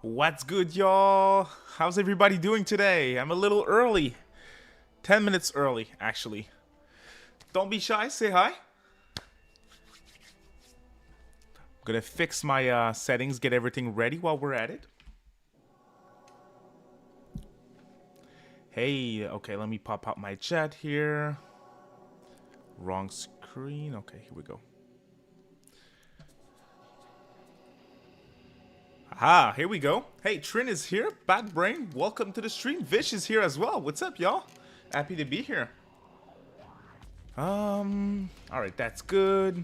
What's good, y'all? How's everybody doing today? I'm a little early. 10 minutes early, actually. Don't be shy, say hi. I'm gonna fix my settings, get everything ready while we're at it. Hey, okay, let me pop out my chat here. Wrong screen. Okay, here we go. Ah, here we go. Hey, Trin is here. Bad Brain, welcome to the stream. Vish is here as well. What's up, y'all? Happy to be here. Alright, that's good.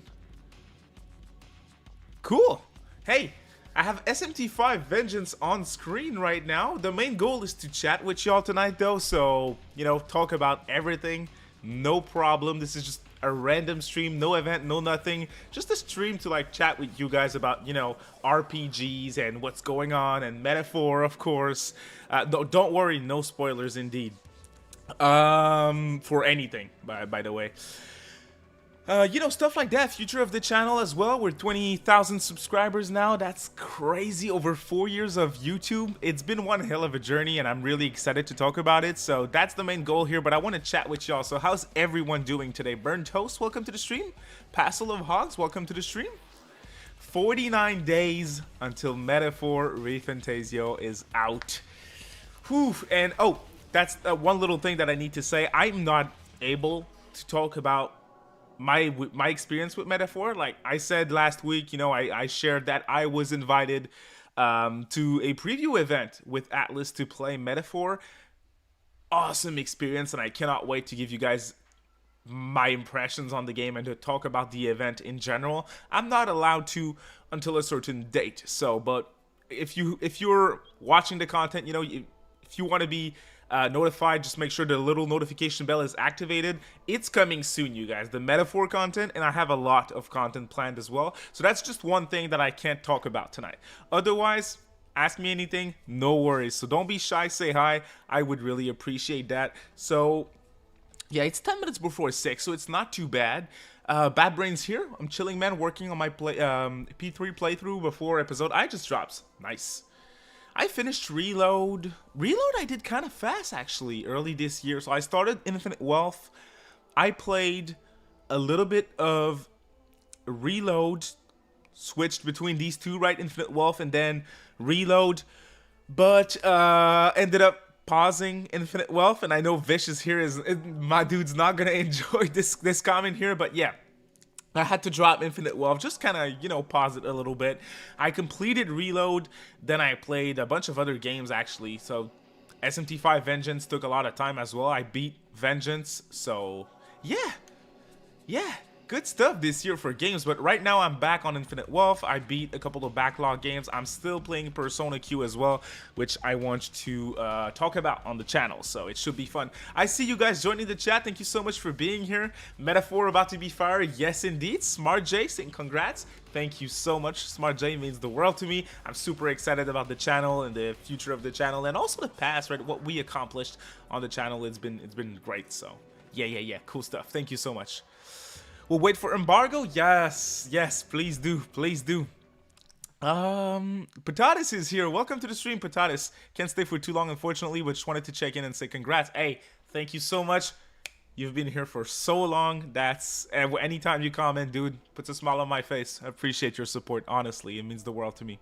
Cool. Hey, I have SMT5 Vengeance on screen right now. The main goal is to chat with y'all tonight, though, so, you know, talk about everything. No problem. This is just a random stream, no event, no nothing. Just a stream to, like, chat with you guys about, you know, RPGs and what's going on, and Metaphor, of course. Don't worry, no spoilers, indeed. For anything, by the way. You know, stuff like that. Future of the channel as well. We're 20,000 subscribers now. That's crazy. Over 4 years of YouTube. It's been one hell of a journey, and I'm really excited to talk about it. So that's the main goal here, but I want to chat with y'all. So how's everyone doing today? Burn Toast, welcome to the stream. Passel of Hogs, welcome to the stream. 49 days until Metaphor ReFantasio is out. Whew. And, oh, that's one little thing that I need to say. I'm not able to talk about my experience with Metaphor. Like I said last week, you know, I shared that I was invited to a preview event with Atlas to play Metaphor. Awesome experience, and I cannot wait to give you guys my impressions on the game and to talk about the event in general. I'm not allowed to until a certain date. So, but if you're watching the content, you know, if you want to be notified, just make sure the little notification bell is activated. It's coming soon, you guys, the Metaphor content, and I have a lot of content planned as well. So that's just one thing that I can't talk about tonight. Otherwise, ask me anything, no worries. So don't be shy, say hi. I would really appreciate that. So yeah, it's 10 minutes before 6, so it's not too bad. Bad Brain's here. I'm chilling, man, working on my P3 playthrough before episode I just drops. Nice. I finished Reload. Reload I did kind of fast, actually, early this year. So I started Infinite Wealth. I played a little bit of Reload. Switched between these two, right? Infinite Wealth and then Reload. But ended up pausing Infinite Wealth. And I know Vish is here. My dude's not going to enjoy this comment here. But yeah. I had to drop Infinite Wealth, just kind of, you know, pause it a little bit. I completed Reload, then I played a bunch of other games, actually. So, SMT5 Vengeance took a lot of time as well. I beat Vengeance, so, yeah. Good stuff this year for games, but right now I'm back on Infinite Wealth. I beat a couple of backlog games. I'm still playing Persona Q as well, which I want to talk about on the channel, so it should be fun. I see you guys joining the chat. Thank you so much for being here. Metaphor about to be fired. Yes, indeed. Smart J saying congrats. Thank you so much. Smart J means the world to me. I'm super excited about the channel and the future of the channel, and also the past, right? What we accomplished on the channel. It's been great. So yeah. Cool stuff. Thank you so much. We'll wait for embargo. Yes, please do. Patatis is here. Welcome to the stream, Patatis. Can't stay for too long, unfortunately, but just wanted to check in and say congrats. Hey, thank you so much. You've been here for so long. That's anytime you comment, dude, puts a smile on my face. I appreciate your support. Honestly, it means the world to me.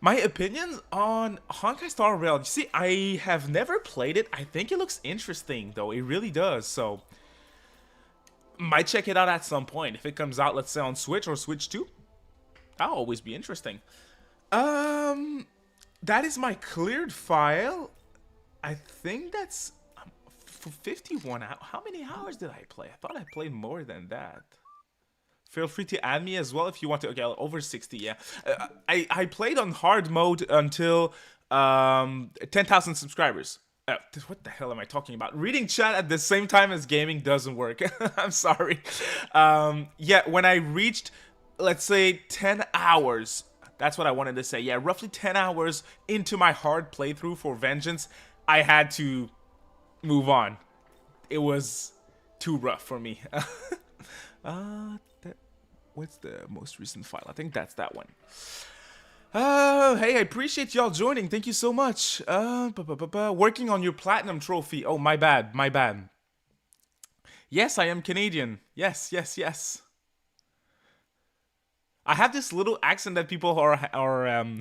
My opinions on Honkai Star Rail. You see, I have never played it. I think it looks interesting, though. It really does. So might check it out at some point. If it comes out, let's say on Switch or Switch 2, that'll always be interesting. That is my cleared file. I think that's for 51 hours. How many hours did I play? I thought I played more than that. Feel free to add me as well if you want to. Okay, over 60, yeah. I played on hard mode until 10,000 subscribers. What the hell am I talking about? Reading chat at the same time as gaming doesn't work. I'm sorry. Yeah, when I reached, let's say, 10 hours, that's what I wanted to say. Yeah, roughly 10 hours into my hard playthrough for Vengeance, I had to move on. It was too rough for me. what's the most recent file? I think that's that one. Hey, I appreciate y'all joining. Thank you so much. Working on your platinum trophy. Oh, my bad. My bad. Yes, I am Canadian. Yes, yes, yes. I have this little accent that people are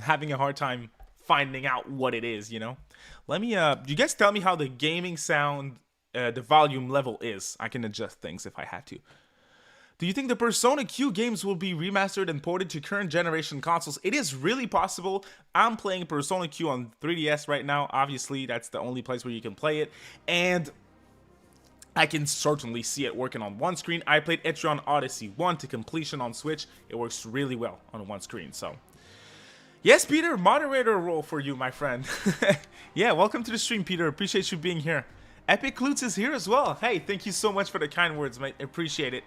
having a hard time finding out what it is, you know? Let me, you guys tell me how the gaming sound, the volume level is. I can adjust things if I have to. Do you think the Persona Q games will be remastered and ported to current generation consoles? It is really possible. I'm playing Persona Q on 3DS right now. Obviously, that's the only place where you can play it. And I can certainly see it working on one screen. I played Etrian Odyssey 1 to completion on Switch. It works really well on one screen, so. Yes, Peter, moderator role for you, my friend. Yeah, welcome to the stream, Peter. Appreciate you being here. Epic Lutz is here as well. Hey, thank you so much for the kind words, mate. Appreciate it.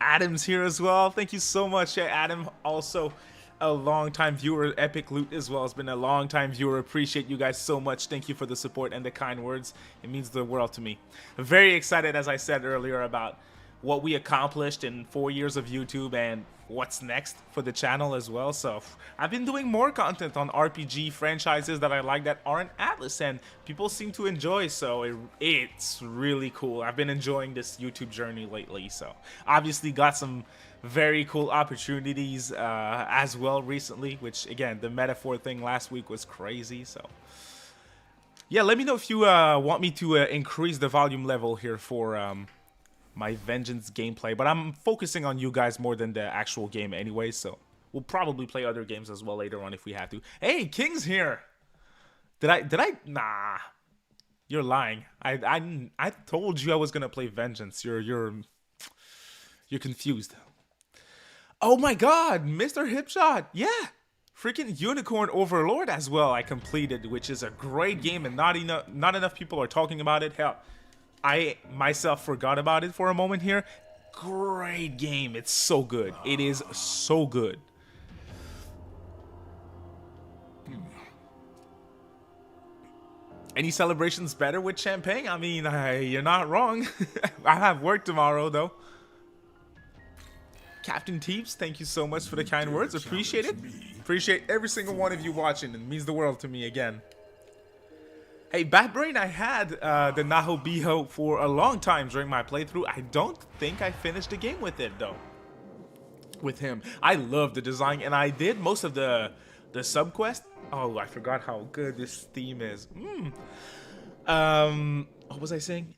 Adam's here as well. Thank you so much. Yeah, Adam, also a long-time viewer. Epic Loot as well has been a long-time viewer. Appreciate you guys so much. Thank you for the support and the kind words. It means the world to me. I'm very excited, as I said earlier, about what we accomplished in 4 years of YouTube and what's next for the channel as well. So I've been doing more content on RPG franchises that I like that aren't Atlas, and people seem to enjoy, so it's really cool. I've been enjoying this YouTube journey lately, so obviously got some very cool opportunities as well recently, which again, the metaphor thing last week was crazy. So yeah, let me know if you want me to increase the volume level here for my Vengeance gameplay, but I'm focusing on you guys more than the actual game anyway, so we'll probably play other games as well later on if we have to. Hey, King's here. Did I nah, you're lying. I told you I was gonna play Vengeance. You're confused. Oh my god, Mr. Hipshot. Yeah, freaking Unicorn Overlord as well I completed, which is a great game, and not enough people are talking about it. Hell, I myself forgot about it for a moment here. Great game. It's so good. It is so good. Any celebrations better with champagne? I mean, you're not wrong. I have work tomorrow, though. Captain Teeps, thank you so much for the kind words. Appreciate it. Appreciate every single one of you watching. It means the world to me again. Hey, Bad Brain, I had the Naho Biho for a long time during my playthrough. I don't think I finished the game with it, though. With him. I love the design, and I did most of the sub-quest. Oh, I forgot how good this theme is. What was I saying?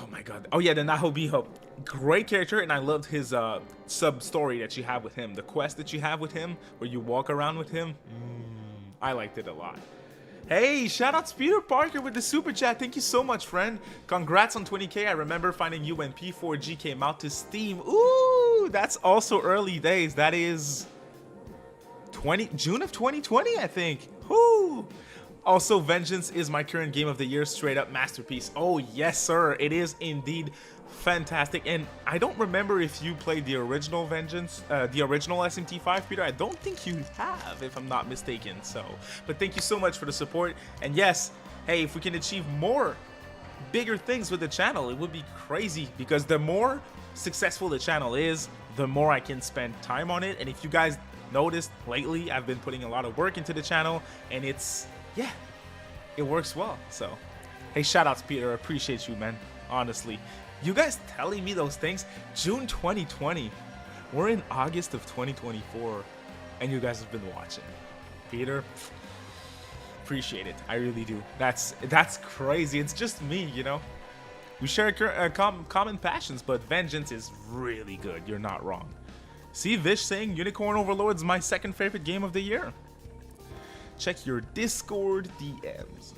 Oh my god. Oh yeah, the Naho Biho. Great character, and I loved his sub-story that you have with him. The quest that you have with him, where you walk around with him. I liked it a lot. Hey, shout out to Peter Parker with the super chat. Thank you so much, friend. Congrats on 20K. I remember finding you when P4G came out to Steam. Ooh, that's also early days. That is June of 2020, I think. Woo. Also, Vengeance is my current game of the year, straight up masterpiece. Oh, yes, sir. It is indeed fantastic. And I don't remember if you played the original Vengeance, the original SMT5, Peter. I don't think you have, if I'm not mistaken. So, but thank you so much for the support. And yes, hey, if we can achieve more bigger things with the channel, it would be crazy, because the more successful the channel is, the more I can spend time on it. And if you guys noticed lately, I've been putting a lot of work into the channel, and yeah, it works well. So, hey, shout outs, Peter. Appreciate you, man. Honestly. You guys telling me those things? June 2020. We're in August of 2024, and you guys have been watching. Peter, appreciate it. I really do. That's crazy. It's just me, you know? We share common passions, but Vengeance is really good. You're not wrong. See Vish saying Unicorn Overlord's my second favorite game of the year. Check your Discord DMs.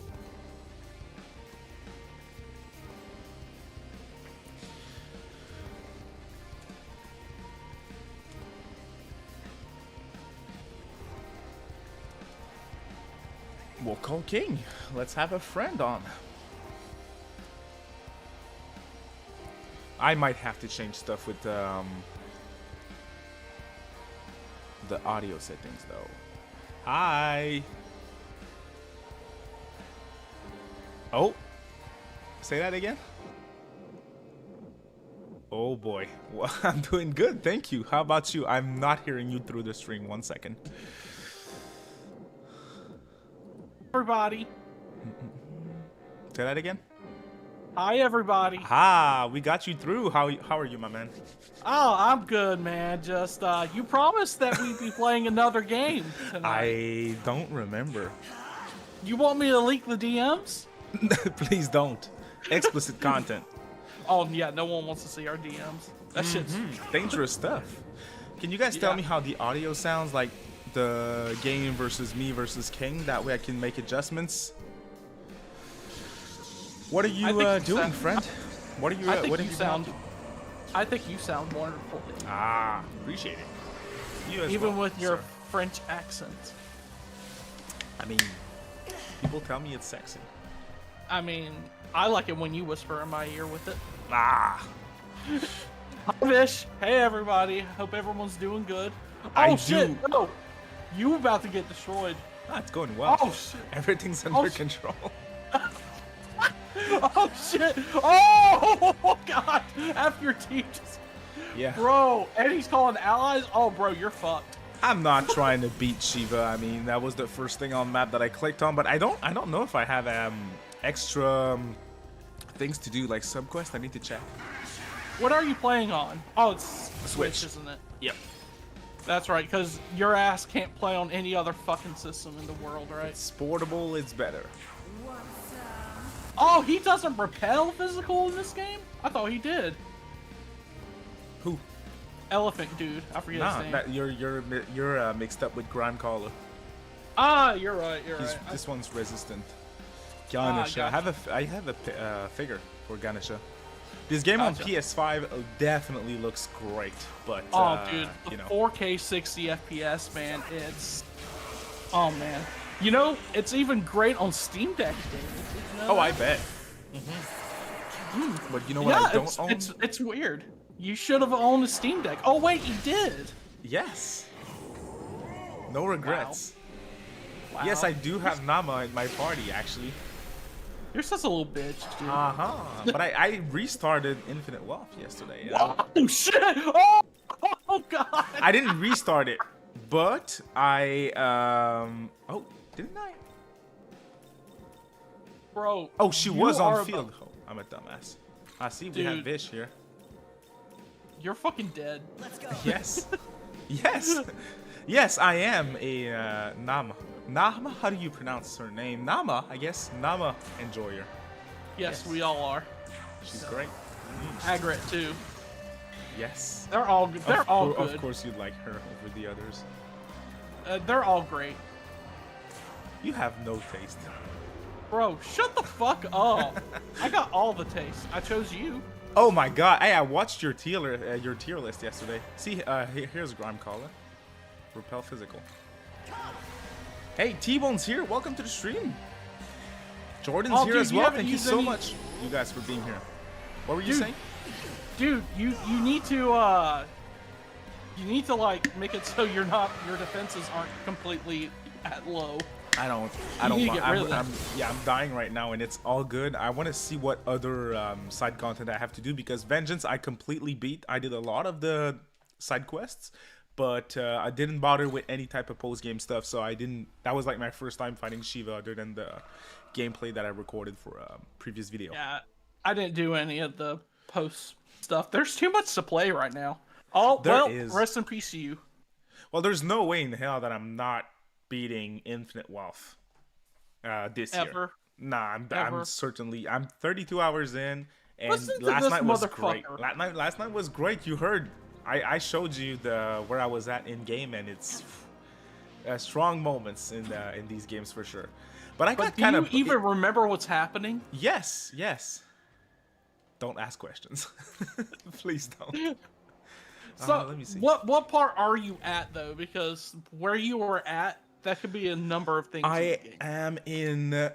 We'll call King. Let's have a friend on. I might have to change stuff with the audio settings, though. Hi. Oh. Say that again? Oh boy. Well, I'm doing good, thank you. How about you? I'm not hearing you through the stream. 1 second. Everybody. Say that again? Hi, everybody. Ah, we got you through. How are you, my man? Oh, I'm good, man. Just, you promised that we'd be playing another game tonight. I don't remember. You want me to leak the DMs? Please don't. Explicit content. Oh, yeah, no one wants to see our DMs. That shit's... Dangerous stuff. Can you guys tell me how the audio sounds, like the game versus me versus King? That way I can make adjustments. What are you doing, friend? What are you? I think what you have you sound. done? I think you sound wonderful. Ah, appreciate it. You as Even well, with your sir. French accent. I mean, people tell me it's sexy. I mean, I like it when you whisper in my ear with it. Ah. Hi, Vish. Hey, everybody. Hope everyone's doing good. I Oh, shit. do. No. You about to get destroyed. Ah, it's going well. Oh, shit. Everything's under control. Oh, shit. Oh, God. After your team just... Yeah. Bro, and he's calling allies? Oh, bro, you're fucked. I'm not trying to beat Shiva. I mean, that was the first thing on map that I clicked on, but I don't know if I have extra things to do, like subquest. I need to check. What are you playing on? Oh, it's Switch, isn't it? Yep. That's right, because your ass can't play on any other fucking system in the world, right? It's portable, it's better. Oh, he doesn't repel physical in this game? I thought he did. Who? Elephant dude. I forget his Nah, name. that, you're mixed up with Grand Caller. Ah, you're right. You're right. This one's resistant. Gotcha. Ganesha. I have a figure for Ganesha. This game on PS5 definitely looks great, but oh, dude, the you know. 4K 60 FPS, man. It's oh man. You know, it's even great on Steam Deck, David. You know Oh, that? I bet. But you know what? I don't own. It's weird. You should have owned a Steam Deck. Oh wait, you did. Yes. No regrets. Wow. Yes, I do have Nama in my party, actually. You're such a little bitch, dude. But I restarted Infinite Wealth yesterday. Oh shit! Oh god! I didn't restart it, but I oh, didn't I? Bro. Oh, she was on are field. Oh, I'm a dumbass. I see we Dude. have Vish here. You're fucking dead. Let's go. Yes. Yes. Yes, I am a Nama. Nama? How do you pronounce her name? Nama, I guess. Nama enjoyer. Yes, we all are. She's great. Agret too. Yes. They're all good. They're all good. Of course you'd like her over the others. They're all great. You have no taste. Bro, shut the fuck up. I got all the taste. I chose you. Oh my god. Hey, I watched your tier list yesterday. See, here's Grime Caller. Repel Physical. Hey, T-Bone's here. Welcome to the stream. Jordan's here dude, as you well. haven't Thank you used so any- much, you guys, for being here. What were you saying? Dude, you need to like make it so your defenses aren't completely at low. I don't need to want. get rid of that. I'm dying right now, and it's all good. I want to see what other side content I have to do, because Vengeance I completely beat. I did a lot of the side quests, but I didn't bother with any type of post game stuff. So I didn't. That was like my first time fighting Shiva, other than the gameplay that I recorded for a previous video. Yeah, I didn't do any of the post stuff. There's too much to play right now. Oh, well, rest in peace to you. Well, there's no way in hell that I'm not beating Infinite Wealth this year. Nah, I'm certainly. I'm 32 hours in, and last night was great. Last night was great. You heard. I showed you where I was at in game, and it's strong moments in these games for sure. But I got kind of. Do you even remember what's happening? Yes, yes. Don't ask questions. Please don't. So, let me see. What part are you at though? Because where you were at, that could be a number of things. I am in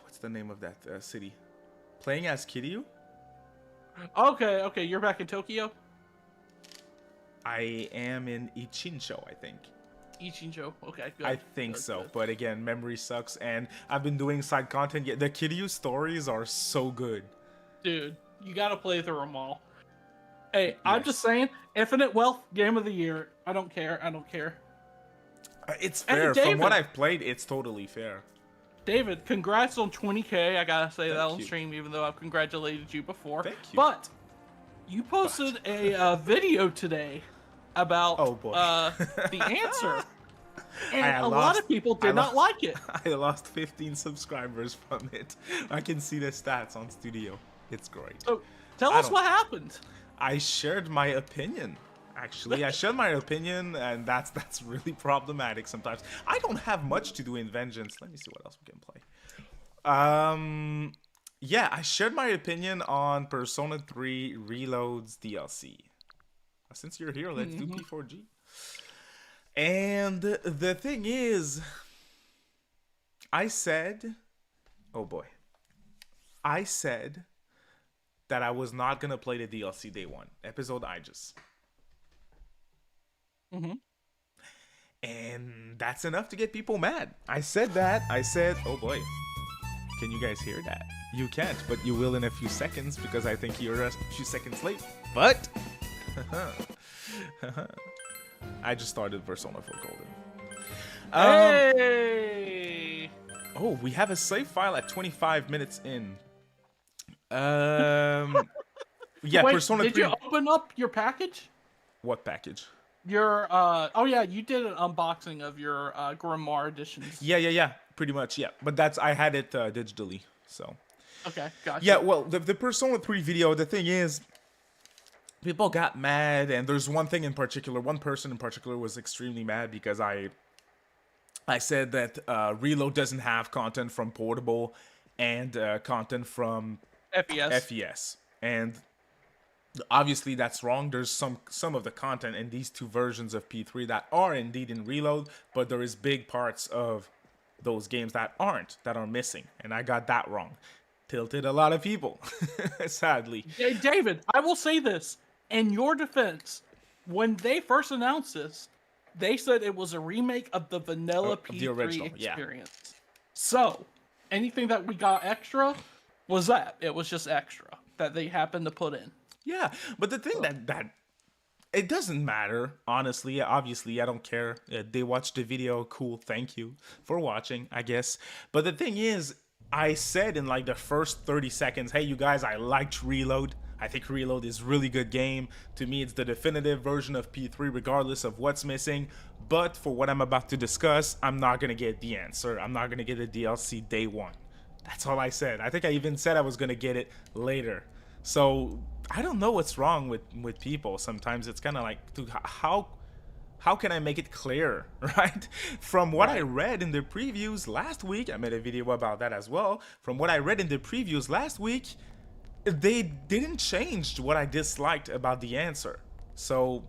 what's the name of that city? Playing as Kiryu. Okay, you're back in Tokyo. I am in Ichincho, I think. Ichincho. Okay, good. I think so, good. but again, memory sucks, and I've been doing side content. The Kiryu stories are so good. Dude, You gotta play through them all. Hey, I'm just saying, Infinite Wealth, Game of the Year. I don't care. I don't care. It's fair. Hey, From what I've played, it's totally fair. David, congrats on 20K. I gotta say that on you. stream, even though I've congratulated you before. Thank you. But you posted a video today about the answer. And a lot of people did not like it. I lost 15 subscribers from it. I can see the stats on Studio. It's great. So tell us what happened. I shared my opinion. Actually, I shared my opinion, and that's really problematic sometimes. I don't have much to do in Vengeance. Let me see what else we can play. Yeah, I shared my opinion on Persona 3 Reload's DLC. Since you're here, let's do P4G. And the thing is, I said, oh boy, I said that I was not gonna play the DLC day one, episode Aegis. And that's enough to get people mad. I said that. I said, oh boy, can you guys hear that? You can't, but you will in a few seconds because I think you're a few seconds late. But I just started Persona 4 Golden. Hey! Oh, we have a save file at 25 minutes in. Yeah, Wait, Persona 3. Did you open up your package? What package? Your oh yeah, you did an unboxing of your Grimoire editions. Yeah, pretty much, yeah. But I had it digitally, so. Okay, gotcha. Yeah, well, the Persona 3 video, the thing is, people got mad, and there's one thing in particular, one person in particular was extremely mad because I said that Reload doesn't have content from Portable and content from FES. And obviously that's wrong. There's some of the content in these two versions of P3 that are indeed in Reload, but there is big parts of those games that are missing, and I got that wrong. Tilted a lot of people, sadly. Hey, David, I will say this in your defense. When they first announced this, they said it was a remake of the vanilla P3 the original, experience. Yeah. So anything that we got extra was that. It was just extra that they happened to put in. Yeah, but the thing that it doesn't matter, honestly. Obviously, I don't care. They watched the video, cool, thank you for watching, I guess. But the thing is, I said in like the first 30 seconds, hey, you guys, I liked Reload. I think Reload is a really good game. To me, it's the definitive version of P3, regardless of what's missing. But for what I'm about to discuss, I'm not going to get the answer. I'm not going to get the DLC day one. That's all I said. I think I even said I was going to get it later. So I don't know what's wrong with people. Sometimes it's kind of like, dude, how can I make it clear, right? From what I read in the previews last week, I made a video about that as well. From what I read in the previews last week, they didn't change what I disliked about the answer. So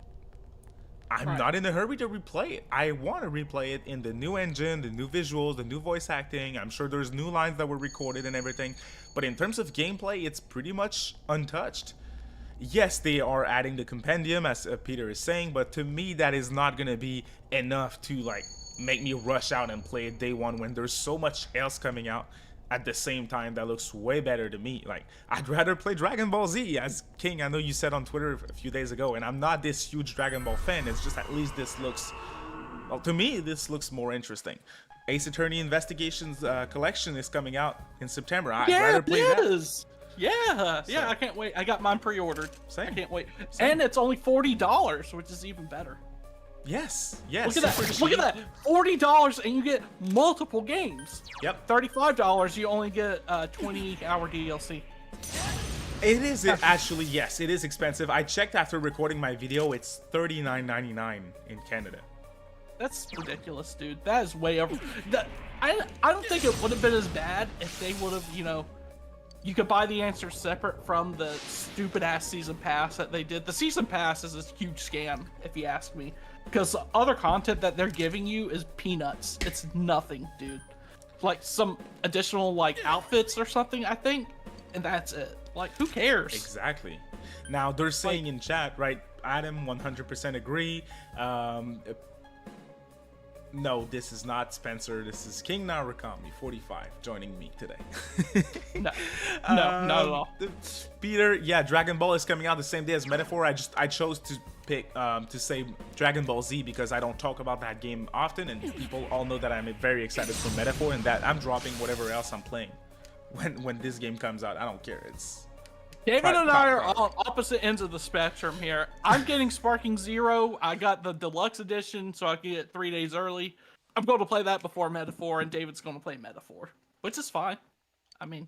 I'm not in a hurry to replay it. I want to replay it in the new engine, the new visuals, the new voice acting. I'm sure there's new lines that were recorded and everything. But in terms of gameplay, it's pretty much untouched. Yes, they are adding the compendium, as Peter is saying, but to me, that is not going to be enough to like make me rush out and play it day one when there's so much else coming out at the same time that looks way better to me. Like, I'd rather play Dragon Ball Z, as King, I know you said on Twitter a few days ago, and I'm not this huge Dragon Ball fan. It's just at least this looks, well, to me, this looks more interesting. Ace Attorney Investigations collection is coming out in September. I'd rather play that. Yeah, I can't wait. I got mine pre-ordered. Same. I can't wait. Same. And it's only $40, which is even better. Yes. Look at that. Look at that. $40 and you get multiple games. Yep. $35, you only get a 20-hour DLC. It is actually, yes, it is expensive. I checked after recording my video. It's $39.99 in Canada. That's ridiculous, dude. That is way over. I don't think it would have been as bad if they would have, you could buy the answer separate from the stupid ass season pass that they did. The season pass is a huge scam, if you ask me, because the other content that they're giving you is peanuts. It's nothing, dude. Like some additional like outfits or something, I think, and that's it. Like, who cares? Exactly. Now they're saying in chat, right? Adam 100% agree. No, this is not Spencer. This is King Narukami, 45, joining me today. No, not at all. Peter, yeah, Dragon Ball is coming out the same day as Metaphor. I chose to pick to say Dragon Ball Z because I don't talk about that game often, and people all know that I'm very excited for Metaphor and that I'm dropping whatever else I'm playing when this game comes out. I don't care. It's David and I are on opposite ends of the spectrum here. I'm getting Sparking Zero. I got the deluxe edition, so I can get it 3 days early. I'm going to play that before Metaphor, and David's going to play Metaphor, which is fine. I mean,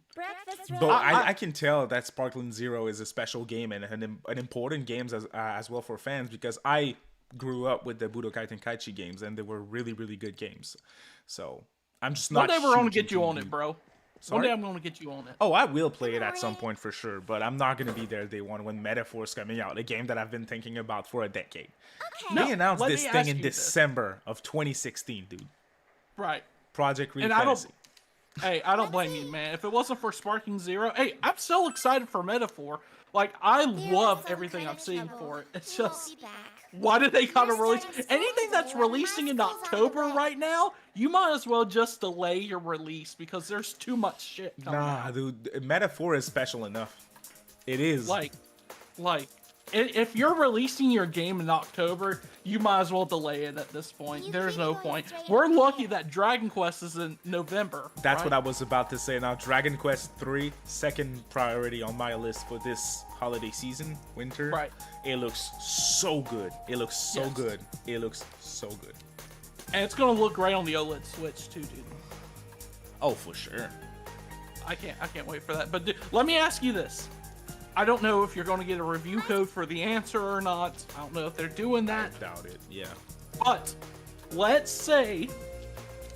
but I can tell that Sparkling Zero is a special game and an important game as well for fans because I grew up with the Budokai Tenkaichi games, and they were really, really good games. So I'm just not. One day we're going to get you on it, bro. Sorry? One day I'm going to get you on it. Oh, I will play it at some point for sure, but I'm not going to be there day one when Metaphor's coming out, a game that I've been thinking about for a decade. Okay. They announced this thing in December of 2016, dude. Right. Project Real Fantasy. Hey, I don't blame you, man. If it wasn't for Sparking Zero, hey, I'm so excited for Metaphor. Like, I love everything I've seen for it. It's just, why did they gotta release anything that's releasing in October right now? You might as well just delay your release because there's too much shit coming out. Dude, Metaphor is special enough. It is. Like, if you're releasing your game in October, you might as well delay it at this point. There's no point. We're lucky that Dragon Quest is in November. That's what I was about to say. Now, Dragon Quest 3, second priority on my list for this holiday season, winter. Right. It looks so good. It looks so good. It looks so good. And it's gonna look great on the OLED Switch too, dude. Oh, for sure. I can't wait for that. But dude, let me ask you this. I don't know if you're going to get a review code for the answer or not. I don't know if they're doing that. I doubt it, yeah. But let's say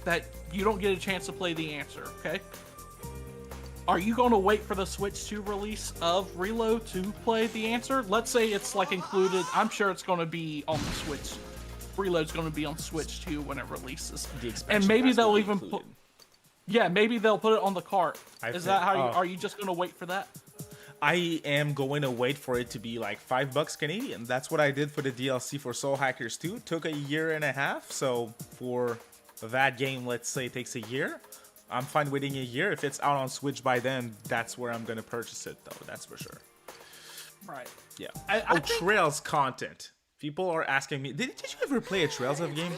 that you don't get a chance to play the answer, okay? Are you going to wait for the Switch 2 release of Reload to play the answer? Let's say it's like included. I'm sure it's going to be on the Switch. Reload's going to be on Switch 2 when it releases. And maybe they'll even put... Yeah, maybe they'll put it on the cart. Is that how you... Are you just going to wait for that? I am going to wait for it to be like $5 Canadian. That's what I did for the DLC for Soul Hackers 2. It took a year and a half. So for that game, let's say it takes a year. I'm fine waiting a year. If it's out on Switch by then, that's where I'm going to purchase it, though. That's for sure. Right. Yeah. I think... Trails content. People are asking me, did you ever play a Trails of game?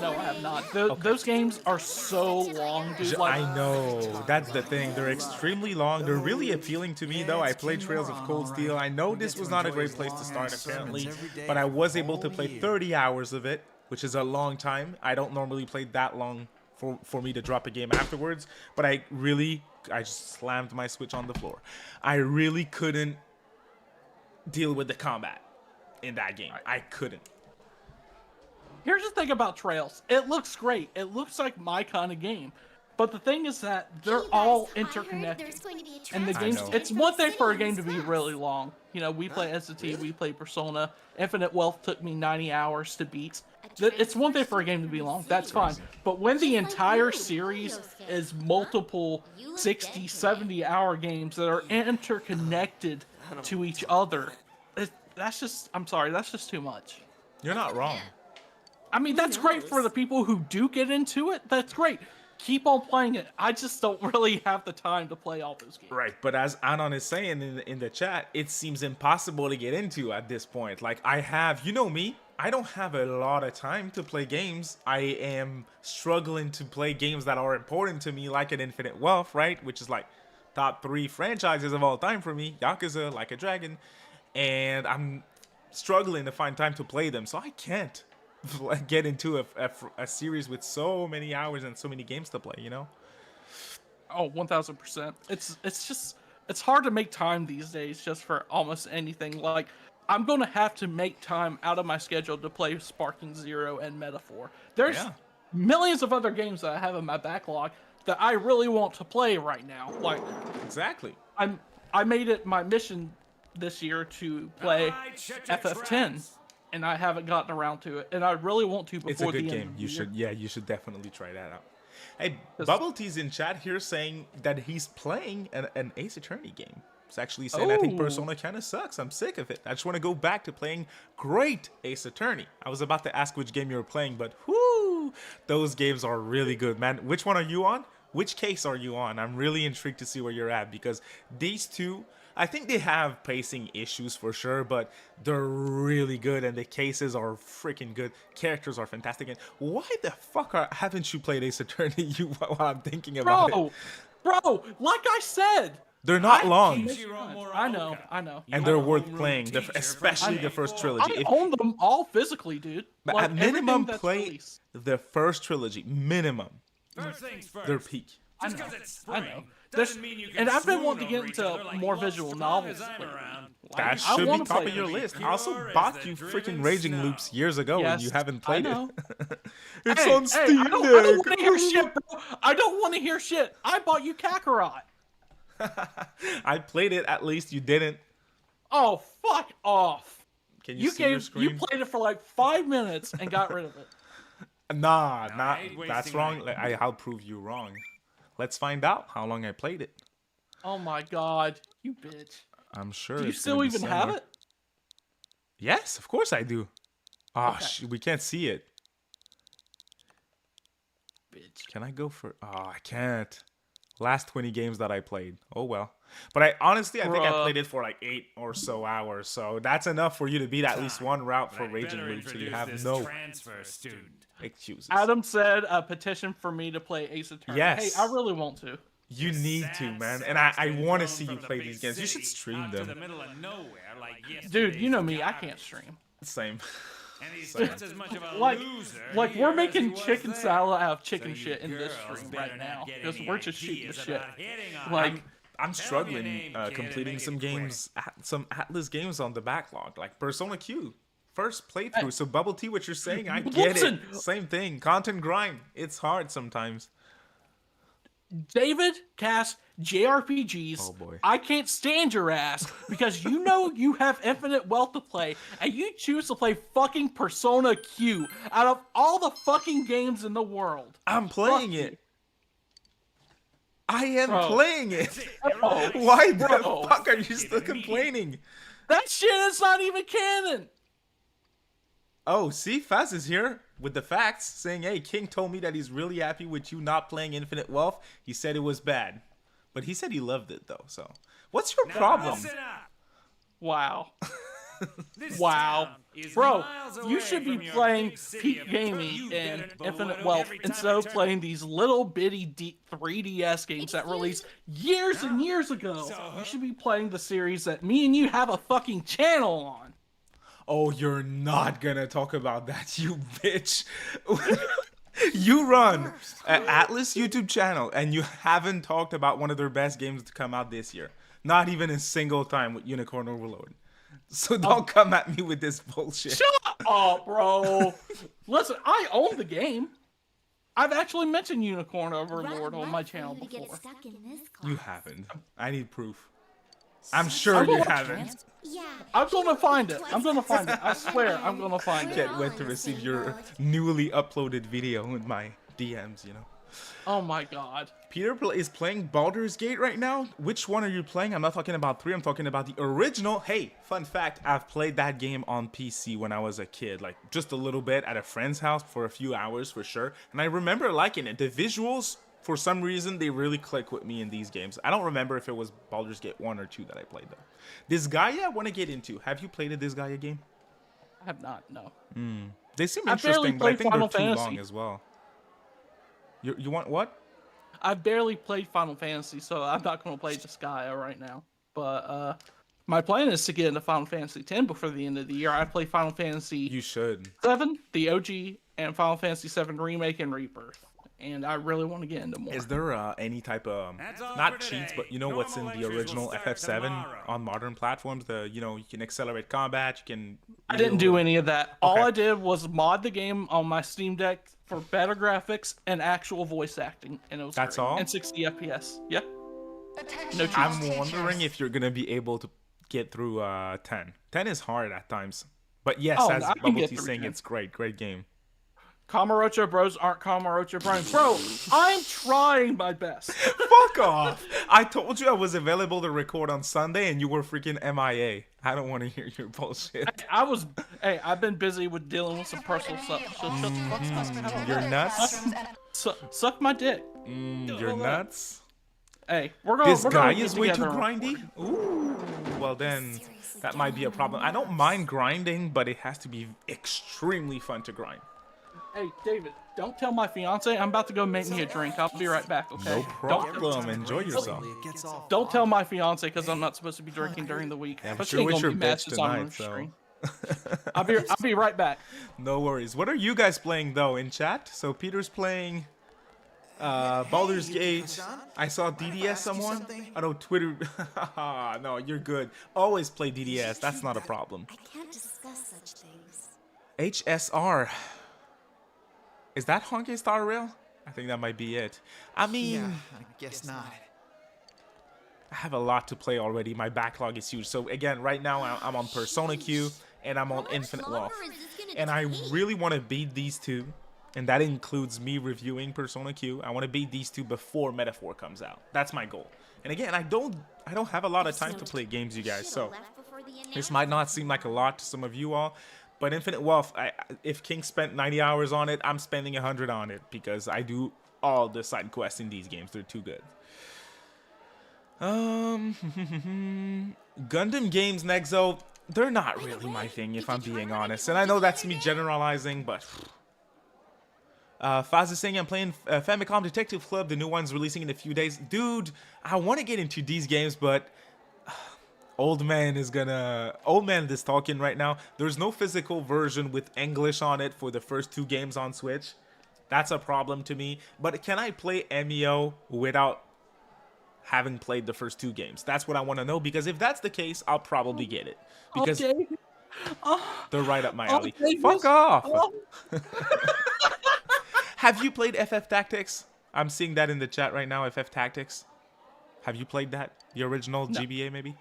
No, I have not. Those games are so long, dude. Like, I know. That's the thing. They're extremely long. They're really appealing to me, though. I played Trails of Cold Steel. I know this was not a great place to start, apparently, but I was able to play 30 hours of it, which is a long time. I don't normally play that long for me to drop a game afterwards, but I just slammed my Switch on the floor. I really couldn't deal with the combat in that game. I couldn't. Here's the thing about Trails. It looks great. It looks like my kind of game. But the thing is that they're all interconnected. And the games, it's one thing for a game to be really long. You know, we play SAT, we play Persona. Infinite Wealth took me 90 hours to beat. It's one thing for a game to be long. That's fine. But when the entire series is multiple 60, 70-hour games that are interconnected to each other, that's just, I'm sorry, that's just too much. You're not wrong. I mean, that's great for the people who do get into it. That's great. Keep on playing it. I just don't really have the time to play all those games. Right, but as Anon is saying in the chat, it seems impossible to get into at this point. Like, you know me, I don't have a lot of time to play games. I am struggling to play games that are important to me, like an Infinite Wealth, right? Which is like top 3 franchises of all time for me. Yakuza, Like a Dragon. And I'm struggling to find time to play them, so I can't get into a series with so many hours and so many games to play, you know? Oh, 1000%. It's hard to make time these days just for almost anything. Like, I'm going to have to make time out of my schedule to play Sparking Zero and Metaphor. There's millions of other games that I have in my backlog that I really want to play right now. Like, exactly. I made it my mission this year to play FF10, and I haven't gotten around to it, and I really want to before it's a good the game. end of the year. You should definitely try that out. Hey, Bubble Tea's in chat here saying that he's playing an Ace Attorney game. He's actually saying, I think Persona kind of sucks. I'm sick of it. I just want to go back to playing great Ace Attorney. I was about to ask which game you were playing, but whoo! 2, those games are really good, man. Which one are you on? Which case are you on? I'm really intrigued to see where you're at, because these two, I think they have pacing issues for sure, but they're really good, and the cases are freaking good. Characters are fantastic. And why the fuck haven't you played Ace Attorney? While I'm thinking about it, bro, like I said, they're not long, I know, and they're worth playing. Especially the first trilogy. I own them all physically, dude. But like, at minimum, play released. the first trilogy. Minimum. First things first. Their peak. I know. And I've been wanting to get into more visual novels. That should be top of your list. I also bought you freaking Raging Loops years ago, and you haven't played it. It's on Steam Deck. I don't want to hear shit, bro. I don't want to hear shit. I bought you Kakarot. I played it. At least you didn't. Oh, fuck off. Can you see your screen? You played it for like 5 minutes and got rid of it. Nah, that's wrong. I'll prove you wrong. Let's find out how long I played it. Oh my god, you bitch. I'm sure. Do you still even have it? Yes, of course I do. Oh, we can't see it. Bitch. Can I go for... Oh, I can't. Last 20 games that I played. Oh, well. But I think I played it for like 8 or so hours. So that's enough for you to beat at least one route for Raging Loop. So you have no excuses. Adam said a petition for me to play Ace Attorney. Yes. Hey, I really want to. You need to, man. And I want to see you play these games. You should stream them. Dude, you know me. I can't stream. Same. Like we're making chicken salad out of chicken shit in this stream right now because we're just shooting the shit. Like I'm struggling completing some games, some Atlas games on the backlog, like Persona Q. First playthrough. So Bubble Tea, what you're saying, I get it. Same thing. Content grind. It's hard sometimes. DavidCast JRPGs. Oh boy. I can't stand your ass because you know you have infinite wealth to play and you choose to play fucking Persona Q out of all the fucking games in the world. I'm playing it. I am playing it. Bro. Why the fuck are you still complaining? That shit is not even canon. Oh, see, Faz is here with the facts, saying, hey, King told me that he's really happy with you not playing Infinite Wealth. He said it was bad. But he said he loved it, though, so. What's your problem? Wow. Wow. Bro, you should be playing Peak Gaming and Infinite Wealth instead of playing these little bitty 3DS games that released years and years ago. You should be playing the series that me and you have a fucking channel on. Oh, you're not gonna talk about that, you bitch. You run an Atlas YouTube channel and you haven't talked about one of their best games to come out this year. Not even a single time with Unicorn Overload. So don't come at me with this bullshit. Shut up, bro. Listen, I own the game. I've actually mentioned Unicorn Overlord on my channel before. You haven't. I need proof. I'm sure you haven't. Yeah. I'm gonna find it. I'm gonna find it. I swear, I'm gonna find it. Can't wait to receive your newly uploaded video in my DMs, you know. Oh my god. Peter is playing Baldur's Gate right now. Which one are you playing? I'm not talking about 3. I'm talking about the original. Hey, fun fact. I've played that game on PC when I was a kid. Like, just a little bit at a friend's house for a few hours for sure. And I remember liking it. The visuals, for some reason, they really click with me in these games. I don't remember if it was Baldur's Gate 1 or 2 that I played, though. Disgaea, I want to get into. Have you played a Disgaea game? I have not, no. They seem interesting, but I think they're too long as well. You want what? I barely played Final Fantasy, so I'm not going to play Disgaea right now. But my plan is to get into Final Fantasy X before the end of the year. I play Final Fantasy You should. 7, the OG, and Final Fantasy 7 Remake and Rebirth. And I really want to get into more. Is there any type of, not cheats, but you know what's in the original FF7 on modern platforms? You can accelerate combat, you can... I didn't do any of that. All Okay. I did was mod the game on my Steam Deck for better graphics and actual voice acting. And it was That's great. all? And 60 FPS. Yeah. No cheats. I'm wondering if you're going to be able to get through 10. 10 is hard at times. But yes, Oh, as I can Bubble get Tea through saying, 10. it's great. Great game. Kamarocho bros aren't Kamarocho bros. Bro, I'm trying my best. Fuck off! I told you I was available to record on Sunday, and you were freaking MIA. I don't want to hear your bullshit. I've been busy with dealing with some personal stuff. So shut the fuck up. You're nuts. Suck my dick. You're nuts. Hey, we're gonna. This we're guy gonna is get way too together. grindy. Ooh. Well then, that might be a problem. I don't mind grinding, but it has to be extremely fun to grind. Hey, David, don't tell my fiance. I'm about to go make me a drink. I'll be right back, okay? No problem. Enjoy yourself. Don't tell my fiance because I'm not supposed to be drinking during the week. I'm But sure she ain't with gonna your be mad bitch since I'm on tonight, so. stream. I'll be right back. No worries. What are you guys playing though in chat? So Peter's playing Baldur's Gate. I saw DDS someone. I know Twitter. No, you're good. Always play DDS. That's not a problem. I can't discuss such things. HSR. Is that Honkai Star Rail? I think that might be it. I mean, I guess not. I have a lot to play already. My backlog is huge. So again, right now I'm on Persona Q and I'm on Infinite Wealth. And I really want to beat these two. And that includes me reviewing Persona Q. I want to beat these two before Metaphor comes out. That's my goal. And again, I don't have a lot of time to play games, you guys. So this might not seem like a lot to some of you all. But Infinite Wealth, if King spent 90 hours on it, I'm spending 100 on it because I do all the side quests in these games. They're too good. Gundam games, Nexo, they're not really my thing if I'm being honest. And I know that's me generalizing, but... Faz is saying I'm playing Famicom Detective Club. The new one's releasing in a few days. Dude, I want to get into these games, but... Old man is talking right now. There's no physical version with English on it for the first 2 games on Switch. That's a problem to me. But can I play MEO without having played the first 2 games? That's what I want to know, because if that's the case, I'll probably get it. Because they're right up my alley. Fuck off! Have you played FF Tactics? I'm seeing that in the chat right now, FF Tactics. Have you played that? The original GBA, maybe?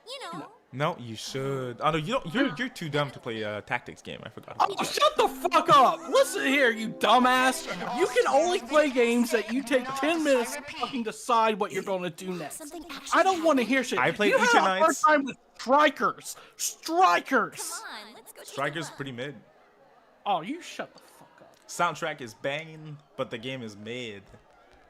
You know. No, you should. Oh no, you don't. You're too dumb to play a tactics game. I forgot. Oh, shut the fuck up! Listen here, you dumbass. You can only play games that you take 10 minutes to fucking decide what you're gonna do next. I don't want to hear shit. I played you had a hard Eternights. time with strikers. Strikers. Come on, let's go. Striker's pretty mid. Oh, you shut the fuck up. Soundtrack is banging, but the game is mid.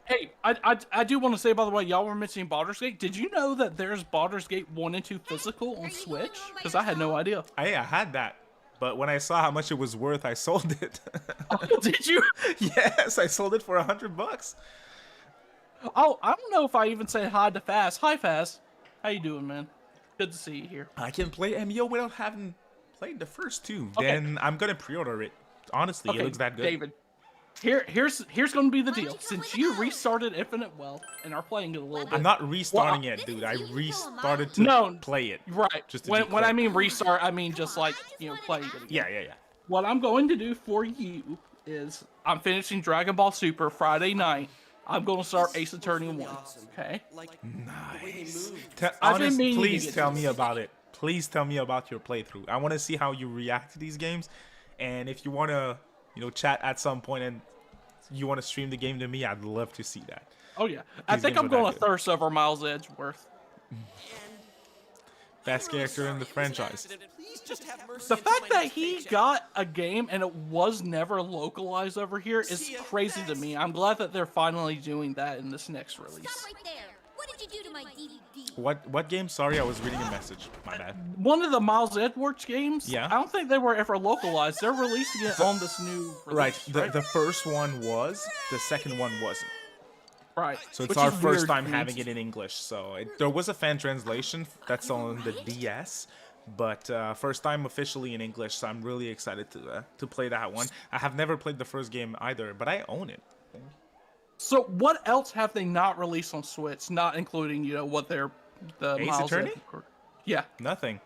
Hey, I do want to say, by the way, y'all were mentioning Baldur's Gate. Did you know that there's Baldur's Gate 1 and 2 physical on Switch? Because I had no idea. I had that, but when I saw how much it was worth, I sold it. Oh, did you? Yes, I sold it for $100. Oh, I don't know if I even said hi to Faz. Hi, Faz. How you doing, man? Good to see you here. I can play MEO without having played the first 2. Okay. Then I'm gonna pre-order it. Honestly, it looks that good. David. Here's gonna be the deal. Since you restarted Infinite Wealth and are playing it a little bit. I'm not restarting it, dude. I restarted to play it. Right. Just to when I mean restart, I mean just like, playing it again. Yeah. What I'm going to do for you is I'm finishing Dragon Ball Super Friday night. I'm going to start Ace Attorney 1. Okay? Nice. I've been meaning to Please get tell to me about it. Please tell me about your playthrough. I want to see how you react to these games. And if you want to, chat at some point and you want to stream the game to me, I'd love to see that. Oh, yeah. I think I'm going to thirst over Miles Edgeworth. Best character in the franchise. The fact that he got a game and it was never localized over here is crazy to me. I'm glad that they're finally doing that in this next release. Stop right there. What did you do to my DVD? What game? Sorry, I was reading a message. My bad. One of the Miles Edgeworth games, Yeah. I don't think they were ever localized. They're releasing it on this new release, Right. The first one was. The second one wasn't. Right. So it's Which our is first weird, time dude. having it in English. So there was a fan translation that's on the DS, but first time officially in English. So I'm really excited to play that one. I have never played the first game either, but I own it. So what else have they not released on Switch? Not including, what they're the Ace Miles Attorney? Edgeworth. Yeah. Nothing.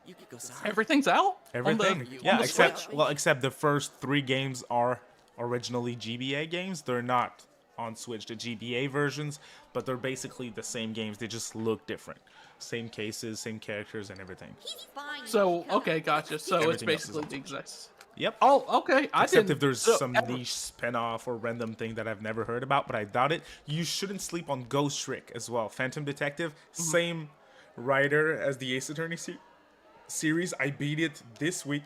You could go sorry. Everything's out. Everything. On Yeah, the except Switch? except the first 3 games are originally GBA games. They're not on Switch, the GBA versions, but they're basically the same games. They just look different. Same cases, same characters, and everything. He's fine. So okay, gotcha. So it's Everything else is basically on the exact. Yep. Oh, okay. Except if there's so some niche spin-off or random thing that I've never heard about, but I doubt it. You shouldn't sleep on Ghost Trick as well. Phantom Detective, same writer as the Ace Attorney series. I beat it this week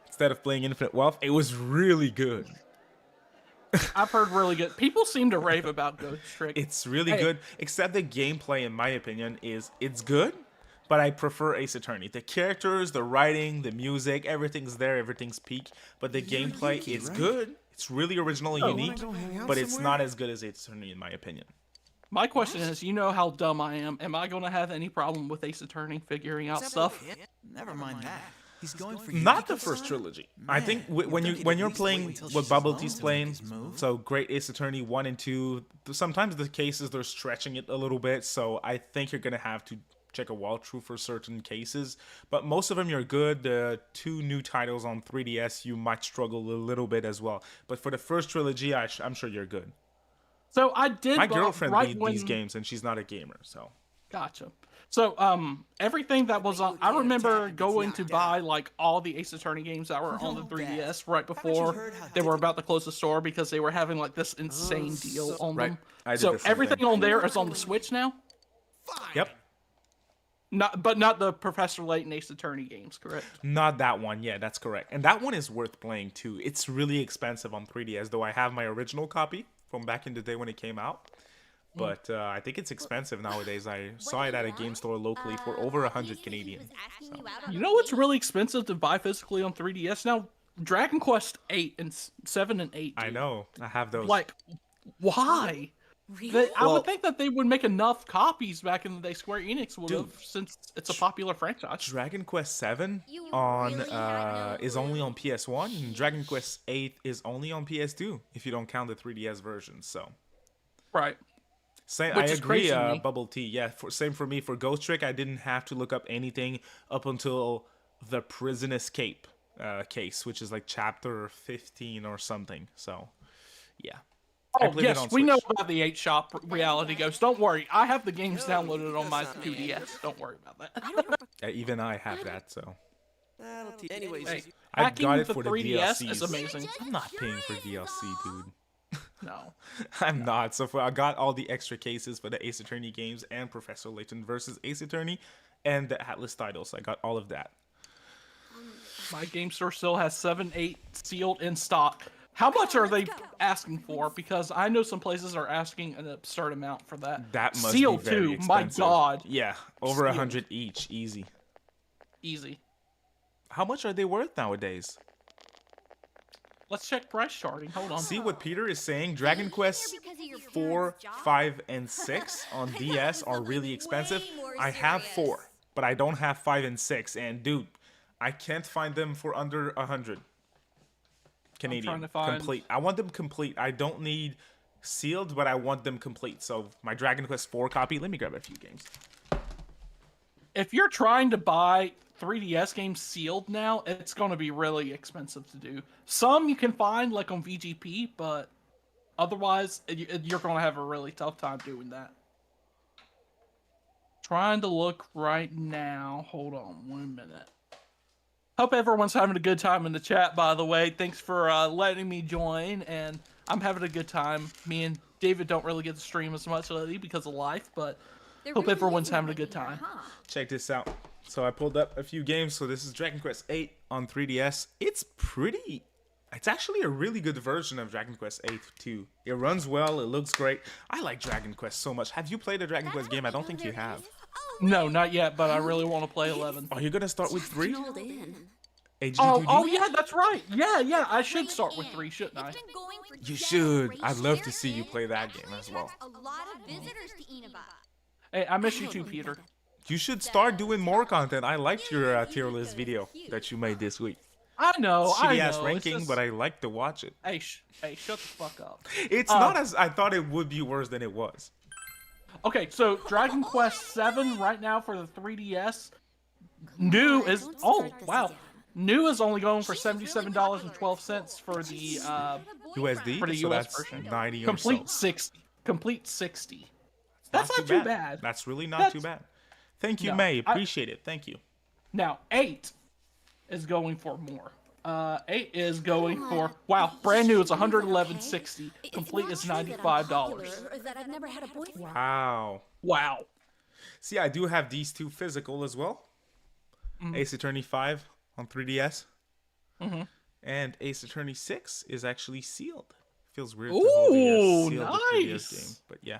instead of playing Infinite Wealth. It was really good. I've heard really good. People seem to rave about Ghost Trick. It's really good, except the gameplay, in my opinion, it's good, but I prefer Ace Attorney. The characters, the writing, the music, everything's there, everything's peak, but the gameplay is good. It's really original and unique, but it's not as good as Ace Attorney, in my opinion. My question is, you know how dumb I am. Am I going to have any problem with Ace Attorney figuring out stuff? Never mind that. He's going for Not the first trilogy. I think when you're playing what Bubble Tea's playing, so Great Ace Attorney 1 and 2, sometimes the cases they're stretching it a little bit, so I think you're gonna have to check a walkthrough for certain cases. But most of them you're good. The 2 new titles on 3DS you might struggle a little bit as well. But for the first trilogy, I'm sure you're good. So I did. My girlfriend beat these games and she's not a gamer, so. Gotcha. So, everything that was on, I remember going to buy, like, all the Ace Attorney games that were on the 3DS right before they were about to close the store because they were having, like, this insane deal on them. So, everything on there is on the Switch now? Yep. But not the Professor Layton Ace Attorney games, correct? Not that one, yeah, that's correct. And that one is worth playing, too. It's really expensive on 3DS, though I have my original copy from back in the day when it came out. But I think it's expensive nowadays. I saw it at a game store locally for over 100 Canadian. So. You know what's really expensive to buy physically on 3DS now? Dragon Quest 8 and 7 and 8. Dude. I know. I have those. Like, why? I would think that they would make enough copies back in the day. Square Enix would have, since it's a popular franchise. Dragon Quest 7 is only on PS1, and Dragon Quest 8 is only on PS2 if you don't count the 3DS version. So. Right. Same, I agree, Bubble Tea. Yeah, same for me. For Ghost Trick, I didn't have to look up anything up until the Prison Escape case, which is like chapter 15 or something. So, yeah. Oh, yes, we know about the 8-Shop Reality Ghost. Don't worry. I have the games downloaded on my 2DS. Don't worry about that. Even I have that, so. Anyways, hey, I got it for the 3DS DLCs. is amazing. I'm not paying for DLC, dude. No. I'm not. So I got all the extra cases for the Ace Attorney games and Professor Layton versus Ace Attorney and the Atlas titles. I got all of that. My game store still has 7, 8 sealed in stock. How much are they asking for? Because I know some places are asking an absurd amount for that. That must sealed be very too. expensive. My God. Yeah, over 100 each, easy. Easy. How much are they worth nowadays? Let's check price charting. Hold on. See what Peter is saying? Dragon Quest 4, 5, and 6 on DS are really expensive. I have 4, but I don't have 5 and 6. And dude, I can't find them for under 100 Canadian. Complete. I want them complete. I don't need sealed, but I want them complete. So my Dragon Quest 4 copy. Let me grab a few games. If you're trying to buy 3DS games sealed now, it's going to be really expensive to do. Some you can find like on VGP, but otherwise you're going to have a really tough time doing that. Trying to look right now. Hold on 1 minute. Hope everyone's having a good time in the chat, by the way. Thanks for letting me join, and I'm having a good time. Me and David don't really get to stream as much lately because of life, but hope everyone's having a good time. Check this out. So I pulled up a few games. So this is Dragon Quest 8 on 3DS. It's actually a really good version of Dragon Quest 8 too. It runs well. It looks great. I like Dragon Quest so much. Have you played a Dragon Quest game? I don't think you have. No, not yet, but I really want to play 11. Are you going to start with 3? Oh, yeah, that's right. Yeah, I should start with 3, shouldn't I? You should. I'd love to see you play that game as well. Hey, I miss you too, Peter. You should start doing more content. I liked your tier list video that you made this week. I know. Shitty-ass ranking, but I like to watch it. Hey, shut the fuck up. It's not as I thought it would be worse than it was. Okay, so Dragon Quest 7 right now for the 3DS. New is... Oh, wow. New is only going for $77.12 for the USD? For the so US that's version. 90 Complete or so. 60. Complete 60. That's not too bad. That's really not too bad. Thank you, May. Appreciate it. Thank you. Now, 8 is going for more. 8 is going for, wow, brand new, it's 111.60. Complete is $95. That I've never had a boyfriend. Wow. Wow. See, I do have these two physical as well. Ace Attorney 5 on 3DS. And Ace Attorney 6 is actually sealed. Feels weird to hold Ooh, sealed 3DS nice. game, but yeah.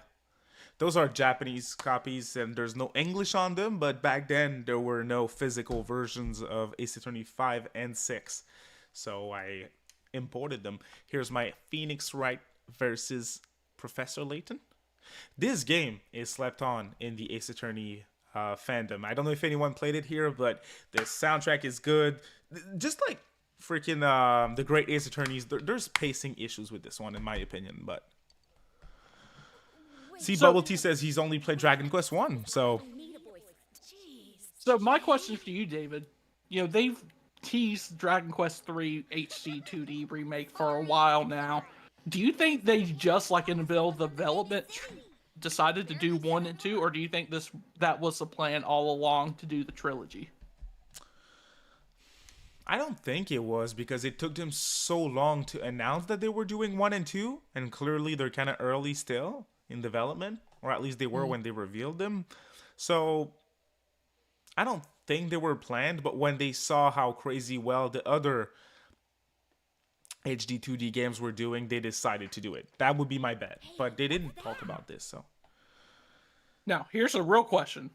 Those are Japanese copies, and there's no English on them, but back then there were no physical versions of Ace Attorney 5 and 6. So I imported them. Here's my Phoenix Wright versus Professor Layton. This game is slept on in the Ace Attorney fandom. I don't know if anyone played it here, but the soundtrack is good. Just like freaking the great Ace Attorneys, there's pacing issues with this one, in my opinion, but... See, Bubble T says he's only played Dragon Quest 1, so... So my question for you, David, you know, they've teased Dragon Quest 3 HD 2D remake for a while now. Do you think they just, like in the middle of development, decided to do 1 and 2, or do you think that was the plan all along to do the trilogy? I don't think it was, because it took them so long to announce that they were doing 1 and 2, and clearly they're kind of early still in development, or at least they were when they revealed them. So I don't think they were planned, but when they saw how crazy well the other HD 2D games were doing, they decided to do it. That would be my bet, but they didn't talk about this, so. Now, here's a real question.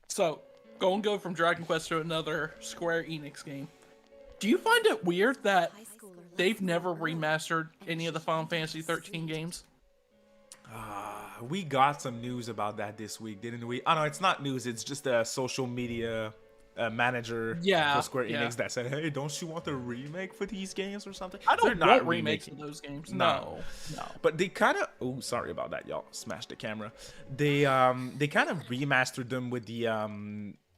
So, go from Dragon Quest to another Square Enix game. Do you find it weird that they've never remastered any of the Final Fantasy 13 games? We got some news about that this week, didn't we? Oh no, it's not news. It's just a social media manager for Square Enix that said, "Hey, don't you want the remake for these games or something?" I don't They're want not remakes of those games. No. But they kind of. Oh, sorry about that, y'all. Smashed the camera. They kind of remastered them with the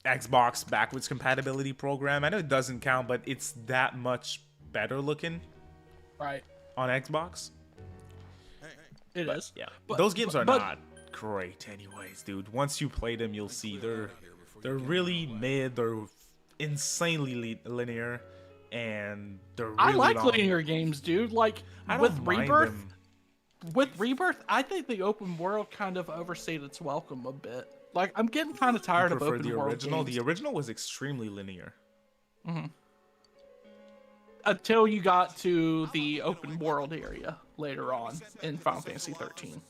Xbox backwards compatibility program. I know it doesn't count, but it's that much better looking. Right. On Xbox. It is. Yeah. But those games are not great anyways, dude. Once you play them, you'll see they're really mid, they're insanely linear, and they're really I like long. linear games, dude. Like with Rebirth, I think the open world kind of overstayed its welcome a bit. Like I'm getting kind of tired of open the world original. games. The original was extremely linear. Until you got to the open world area later on in Final Fantasy 13.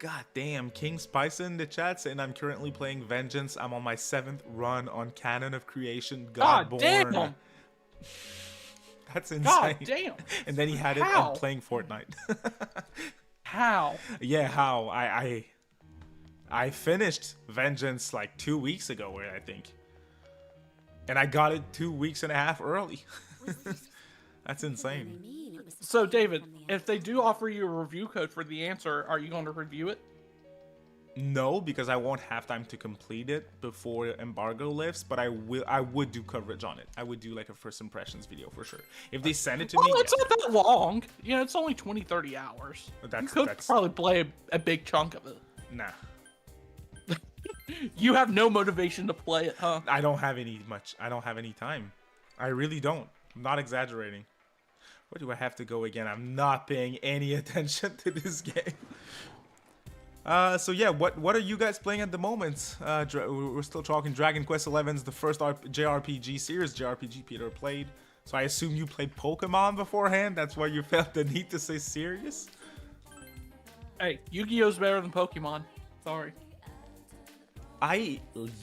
God damn, King Spice in the chat saying I'm currently playing Vengeance. I'm on my 7th run on Canon of Creation Godborn. Damn! That's insane. God damn! And then he had it on playing Fortnite. How? Yeah, how? I finished Vengeance like 2 weeks ago, I think. And I got it 2.5 weeks early. That's insane. So, David, if they do offer you a review code for the answer, are you going to review it? No, because I won't have time to complete it before embargo lifts, but I would do coverage on it. I would do like a first impressions video for sure. If they send it to me... It's not that long. You know, it's only 20-30 hours. You could probably play a big chunk of it. Nah. You have no motivation to play it, huh? I don't have any time. I really don't. I'm not exaggerating. Where do I have to go again? I'm not paying any attention to this game. So yeah, what are you guys playing at the moment? We're still talking Dragon Quest XI's the first JRPG series JRPG Peter played. So I assume you played Pokemon beforehand. That's why you felt the need to say serious. Hey, Yu-Gi-Oh's better than Pokemon. Sorry. I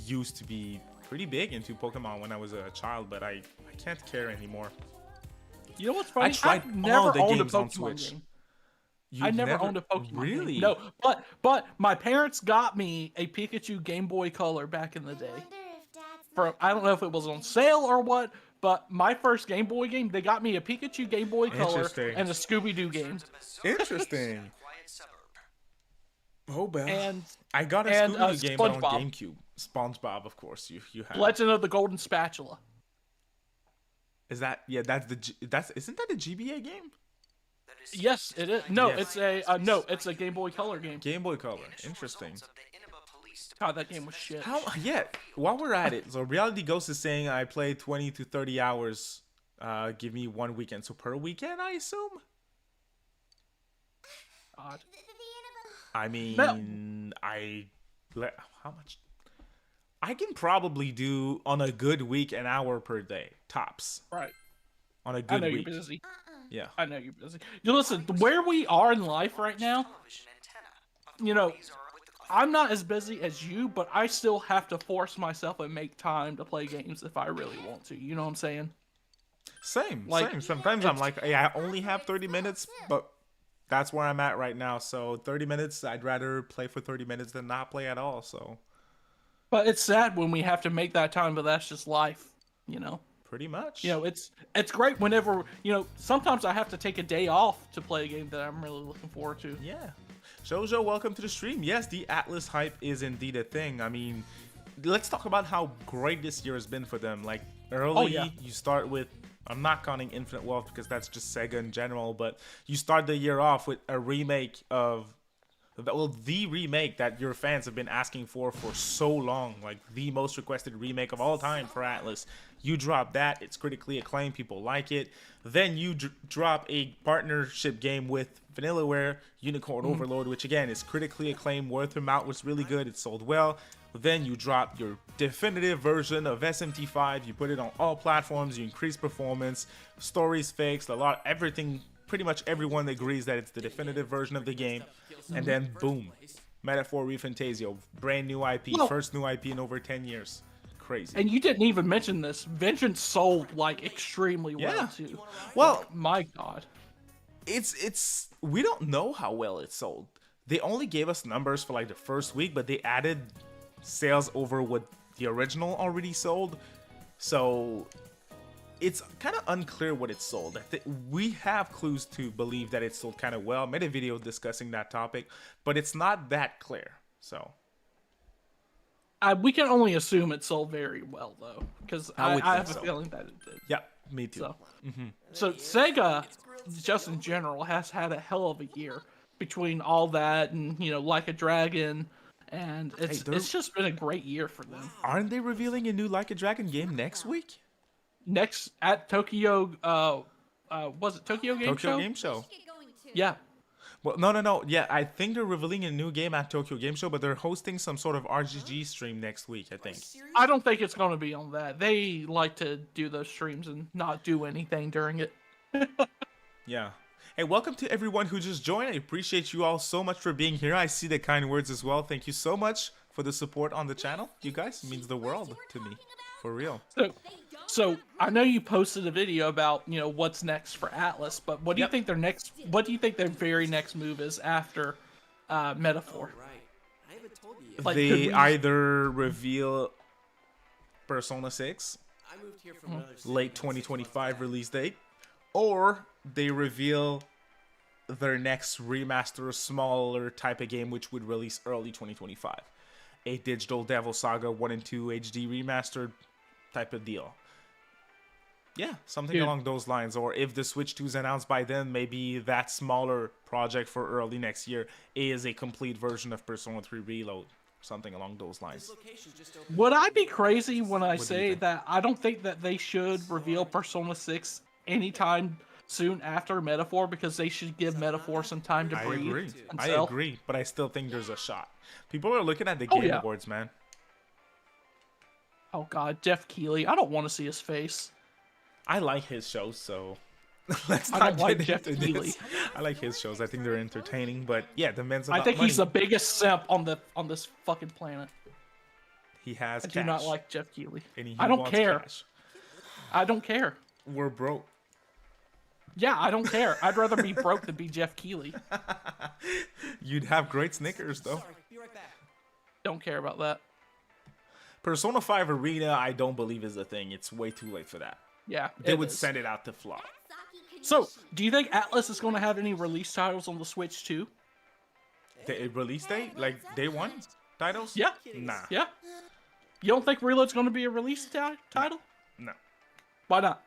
used to be pretty big into Pokemon when I was a child, but I can't care anymore. You know what's funny? I tried I've never all the owned games a on Pokemon Switch. game. I never owned a Pokemon really? game. No, but my parents got me a Pikachu Game Boy Color back in the day. I don't know if it was on sale or what, but my first Game Boy game, they got me a Pikachu Game Boy Color and a Scooby-Doo game. Interesting. Oh, well. And I got a Scooby-Doo game on SpongeBob. GameCube. SpongeBob, of course, you have. Legend of the Golden Spatula. Is that isn't that a GBA game? Yes, it is. No, Yes. it's a Game Boy Color game. Game Boy Color. Interesting. God, that game was shit. While we're at it, so Reality Ghost is saying I played 20 to 30 hours Give me 1 weekend. So per weekend, I assume? Odd. I mean, how much? I can probably do on a good week an hour per day, tops. Right. On a I good know week. you're busy. Yeah. I know you're busy. You listen, where we are in life right now, you know, I'm not as busy as you, but I still have to force myself and make time to play games if I really want to. You know what I'm saying? Same. Like, Sometimes I'm like, hey, I only have 30 minutes, but that's where I'm at right now. So 30 minutes, I'd rather play for 30 minutes than not play at all. So But it's sad when we have to make that time, but that's just life, you know? pretty much. You know, it's great whenever, you know, sometimes I have to take a day off to play a game that I'm really looking forward to. Yeah. Jojo, welcome to the stream. Yes, the Atlas hype is indeed a thing. I mean, let's talk about how great this year has been for them. Like, early, you start with, I'm not counting Infinite Wealth because that's just Sega in general, but you start the year off with a remake of, well, the remake that your fans have been asking for so long, like the most requested remake of all time for Atlas. You drop that, it's critically acclaimed, people like it. Then you drop a partnership game with Vanillaware, Unicorn Overlord, which again is critically acclaimed, word of mouth was really good, it sold well. Then you drop your definitive version of SMT5, you put it on all platforms, you increase performance, stories fixed, everything. Pretty much everyone agrees that it's the definitive version of the game, and then boom, Metaphor ReFantazio, brand new IP, first new IP in over 10 years. Crazy. And you didn't even mention this. Vengeance sold like extremely well too. Well, like, my God, it's we don't know how well it sold. They only gave us numbers for like the first week, but they added sales over what the original already sold, so it's kind of unclear what it sold. We have clues to believe that it sold kind of well. I made a video discussing that topic, but it's not that clear. So we can only assume it sold very well though, because I have a feeling that it did. Yeah, me too. So Sega, just in general, has had a hell of a year between all that and, you know, Like a Dragon, and it's just been a great year for them. Aren't they revealing a new Like a Dragon game next week? Next at Tokyo, was it Tokyo Game Show? Tokyo Game Show. Yeah. Well, no. Yeah, I think they're revealing a new game at Tokyo Game Show, but they're hosting some sort of RGG stream next week, I think. I don't think it's going to be on that. They like to do those streams and not do anything during it. Yeah. Hey, welcome to everyone who just joined. I appreciate you all so much for being here. I see the kind words as well. Thank you so much for the support on the channel. You guys, it means the world to me. For real. So I know you posted a video about, you know, what's next for Atlas, but what do you think what do you think their very next move is after Metaphor? Like, they either reveal Persona 6, late 2025 release date, or they reveal their next remaster, smaller type of game, which would release early 2025. A Digital Devil Saga 1 and 2 HD remastered type of deal. Yeah, something along those lines. Or if the Switch 2 is announced by then, maybe that smaller project for early next year is a complete version of Persona 3 Reload. Something along those lines. Would I be crazy when I say that I don't think that they should reveal Persona 6 anytime soon after Metaphor, because they should give Metaphor some time to breathe? I agree, but I still think there's a shot. People are looking at the Game Awards, man. Oh God, Jeff Keighley. I don't want to see his face. I like his shows, so let's I not don't like get Jeff into Keighley. this. I like his shows. I think they're entertaining, but yeah, the men's I think he's the biggest simp on this fucking planet. He has I cash. do not like Jeff Keighley. And he I don't wants care. Cash. I don't care. We're broke. Yeah, I don't care. I'd rather be broke than be Jeff Keighley. You'd have great Snickers, though. Don't care about that. Persona 5 Arena, I don't believe is a thing. It's way too late for that. Yeah, They would send it out to flop. So, do you think Atlas is going to have any release titles on the Switch too? The release date? Like day one titles? Yeah. Nah. Yeah. You don't think Reload's going to be a release title? No. Why not?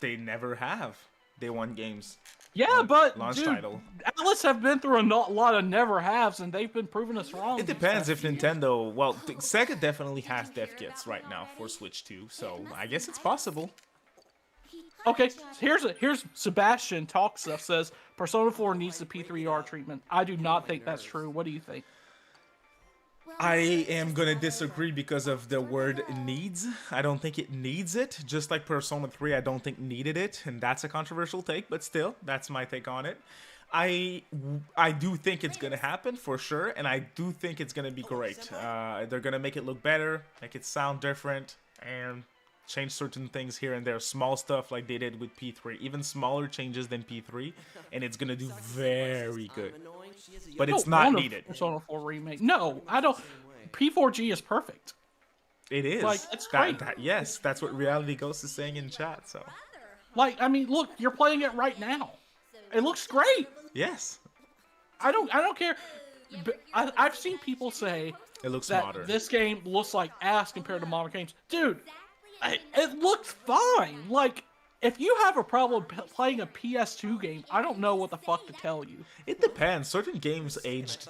They never have day one games. Yeah, but launch dude, title. Atlas have been through a lot of never haves, and they've been proving us wrong. It depends if Nintendo. Well, Sega definitely has dev kits right now for Switch 2, so I guess it's possible. Okay, here's Sebastian Talk Stuff says Persona 4 needs the P3R treatment. I do not think that's true. What do you think? I am gonna disagree because of the word needs. I don't think it needs it. Just like Persona 3, I don't think needed it, and that's a controversial take, but still, that's my take on it. I do think it's gonna happen for sure, and I do think it's gonna be great. They're gonna make it look better, make it sound different, and change certain things here and there. Small stuff like they did with P3, even smaller changes than P3, and it's gonna do very good. But it's not needed. Persona 4 remake. No, I don't. P4G is perfect. It is. Like, it's great. Yes, that's what Reality Ghost is saying in chat. So, like, I mean, look, you're playing it right now. It looks great. Yes. I don't care. But I've seen people say it looks that modern. This game looks like ass compared to modern games. Dude, it looks fine. Like, if you have a problem playing a PS2 game, I don't know what the fuck to tell you. It depends. Certain games aged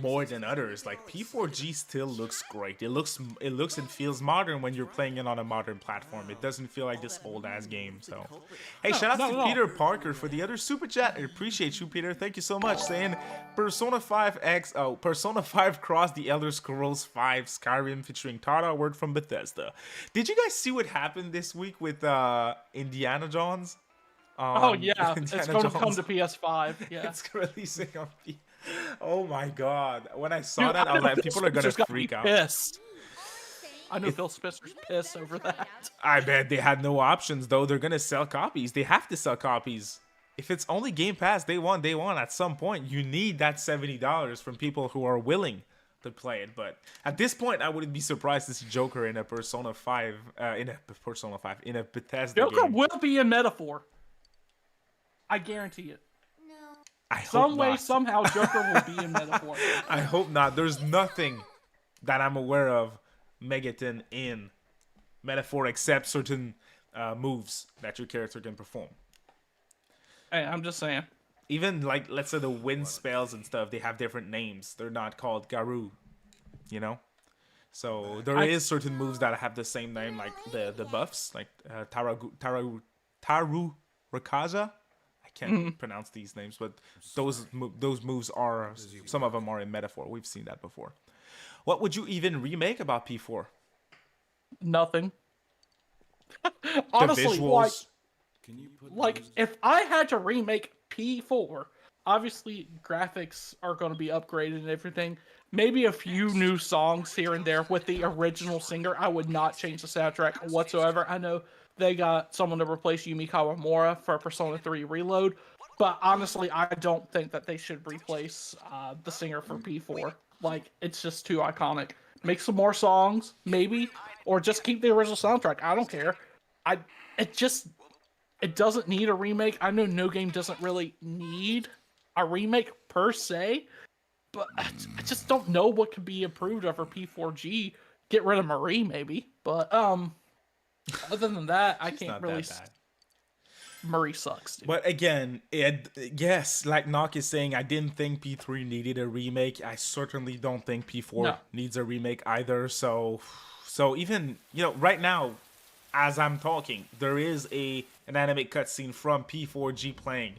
more than others. Like P4G still looks great. It looks and feels modern when you're playing it on a modern platform. It doesn't feel like this old ass game. So, hey, shout out to Peter Parker for the other super chat. I appreciate you, Peter. Thank you so much. Saying Persona 5 Cross the Elder Scrolls 5 Skyrim featuring Tara, word from Bethesda. Did you guys see what happened this week with Indiana Jones? Oh yeah, Indiana it's going to Jones. come to PS5. Yeah, It's releasing on P. Oh my god! When I saw that, I was like, people are gonna freak out. Pissed. I know Phil Spencer's pissed over that. I bet they had no options though. They're gonna sell copies. They have to sell copies. If it's only Game Pass day one, at some point you need that $70 from people who are willing to play it. But at this point, I wouldn't be surprised to see Joker in a Persona 5, in a Bethesda Joker game. will be in Metaphor. I guarantee it. I hope Some way, not. somehow, Joker will be in Metaphor. I hope not. There's nothing that I'm aware of Megaton in Metaphor except certain moves that your character can perform. Hey, I'm just saying. Even like, let's say the wind spells and stuff, they have different names. They're not called Garu, you know? So there is certain moves that have the same name, like the buffs, like Taru Rakaja. I can't pronounce these names, but those moves are, some of them are in Metaphor. We've seen that before. What would you even remake about P4? Nothing. Honestly, the visuals. like if I had to remake P4, obviously graphics are going to be upgraded and everything. Maybe a few new songs here and there with the original singer. I would not change the soundtrack whatsoever. I know they got someone to replace Yumi Kawamura for Persona 3 Reload, but honestly, I don't think that they should replace the singer for P4. Like, it's just too iconic. Make some more songs, maybe, or just keep the original soundtrack. I don't care. It doesn't need a remake. I know no game doesn't really need a remake per se, but I just don't know what could be improved over P4G. Get rid of Marie, maybe, but other than that, I can't really. Marie sucks, dude. But again, yes, like Nock is saying, I didn't think P3 needed a remake. I certainly don't think P4 needs a remake either. So even, right now, as I'm talking, there is an anime cutscene from P4G playing.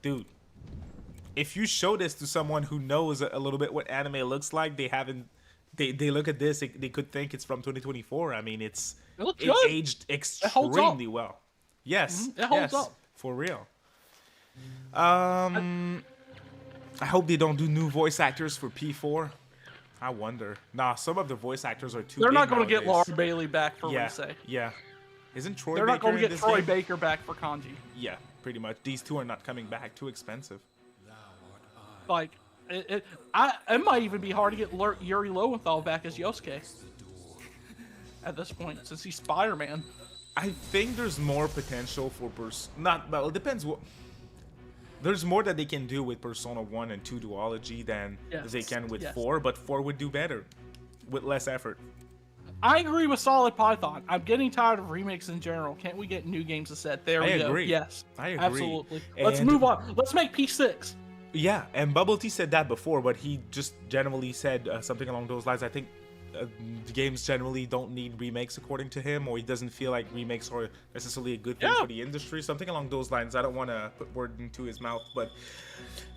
Dude, if you show this to someone who knows a little bit what anime looks like, they look at this, they could think it's from 2024. I mean, it aged extremely well. Yes, it holds up. For real. I hope they don't do new voice actors for P4. I wonder. Nah, some of the voice actors are too. They're big not going to get nowadays. Laura Bailey back for Rise. Yeah. Isn't Troy They're Baker not going to in get this Troy game? Baker back for Kanji. Yeah, pretty much. These two are not coming back. Too expensive. Like, it might even be hard to get Yuri Lowenthal back as Yosuke at this point, since he's Spider-Man. I think there's more potential for it depends what. There's more that they can do with Persona 1 and 2 duology than they can with 4, but 4 would do better with less effort. I agree with Solid Python. I'm getting tired of remakes in general. Can't we get new games instead? There we go. Agree. Yes. I agree. Absolutely. Let's move on. Let's make P6. Yeah, and Bubble Tea said that before, but he just generally said something along those lines. I think games generally don't need remakes according to him, or he doesn't feel like remakes are necessarily a good thing for the industry, something along those lines. I don't want to put word into his mouth, but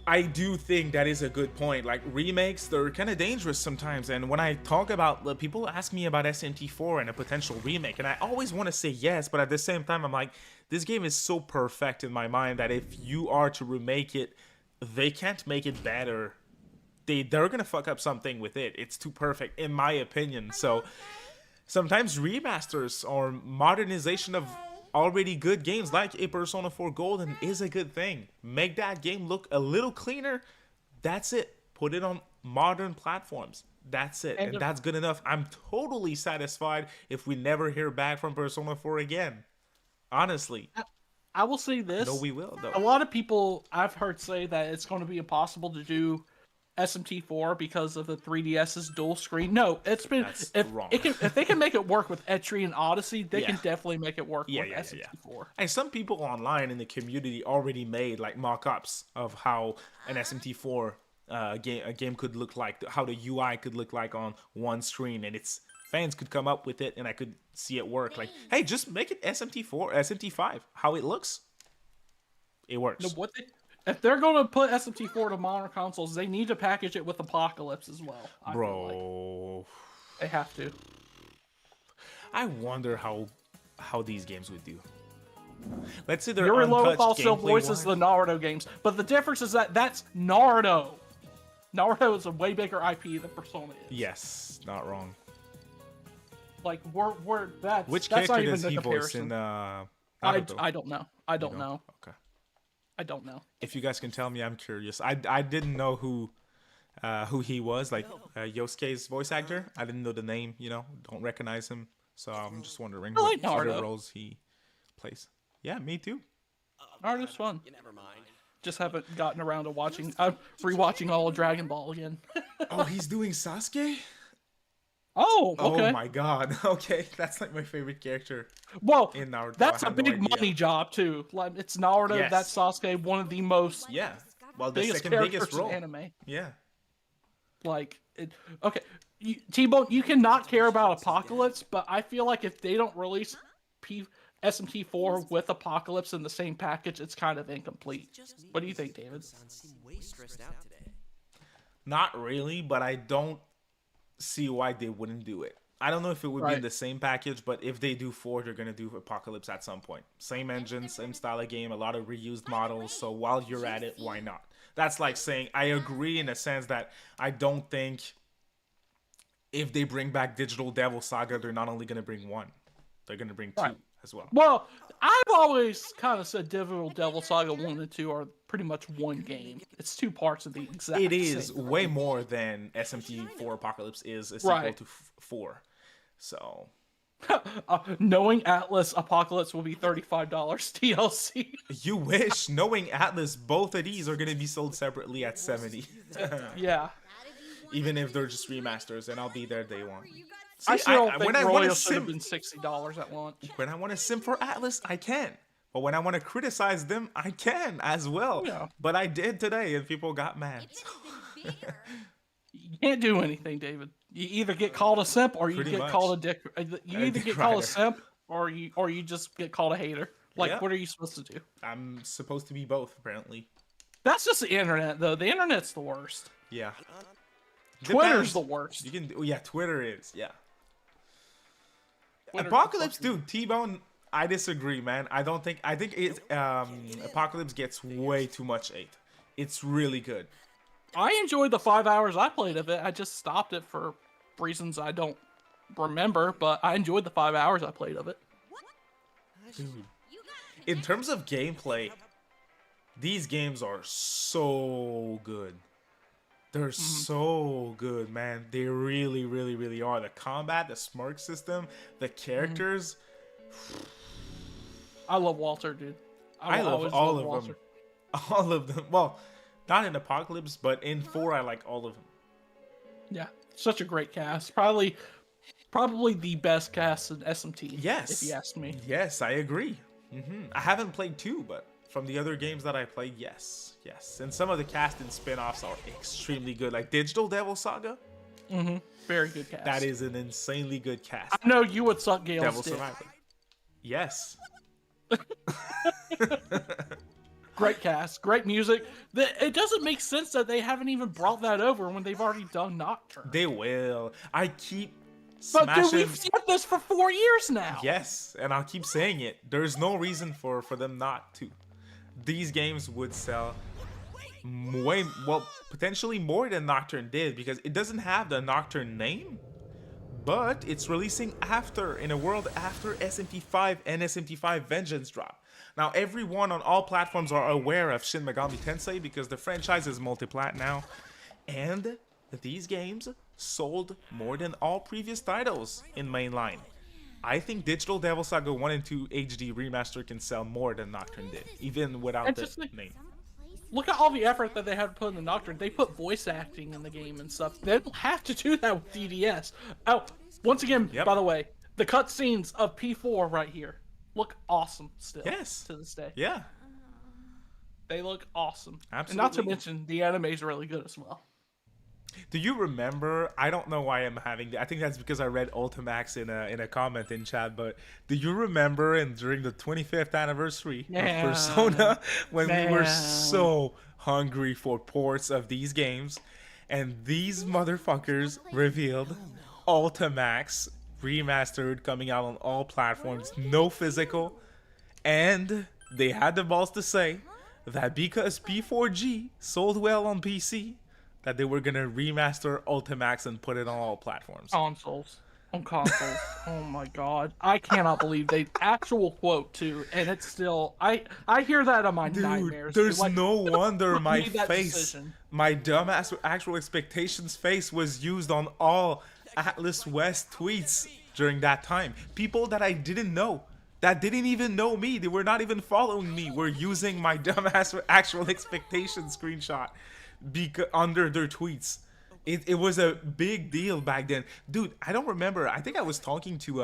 I do think that is a good point. Like, remakes, they're kind of dangerous sometimes, and when I talk about, people ask me about SMT4 and a potential remake, and I always want to say yes, but at the same time I'm like, this game is so perfect in my mind that if you are to remake it, they can't make it better. They're gonna fuck up something with it. It's too perfect, in my opinion. So sometimes remasters or modernization of already good games like a Persona 4 Golden is a good thing. Make that game look a little cleaner. That's it. Put it on modern platforms. That's it. And that's good enough. I'm totally satisfied if we never hear back from Persona 4 again. Honestly. I will say this. No, we will, though. A lot of people I've heard say that it's going to be impossible to do SMT4 because of the 3DS's dual screen. No, it's been wrong. If they can make it work with Etri and Odyssey, they can definitely make it work with SMT4. And some people online in the community already made like mock-ups of how an SMT4 game could look like, how the UI could look like on one screen, and fans could come up with it, and I could see it work. Like, hey, just make it SMT4, SMT5, how it looks. It works. No, if they're going to put SMT4 to modern consoles, they need to package it with Apocalypse as well. Bro. They have to. I wonder how these games would do. Let's say they're Yuri untouched Lowenthal still gameplay voices the Naruto games, but the difference is that's Naruto. Naruto is a way bigger IP than Persona is. Yes, not wrong. Like, that's Which that's character not even does the he voice comparison. in Naruto? I don't know. I don't know. Okay. I don't know. If you guys can tell me, I'm curious. I didn't know who he was, like Yosuke's voice actor. I didn't know the name, don't recognize him. So I'm just wondering what other roles he plays. Yeah, me too. Naruto's fun. Just haven't gotten around to rewatching all of Dragon Ball again. Oh, he's doing Sasuke? Oh, okay. Oh my god. Okay, that's like my favorite character. Well, in Naruto. that's a big money job too. Like, it's Naruto, Yes. that's Sasuke, one of the most Well, the biggest second characters biggest role. in anime. Yeah. Like, okay, T-Bone, you cannot care about Apocalypse, but I feel like if they don't release SMT4 with Apocalypse in the same package, it's kind of incomplete. What do you think, David? Not really, but I don't see why they wouldn't do it. I don't know if it would be in the same package, but if they do 4, they're going to do Apocalypse at some point. Same engine, same style of game, a lot of reused models, so while you're at it, why not? That's like saying, I agree in a sense that I don't think if they bring back Digital Devil Saga, they're not only going to bring 1, they're going to bring 2 as well. Well, I've always kind of said Digital Devil Saga 1 and 2 are pretty much one game. It's 2 parts of the exact It is same way more than SMT4 Apocalypse is a sequel to 4. So... knowing Atlas, Apocalypse will be $35 DLC. You wish. Knowing Atlas, both of these are going to be sold separately at $70. Yeah. Even if they're just remasters, and I'll be there day one. See, I still think when I want Royal to should have sim, been $60 at launch. when I want to sim for Atlas, I can. But when I want to criticize them, I can as well. Yeah. But I did today, and people got mad. You can't do anything, David. You either get called a simp or you Pretty get much. called a dick. You either dick get called a rider. simp or you just get called a hater. Like, Yep. what are you supposed to do? I'm supposed to be both, apparently. That's just the internet, though. The internet's the worst. Yeah. Twitter's Depends. the worst. You can do, yeah, Twitter is, yeah. Twitter's Apocalypse, the fucking- dude, T-Bone, I disagree, man. I think it Apocalypse gets way too much hate. It's really good. I enjoyed the 5 hours I played of it. I just stopped it for reasons I don't remember, but I enjoyed the 5 hours I played of it. Dude. In terms of gameplay, these games are so good. They're so good, man. They really, really, really are. The combat, the smirk system, the characters. I love Walter, dude. I love always all loved of Walter. them. All of them. Well, not in Apocalypse, but in 4, I like all of them. Yeah, such a great cast. Probably the best cast in SMT. Yes. if you ask me. Yes, I agree. I haven't played 2, but from the other games that I played, yes. And some of the cast and spin-offs are extremely good. Like Digital Devil Saga, Very good cast. That is an insanely good cast. I know you would suck Gale's Devil dick. Survivor. Yes. Great cast, great music. It doesn't make sense that they haven't even brought that over when they've already done Nocturne. They will. I keep But smashing. dude, we've said this for 4 years now. Yes, and I'll keep saying it. There's no reason for them not to. These games would sell way, well, potentially more than Nocturne did, because it doesn't have the Nocturne name, but it's releasing after, in a world after SMT5 and SMT5 Vengeance drop. Now, everyone on all platforms are aware of Shin Megami Tensei because the franchise is multi-plat now, and these games sold more than all previous titles in mainline. I think Digital Devil Saga 1 and 2 HD Remaster can sell more than Nocturne did, even without And the just like- name. Look at all the effort that they had to put in the Nocturne. They put voice acting in the game and stuff. They don't have to do that with DDS. Oh, once again, Yep. by the way, the cutscenes of P4 right here look awesome still. Yes. To this day. Yeah. They look awesome. Absolutely. And not to mention, the anime is really good as well. Do you remember? I don't know why I'm having. I think that's because I read Ultimax in a comment in chat. But do you remember? And during the 25th anniversary of Persona, when we were so hungry for ports of these games, and these motherfuckers revealed Ultimax remastered, coming out on all platforms, no physical, and they had the balls to say that because P4G sold well on PC, that they were gonna remaster Ultimax and put it on all platforms. Consoles. On consoles. Oh my god. I cannot believe they actual quote too, and it's still I hear that on my nightmares. There's Like, no wonder my made that face, decision? my dumbass actual expectations face was used on all Atlas West tweets during that time. People that I didn't know, that didn't even know me, they were not even following me, were using my dumbass actual expectations screenshot under their tweets. It was a big deal back then, dude. I don't remember. I think I was talking to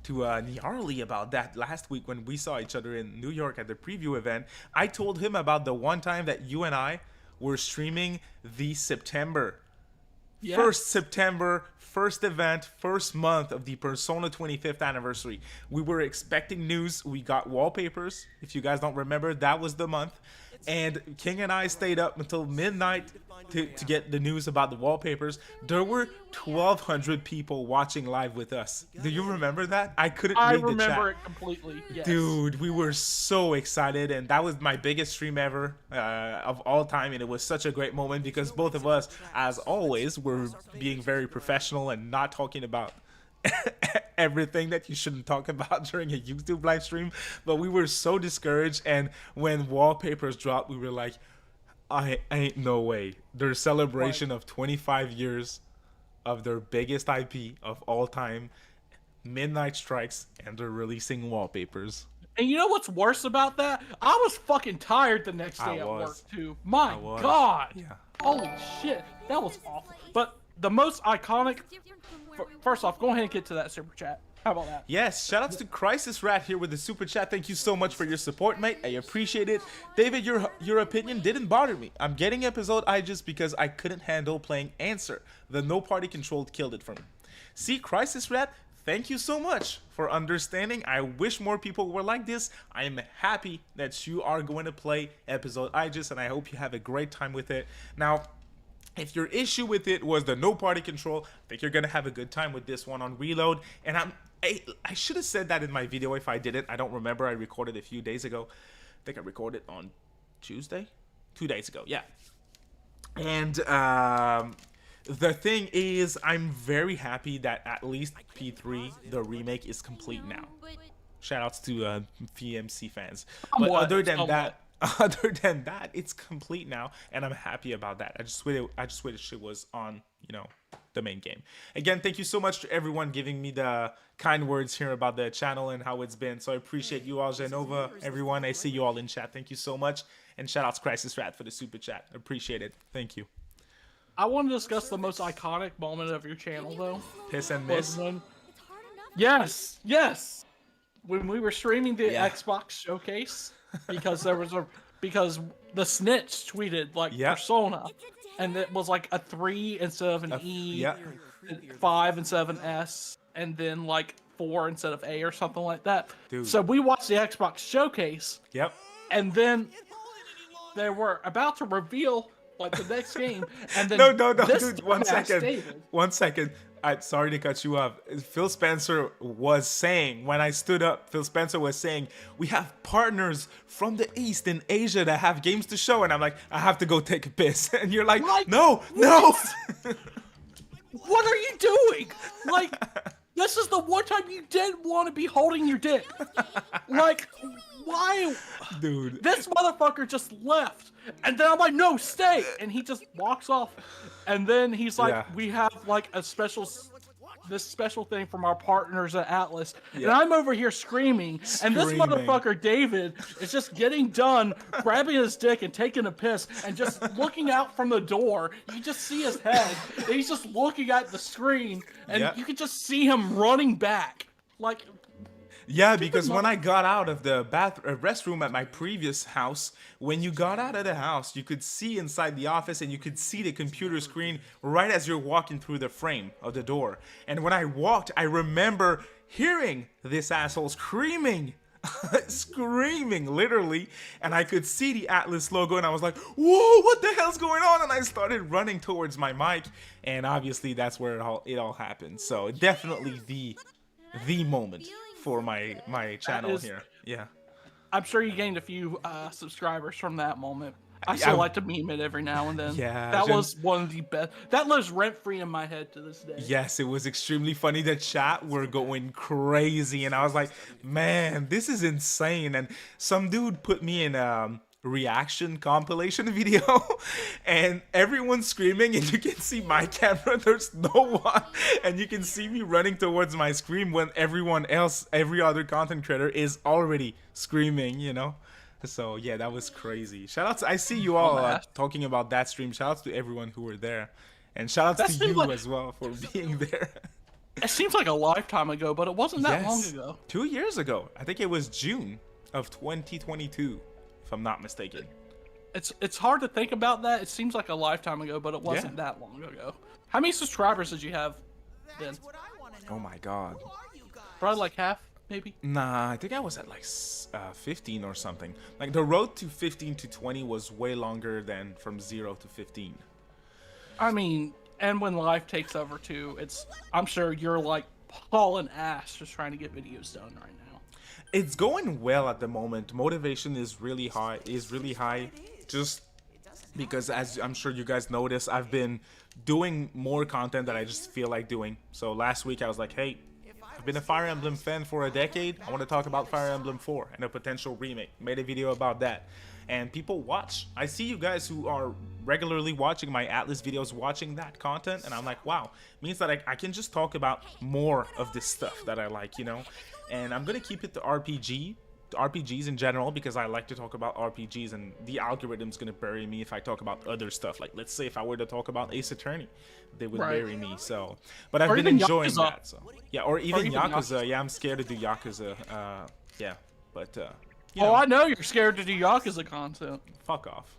Gnarly about that last week when we saw each other in New York at the preview event. I told him about the one time that you and I were streaming the September. Yeah. 1st September, first event, first month of the Persona 25th anniversary. We were expecting news. We got wallpapers. If you guys don't remember, that was the month. And King and I stayed up until midnight to get the news about the wallpapers. There were 1,200 people watching live with us. Do you remember that? I couldn't I read the chat. remember it completely. Yes. Dude, we were so excited, and that was my biggest stream ever of all time, and it was such a great moment because both of us, as always, were being very professional and not talking about everything that you shouldn't talk about during a YouTube live stream. But we were so discouraged, and when wallpapers dropped, we were like, I ain't no way. Their celebration of 25 years of their biggest IP of all time, Midnight Strikes, and they're releasing wallpapers. And you know what's worse about that? I was fucking tired the next day at work too. My god. Yeah. Holy shit. That was awful. But the most iconic. First off, go ahead and get to that super chat. How about that? Yes, shoutouts to Crisis Rat here with the super chat. Thank you so much for your support, mate. I appreciate it. David, your opinion didn't bother me. I'm getting episode I just because I couldn't handle playing Answer. The no party controlled killed it for me. See, Crisis Rat, thank you so much for understanding. I wish more people were like this. I am happy that you are going to play episode I just, and I hope you have a great time with it. Now, if your issue with it was the no party control, I think you're gonna have a good time with this one on Reload. And I should have said that in my video if I didn't. I don't remember. I recorded a few days ago. I think I recorded on Tuesday, 2 days ago. Yeah. And the thing is, I'm very happy that at least P3, the remake, is complete now. Shoutouts to PMC fans. But other than that, it's complete now, and I'm happy about that. I just wish it was on, the main game. Again, thank you so much to everyone giving me the kind words here about the channel and how it's been. So I appreciate you all, Genova, everyone. I see you all in chat. Thank you so much, and shout outs Crisis Rat for the super chat. Appreciate it. Thank you. I want to discuss the most iconic moment of your channel, though. Piss and miss. Yes. When we were streaming the Xbox showcase, because the snitch tweeted like Persona, and it was like a 3 instead of an E, Yeah. 5 instead of an S, and then like 4 instead of A or something like that. Dude. So we watched the Xbox showcase, Yep. and then they were about to reveal like the next game, and then No, this dude. One dumbass second. David- One second. I'm sorry to cut you off. Phil Spencer was saying, when I stood up, Phil Spencer was saying, we have partners from the East in Asia that have games to show. And I'm like, I have to go take a piss. And you're like, Like, no. What are you doing? Like, this is the one time you didn't want to be holding your dick. Like, why? Dude. This motherfucker just left. And then I'm like, no, stay. And he just walks off. And then he's like, Yeah. we have like a this special thing from our partners at Atlas. And Yeah. I'm over here screaming. And this Screaming. motherfucker, David, is just getting done, grabbing his dick and taking a piss and just looking out from the door. You just see his head. And he's just looking at the screen. And Yeah. you can just see him running back. Like, Yeah, because when I got out of the restroom at my previous house, when you got out of the house, you could see inside the office and you could see the computer screen right as you're walking through the frame of the door. And when I walked, I remember hearing this asshole screaming, screaming, literally. And I could see the Atlas logo and I was like, whoa, what the hell's going on? And I started running towards my mic. And obviously that's where it all happened. So definitely the moment for my channel is- here. Yeah. I'm sure you gained a few subscribers from that moment. I still like to meme it every now and then. Yeah, that Jen- was one of the best. That lives rent free in my head to this day. Yes, it was extremely funny. The chat were going crazy and I was like, man, this is insane. And some dude put me in reaction compilation video and everyone's screaming and you can see my camera, there's no one, and you can see me running towards my screen when everyone else, every other content creator is already screaming, you know. So yeah, that was crazy. Shout out to, I see you all talking about that stream. Shout out to everyone who were there, and shout out to you as well for being there. It seems like a lifetime ago, but it wasn't that long Yes. ago. 2 years ago. I think it was June of 2022, if I'm not mistaken. It's hard to think about that. It seems like a lifetime ago, but it wasn't that long ago. How many subscribers did you have then? Oh my god. Probably like half, maybe. Nah, I think I was at like 15 or something. Like the road to 15 to 20 was way longer than from 0 to 15. I mean, and when life takes over too, I'm sure you're like hauling ass just trying to get videos done right now. It's going well at the moment. Motivation is really high. Just because, as I'm sure you guys notice, I've been doing more content that I just feel like doing. So last week I was like, hey, I've been a Fire Emblem fan for a decade. I want to talk about Fire Emblem 4 and a potential remake. Made a video about that. And people watch. I see you guys who are regularly watching my Atlas videos watching that content. And I'm like, wow, means that I can just talk about more of this stuff that I like, you know. And I'm going to keep it to RPGs in general, because I like to talk about RPGs, and the algorithm's going to bury me if I talk about other stuff. Like, let's say if I were to talk about Ace Attorney, they would bury me. So, but I've Or been even enjoying Yakuza. that. So, yeah, or even even Yakuza. Yakuza. Yeah, I'm scared to do Yakuza. Yeah, but you Oh, know, I know you're scared to do Yakuza content. fuck off.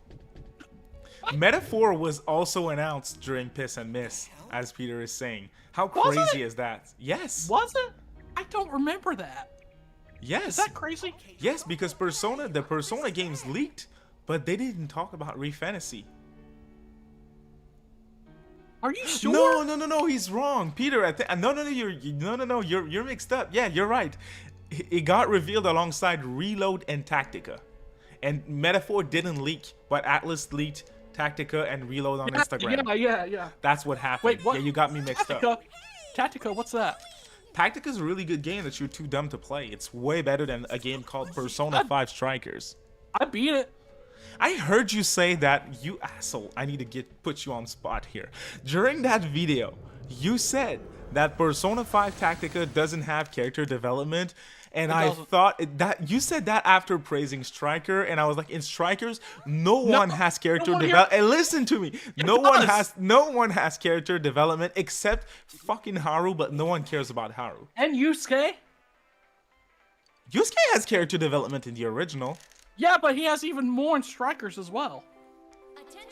Metaphor was also announced during Piss and Miss, as Peter is saying. How Was crazy it? is that? Yes. Was it? I don't remember that. Yes. Is that crazy? Yes, because the Persona games leaked, but they didn't talk about Refantasy. Are you sure? No, he's wrong. Peter, you're mixed up. Yeah, you're right. It got revealed alongside Reload and Tactica. And Metaphor didn't leak, but Atlas leaked Tactica and Reload on Instagram. Yeah. That's what happened. Wait, what? Yeah, you got me mixed up. Tactica, what's that? Tactica's a really good game that you're too dumb to play. It's way better than a game called Persona 5 Strikers. I beat it. I heard you say that, you asshole. I need to put you on spot here. During that video, you said that Persona 5 Tactica doesn't have character development, and I thought that you said that after praising Striker, and I was like, in Strikers, no one has character development. And listen to me, no one has character development except fucking Haru, but no one cares about Haru. And Yusuke? Yusuke has character development in the original. Yeah, but he has even more in Strikers as well.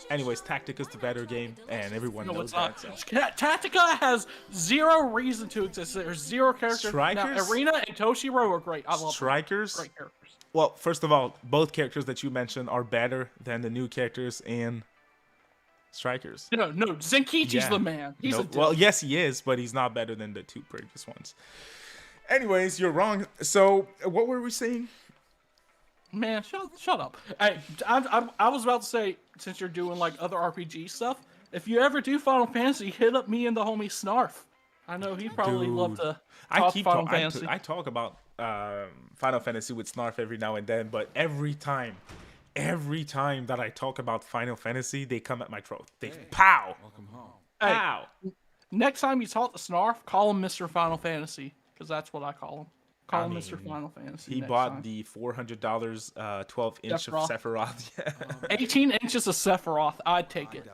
Anyways, Tactica's the better game, and everyone No, knows it's not. that. So. Tactica has zero reason to exist. There's zero characters. Strikers? Now, Arena and Toshiro are great. I love Strikers? them. Great characters. Well, first of all, both characters that you mentioned are better than the new characters in Strikers. No, Zenkichi's Yeah. the man. He's a Well, yes, he is, but he's not better than the 2 previous ones. Anyways, you're wrong. So, what were we saying? Man, shut up. Hey, I was about to say, since you're doing like other RPG stuff, if you ever do Final Fantasy, hit up me and the homie Snarf. I know he'd probably love to talk Final Fantasy. I talk about Final Fantasy with Snarf every now and then, but every time that I talk about Final Fantasy, they come at my throat. They pow, Hey, pow. next time you talk to Snarf, call him Mr. Final Fantasy, because that's what I call him. Call him Mr. Final Fantasy. He next bought time. the $400 12-inch of Sephiroth. 18 inches of Sephiroth. I'd take it.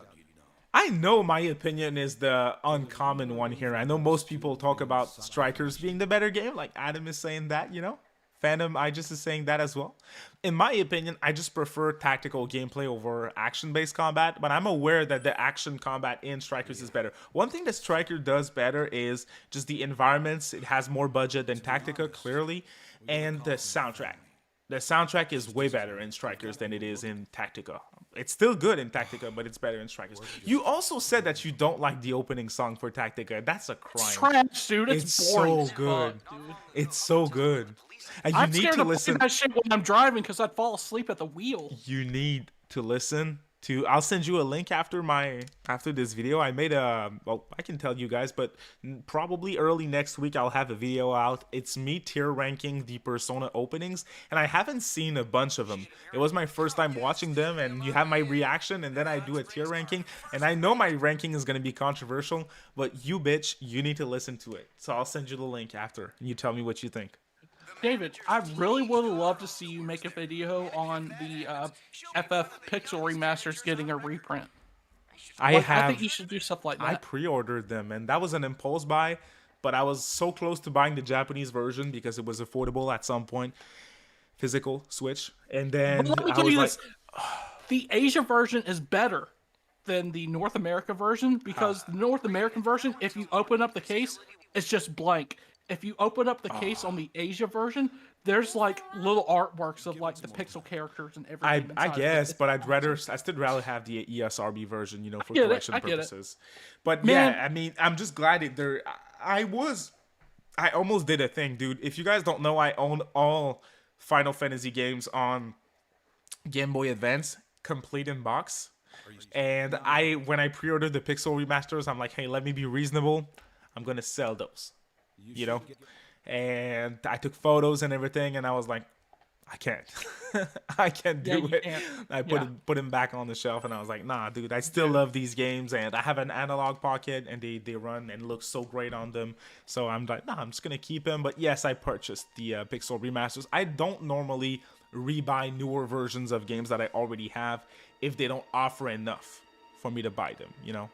I know my opinion is the uncommon one here. I know most people talk about Strikers being the better game, like Adam is saying that, you know? Phantom I just is saying that as well. In my opinion, I just prefer tactical gameplay over action-based combat, but I'm aware that the action combat in Strikers is better. One thing that Striker does better is just the environments. It has more budget than Tactica, clearly, and the soundtrack. The soundtrack is way better in Strikers than it is in Tactica. It's still good in Tactica, but it's better in Strikers. You also said that you don't like the opening song for Tactica. That's a crime. Trash, dude. It's boring. so good. Fuck, dude. It's so good. And you I'm need scared to of listen. playing that shit when I'm driving because I'd fall asleep at the wheel. You need to listen to. I'll send you a link after this video. I made a. Well, I can tell you guys, but probably early next week I'll have a video out. It's me tier ranking the Persona openings, and I haven't seen a bunch of them. It was my first time watching them, and you have my reaction, and then I do a tier ranking. And I know my ranking is gonna be controversial, but you bitch, you need to listen to it. So I'll send you the link after, and you tell me what you think. David, I really would have loved to see you make a video on the FF Pixel remasters getting a reprint. I think you should do stuff like that. I pre-ordered them, and that was an impulse buy, but I was so close to buying the Japanese version because it was affordable at some point, physical Switch, and then But let me I tell was you like, this: the Asia version is better than the North America version because the North American version, if you open up the case, it's just blank. If you open up the case on the Asia version, there's like little artworks of like the pixel characters and everything. I inside guess, of it. but I'd still rather have the ESRB version, you know, for get it, collection I get it. purposes. But Man. yeah, I mean, I'm just glad I almost did a thing, dude. If you guys don't know, I own all Final Fantasy games on Game Boy Advance, complete in box. And when I pre-ordered the Pixel remasters, I'm like, hey, let me be reasonable. I'm gonna sell those, you know. And I took photos and everything, and I was like, I can't, I can't do you it. can't. I put him back on the shelf, and I was like, nah, dude, I still love these games, and I have an analog pocket, and they run and look so great on them. So I'm like, nah, I'm just gonna keep them. But yes, I purchased the Pixel remasters. I don't normally rebuy newer versions of games that I already have if they don't offer enough for me to buy them, you know.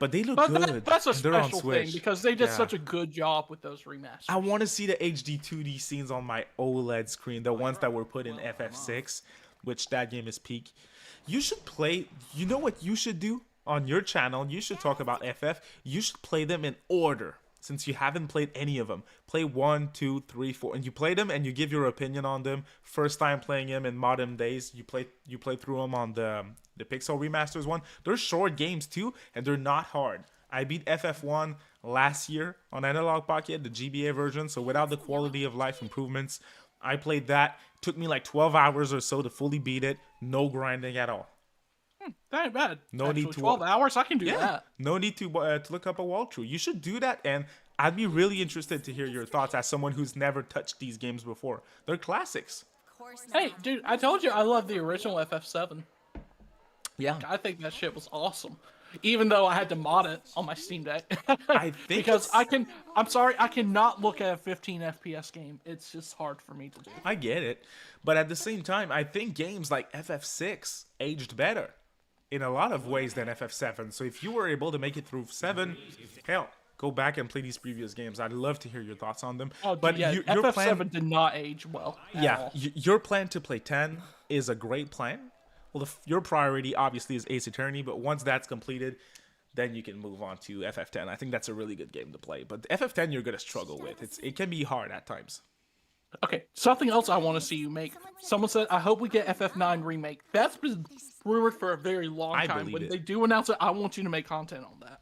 But they look good. That's a and they're on special Switch. thing because they did Yeah. such a good job with those remasters. I want to see the HD 2D scenes on my OLED screen, the ones that were put in FF6, which that game is peak. You should play, you know what you should do on your channel? You should talk about FF. You should play them in order, since you haven't played any of them. Play 1, 2, 3, 4, and you play them and you give your opinion on them. First time playing them in modern days, you play through them on the Pixel Remasters one. They're short games too, and they're not hard. I beat FF1 last year on Analog Pocket, the GBA version, so without the quality of life improvements. I played that. Took me like 12 hours or so to fully beat it. No grinding at all. That ain't bad. No Actually, need to 12 hours. I can do that. No need to look up a walkthrough. You should do that, and I'd be really interested to hear your thoughts as someone who's never touched these games before. They're classics. Hey, dude, I told you I love the original FF7. Yeah. I think that shit was awesome. Even though I had to mod it on my Steam Deck. I think because I'm sorry, I cannot look at a 15 FPS game. It's just hard for me to do. I get it. But at the same time, I think games like FF6 aged better in a lot of ways than FF7. So if you were able to make it through 7, hell, go back and play these previous games. I'd love to hear your thoughts on them. Oh, but yeah, your FF7 plan, did not age well. At all. your plan to play 10 is a great plan. well, your priority obviously is Ace Attorney, but once that's completed, then you can move on to FF10. I think that's a really good game to play. But FF10 you're gonna struggle with. It can be hard at times. Okay, something else I want to see you make. Someone said, I hope we get FF9 remake. That's been rumored for a very long I time. believe When it. they do announce it, I want you to make content on that.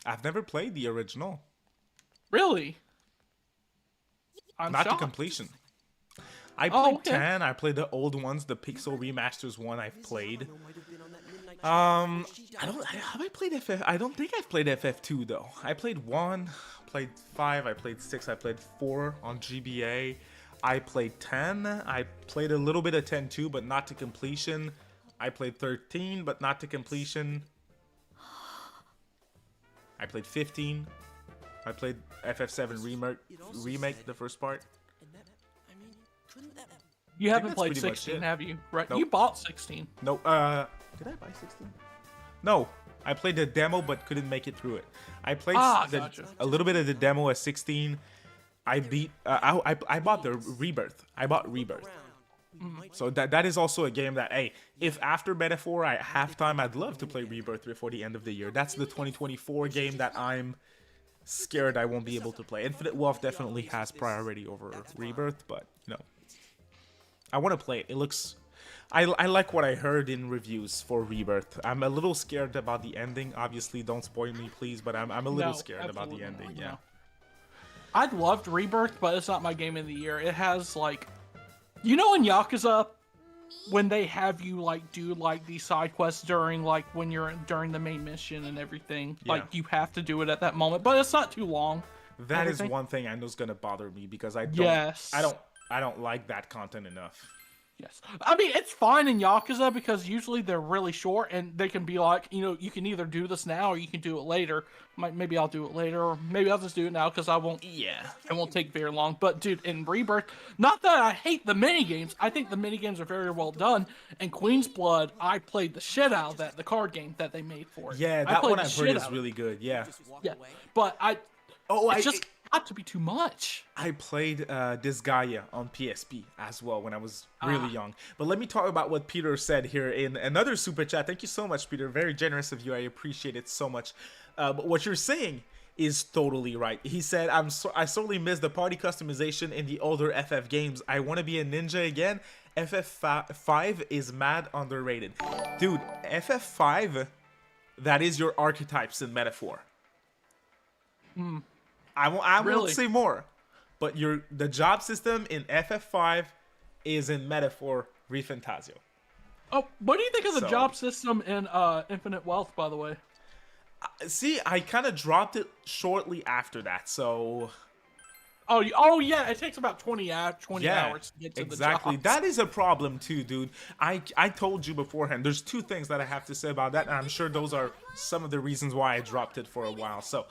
I've never played the original. Really? I'm Not to shocked. completion. I played okay. 10. I played the old ones, the Pixel Remasters one I've played. Have I played FF? I don't think I've played FF2 though. I played 1, played 5, I played 6, I played 4 on GBA. I played 10. I played a little bit of 10 too, but not to completion. I played 13, but not to completion. I played 15. I played FF7 remake the first part. You haven't that's played pretty much 16, it. have you? Right? Nope. You bought 16. No, did I buy 16? No, I played the demo but couldn't make it through it. I played Gotcha. a little bit of the demo at 16. I beat. I bought the Rebirth. I bought Rebirth. So that is also a game that, hey, if after Metaphor I have time, I'd love to play Rebirth before the end of the year. That's the 2024 game that I'm scared I won't be able to play. Infinite Wealth definitely has priority over Rebirth, but you know, I want to play it. It looks. I like what I heard in reviews for Rebirth. I'm a little scared about the ending. Obviously, don't spoil me, please. But I'm a little scared about the ending. Absolutely Yeah. not. I'd loved Rebirth, but it's not my game of the year. It has like, you know, in Yakuza, when they have you like do like these side quests during like when you're during the main mission and everything, Yeah. like you have to do it at that moment, but it's not too long. That is Everything. one thing I know is gonna bother me because I don't. Yes. I don't like that content enough. Yes. I mean, it's fine in Yakuza because usually they're really short and they can be like, you know, you can either do this now or you can do it later. Maybe I'll do it later or maybe I'll just do it now because it won't take very long. But dude, in Rebirth, not that I hate the minigames. I think the minigames are very well done. And Queen's Blood, I played the shit out of that, the card game that they made for it. Yeah, I that played one the I've shit heard is out of it. really good. Yeah. Yeah. But Oh, it's just got to be too much. I played Disgaea on PSP as well when I was really young. But let me talk about what Peter said here in another super chat. Thank you so much, Peter. Very generous of you. I appreciate it so much. But what you're saying is totally right. He said, I sorely miss the party customization in the older FF games. I want to be a ninja again. FF5 is mad underrated. Dude, FF5, that is your archetypes in Metaphor. I won't Really? say more, but the job system in FF5 is in Metaphor ReFantasio. Oh, what do you think of the So- job system in Infinite Wealth, by the way? See, I kind of dropped it shortly after that, so Oh yeah, it takes about 20 hours to get to exactly. the jobs. That is a problem too, dude. I told you beforehand. There's two things that I have to say about that, and I'm sure those are some of the reasons why I dropped it for a while. So,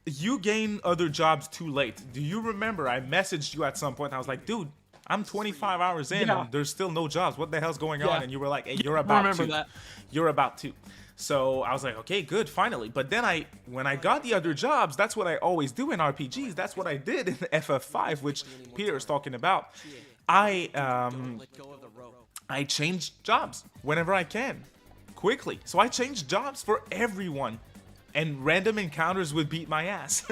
you gain other jobs too late. Do you remember I messaged you at some point? I was like, dude, I'm 25 hours in Yeah. and there's still no jobs. What the hell's going Yeah. on? And you were like, hey, you're about remember to. that. You're about to. So I was like, okay, good, finally. But then when I got the other jobs, that's what I always do in RPGs. That's what I did in FF5, which Peter is talking about. I changed jobs whenever I can, quickly. So I changed jobs for everyone, and random encounters would beat my ass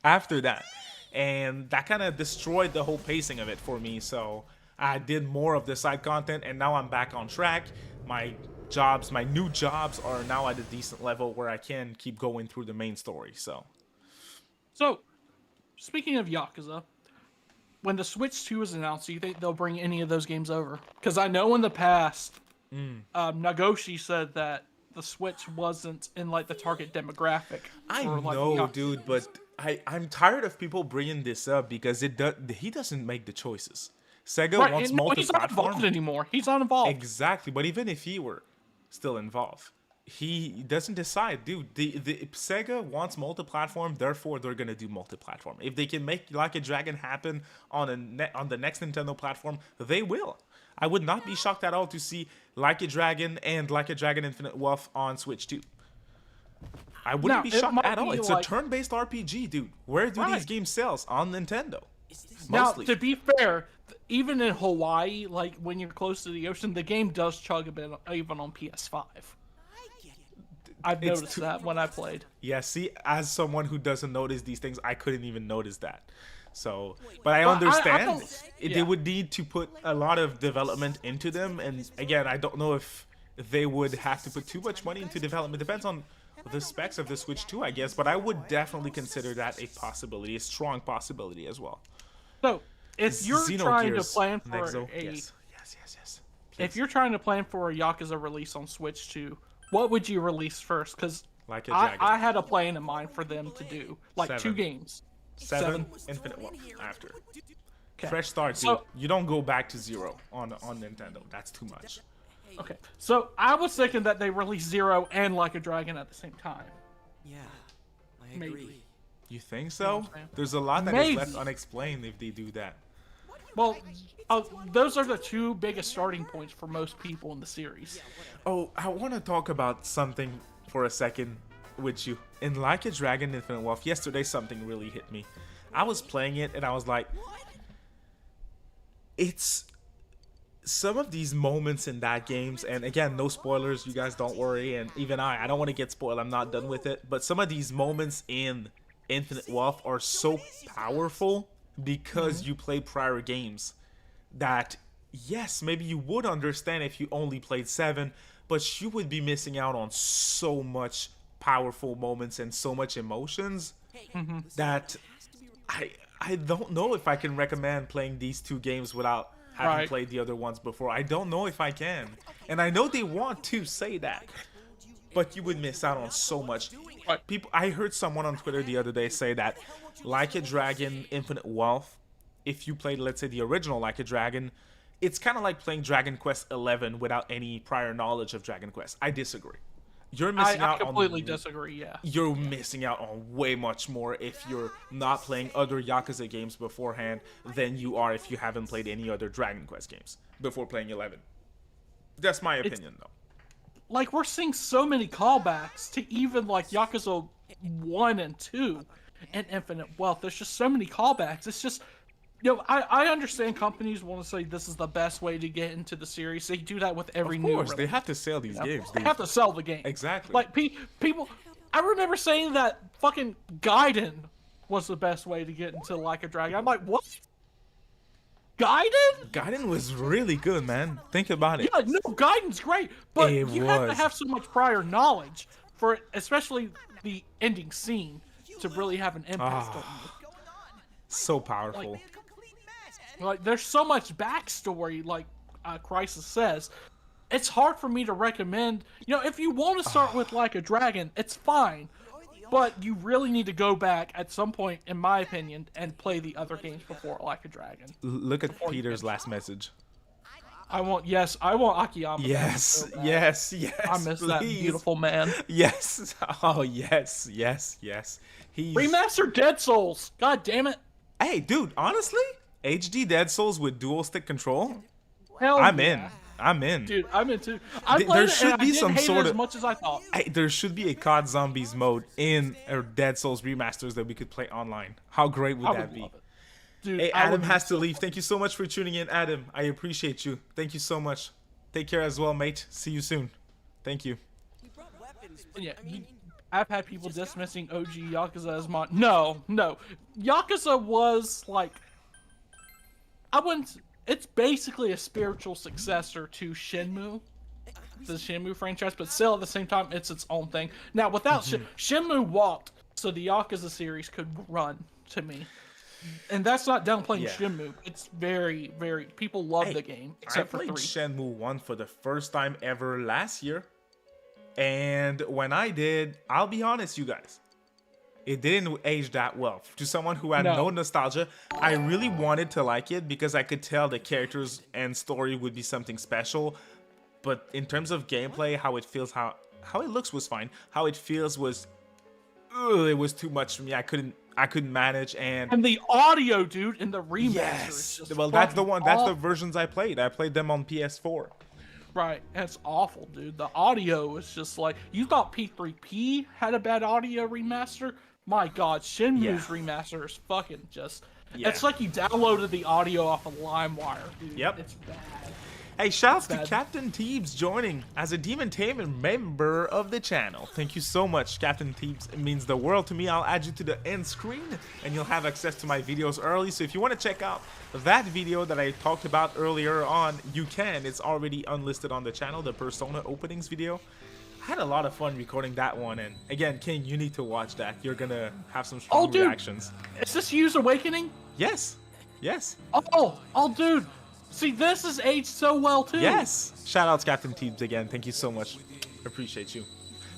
after that. And that kind of destroyed the whole pacing of it for me. So I did more of the side content, and now I'm back on track. My new jobs are now at a decent level where I can keep going through the main story. So Speaking of Yakuza, when the Switch 2 is announced, do you think they'll bring any of those games over? Because I know in the past, Nagoshi said that the Switch wasn't in like the target demographic. I for, like, know, Yakuza dude, games. but I'm tired of people bringing this up because he doesn't make the choices. Sega Right, wants and no, he's not multi-platform. involved anymore. He's not involved. Exactly, but even if he were still involved, he doesn't decide, dude. The Sega wants multi-platform, therefore they're gonna do multi-platform. If they can make Like a Dragon happen on the next Nintendo platform, they will. I would not be shocked at all to see Like a Dragon and Like a Dragon Infinite Wealth on Switch 2. I wouldn't Now, be it shocked might at all. be It's like- a turn-based RPG, dude. Where do these Right. games sell? On Nintendo. Now, Mostly. to be fair, even in Hawaii, like when you're close to the ocean, the game does chug a bit, even on PS5. I've It's noticed that when I played. Yeah, see, as someone who doesn't notice these things, I couldn't even notice that. So, but I Well, I understand don't- they yeah. would need to put a lot of development into them. And again, I don't know if they would have to put too much money into development. Depends on the specs of the Switch 2, I guess. But I would definitely consider that a possibility, a strong possibility as well. So, if you're trying to Xenogears plan for Nexo, a, yes. if you're trying to plan for a Yakuza release on Switch 2, what would you release first? Because Like a Dragon. I had a plan in mind for them to do, like 2 7. games. 7, Infinite Wealth after. Okay. Fresh start, dude. So- You don't go back to 0 on Nintendo. That's too much. Okay, so I was thinking that they release 0 and Like a Dragon at the same time. Yeah, I agree. Maybe. You think so? what I'm saying? There's a lot that is Maybe. left unexplained if they do that. Well, those are the 2 biggest starting points for most people in the series. Oh, I want to talk about something for a second with you. In Like a Dragon Infinite Wealth, yesterday something really hit me. I was playing it and I was like, it's some of these moments in that games, and again, no spoilers, you guys don't worry, and even I don't want to get spoiled, I'm not done with it, but some of these moments in Infinite Wealth are so powerful because you played prior games that, yes, maybe you would understand if you only played 7, but you would be missing out on so much powerful moments and so much emotions that I don't know if I can recommend playing these 2 games without having Right. played the other ones before. I don't know if I can. And I know they want to say that, but you would miss out on so much. Right. People, I heard someone on Twitter the other day say that Like a Dragon Infinite Wealth, if you played, let's say, the original Like a Dragon, it's kind of like playing Dragon Quest 11 without any prior knowledge of Dragon Quest. I disagree. You're missing I out completely on disagree, yeah. You're missing out on way much more if you're not playing other Yakuza games beforehand than you are if you haven't played any other Dragon Quest games before playing 11. That's my opinion, though. Like, we're seeing so many callbacks to even, like, Yakuza 1 and 2 and Infinite Wealth. There's just so many callbacks. It's just, you know, I understand companies want to say this is the best way to get into the series. They do that with every Of new course, they release. have to sell these games. They have to sell the game. Exactly. Like, people... I remember saying that fucking Gaiden was the best way to get into Like a Dragon. I'm like, what? Gaiden? Gaiden was really good, man. Think about it. Yeah, no, Gaiden's great, but It you have to was. have so much prior knowledge for it, especially the ending scene, to really have an impact on you. So powerful. Like, there's so much backstory, like Crisis says. It's hard for me to recommend. You know, if you want to start with Like a Dragon, it's fine. But you really need to go back at some point, in my opinion, and play the other games before Like a Dragon. Look at Peter's last message. I want Akiyama. back Yes, so bad. yes. I miss that please. beautiful man. Yes. Oh, yes. He's... Remaster Dead Souls. God damn it. Hey, dude, honestly, HD Dead Souls with dual stick control, Hell I'm yeah. in. I'm in. Dude, I'm into. I There played it should and be I didn't some hate sort it as of- much as I thought. Hey, there should be a COD Zombies mode in our Dead Souls remasters that we could play online. How great would I that would be? love it. Dude, Hey, I Adam would- has to leave. Thank you so much for tuning in, Adam. I appreciate you. Thank you so much. Take care as well, mate. See you soon. Thank you. Yeah, I've had people dismissing OG Yakuza as mod. No. Yakuza was like, I wouldn't. It's basically a spiritual successor to Shenmue, the Shenmue franchise, but still at the same time, it's its own thing. Now, without Shenmue walked, so the Yakuza series could run to me. And that's not downplaying Yeah. Shenmue. It's very, very. People love the game, I except for played 3. Shenmue 1 for the first time ever last year. And when I did, I'll be honest, you guys, it didn't age that well. To someone who had No. no nostalgia, I really wanted to like it because I could tell the characters and story would be something special. But in terms of gameplay, how it feels, how it looks was fine. How it feels was, it was too much for me. I couldn't manage. And the audio, dude, in the remaster is Yes. just Well, that's the fucking one. That's the awful. versions I played. I played them on PS4. Right, that's awful, dude. The audio is just like, you thought P3P had a bad audio remaster? My God, Shenmue's remaster is fucking just. Yeah. It's like you downloaded the audio off of LimeWire, dude. Yep. It's bad. Hey, shouts to Bad. Captain Teebs joining as a Demon Tamer member of the channel. Thank you so much, Captain Teebs. It means the world to me. I'll add you to the end screen, and you'll have access to my videos early. So if you want to check out that video that I talked about earlier on, you can. It's already unlisted on the channel, the Persona openings video. I had a lot of fun recording that one, and again, King, you need to watch that. You're gonna have some strong reactions. Is this Use Awakening? Yes. Yes. Oh, dude. See, this is aged so well, too. Yes. Shout out to Captain Teebs again. Thank you so much. Appreciate you.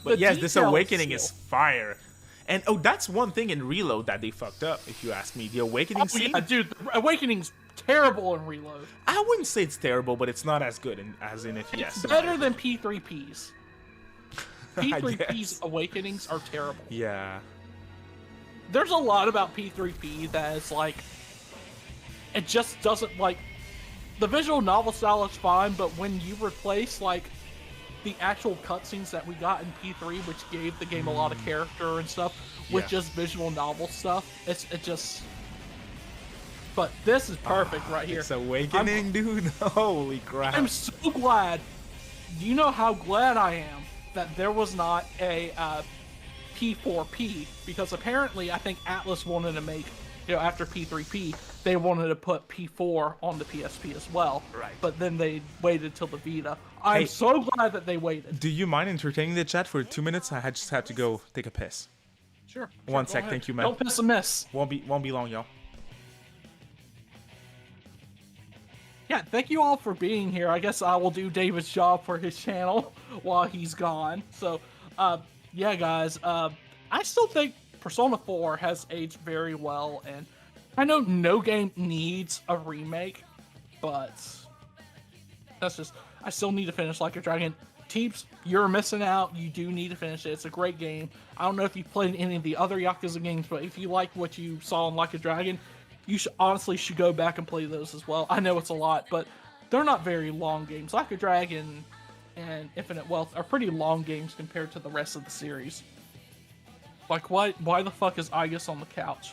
But The yes, this details Awakening is still. fire. And oh, that's one thing in Reload that they fucked up, if you ask me. The Awakening scene, Yeah, dude, the Awakening's terrible in Reload. I wouldn't say it's terrible, but it's not as good as in FPS. It's better than P3Ps. I P3Ps guess. Awakenings are terrible. Yeah. There's a lot about P3P that is like, it just doesn't like, the visual novel style is fine, but when you replace like the actual cutscenes that we got in P3, which gave the game a lot of character and stuff, with Yeah. just visual novel stuff, it just. But this is perfect right here. It's Awakening, dude. Holy crap. I'm so glad. Do you know how glad I am that there was not a P4P? Because apparently, I think Atlas wanted to make, after P3P, they wanted to put P4 on the PSP as well. Right. But then they waited till the Vita. I'm Hey. so glad that they waited. Do you mind entertaining the chat for 2 minutes? I just have to go take a piss. Sure. One go sec, ahead. thank you, man. Don't piss a miss. Won't be long, y'all. Yeah, thank you all for being here. I guess I will do David's job for his channel while he's gone. So, yeah, guys, I still think Persona 4 has aged very well, and I know no game needs a remake, but that's just, I still need to finish Like a Dragon. Teeps, you're missing out. You do need to finish it. It's a great game. I don't know if you've played any of the other Yakuza games, but if you like what you saw in Like a Dragon, you honestly should go back and play those as well. I know it's a lot, but they're not very long games. Like a Dragon and Infinite Wealth are pretty long games compared to the rest of the series. Like, why the fuck is Igus on the couch?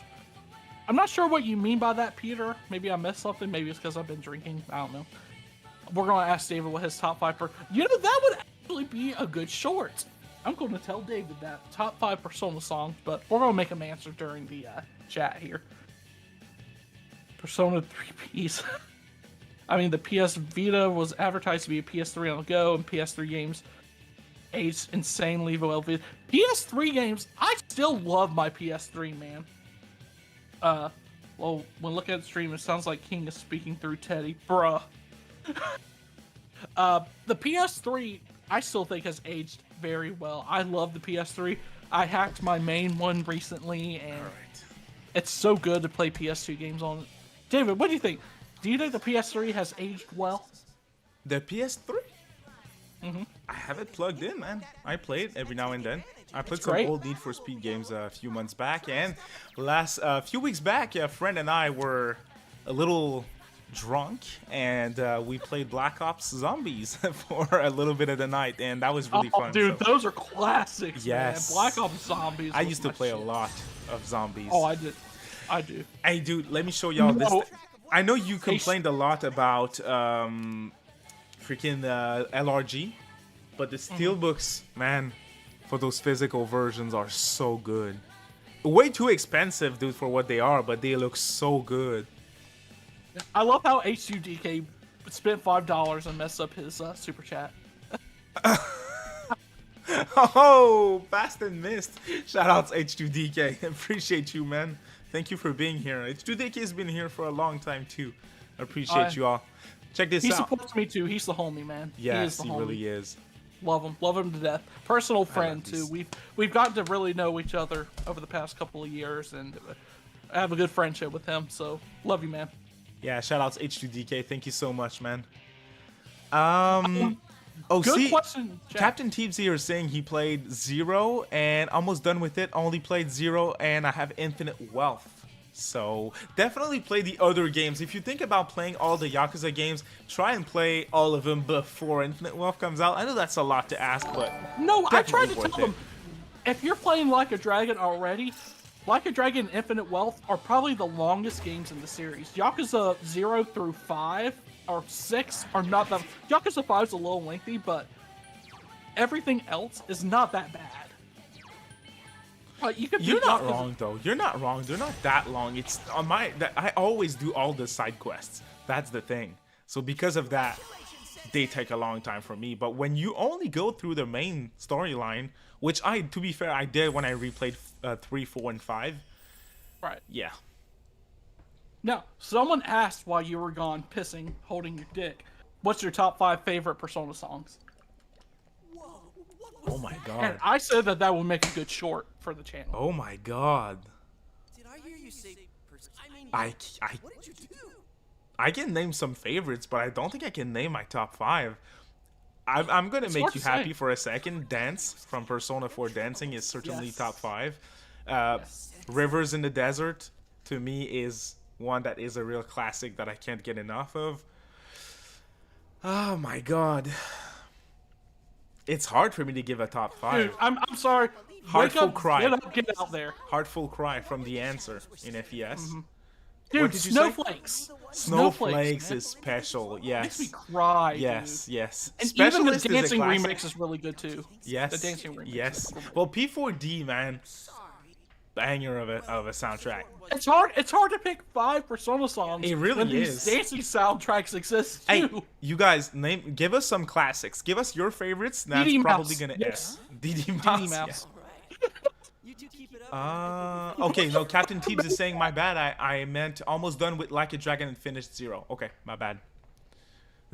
I'm not sure what you mean by that, Peter. Maybe I missed something. Maybe it's because I've been drinking. I don't know. We're going to ask David what his top 5 that would actually be a good short. I'm going to tell David that. Top 5 Persona songs, but we're going to make him answer during the chat here. Persona 3Ps. I mean, the PS Vita was advertised to be a PS3 on the go, and PS3 games aged insanely well. PS3 games, I still love my PS3, man. Well, when looking at the stream, it sounds like King is speaking through Teddy. Bruh. The PS3, I still think has aged very well. I love the PS3. I hacked my main one recently, and it's so good to play PS2 games on it. David, what do you think? Do you think the PS3 has aged well? The PS3? I have it plugged in, man. I play it every now and then. I played some great. old Need for Speed games a few months back, and few weeks back, a friend and I were a little drunk, and we played Black Ops Zombies for a little bit of the night, and that was really fun. Dude, so. those are classics, Yes. man. Black Ops Zombies. I was used to my play a shit. lot of zombies. Oh, I did. I do. Hey, dude, let me show y'all this. No. I know you complained a lot about freaking LRG, but the steelbooks, man, for those physical versions are so good. Way too expensive, dude, for what they are, but they look so good. I love how H2DK spent $5 and messed up his super chat. Oh, fast and missed. Shout out to H2DK. Appreciate you, man. Thank you for being here. H2DK has been here for a long time, too. Appreciate you all. Check this He out. supports me too. He's the homie, man. Yes, he he is the homie. really is. Love him to death. Personal friend these. too. We've gotten to really know each other over the past couple of years, and I have a good friendship with him. So love you, man. Yeah, shout out to H2DK. Thank you so much, man. Good see, question, chat. Captain Teebs here is saying he played 0 and almost done with it. Only played 0 and I have infinite wealth. So definitely play the other games. If you think about playing all the Yakuza games, try and play all of them before Infinite Wealth comes out. I know that's a lot to ask, but No, I tried to definitely tell worth him, if you're playing Like a Dragon already, Like a Dragon and Infinite Wealth are probably the longest games in the series. Yakuza 0 through 5 or 6 are not that. Yakuza 5 is a little lengthy, but everything else is not that bad. You could You're beat not Yakuza- wrong though. You're not wrong. They're not that long. It's on my. I always do all the side quests. That's the thing. So because of that, they take a long time for me. But when you only go through the main storyline, which to be fair, I did when I replayed 3, 4, and 5. Right. Yeah. Now, someone asked while you were gone, pissing, holding your dick, what's your top 5 favorite Persona songs? Oh my And god. I said that would make a good short for the channel. Oh my god. Did I hear you say? I mean, I what did you do? I can name some favorites, but I don't think I can name my top 5. I'm gonna It's make hard you to happy say. for a second. Dance from Persona 4 Dancing is certainly Yes. top 5. Rivers in the Desert to me is one that is a real classic that I can't get enough of. Oh my god. It's hard for me to give a top 5. Dude, I'm sorry. Heartful Wake up, Cry. get out there. Heartful Cry from The Answer in FES. Dude, did you say? Snowflakes. Snowflakes man. is special. Makes Yes. me cry, Yes, dude. yes. And even the Specialist is a dancing classic. remix is really good too. Yes. The dancing remix. Yes. is cool. Well, P4D, man, banger of a soundtrack. It's hard to pick 5 Persona songs. It really when is. These dancing soundtracks exist Hey, too. you guys, give us some classics. Give us your favorites. That's DD probably Mouse. gonna Yes. DD Mouse. DD Mouse. You two keep it up. Okay, no, Captain Teebs is saying my bad. I meant almost done with Like a Dragon and finished 0. Okay, my bad.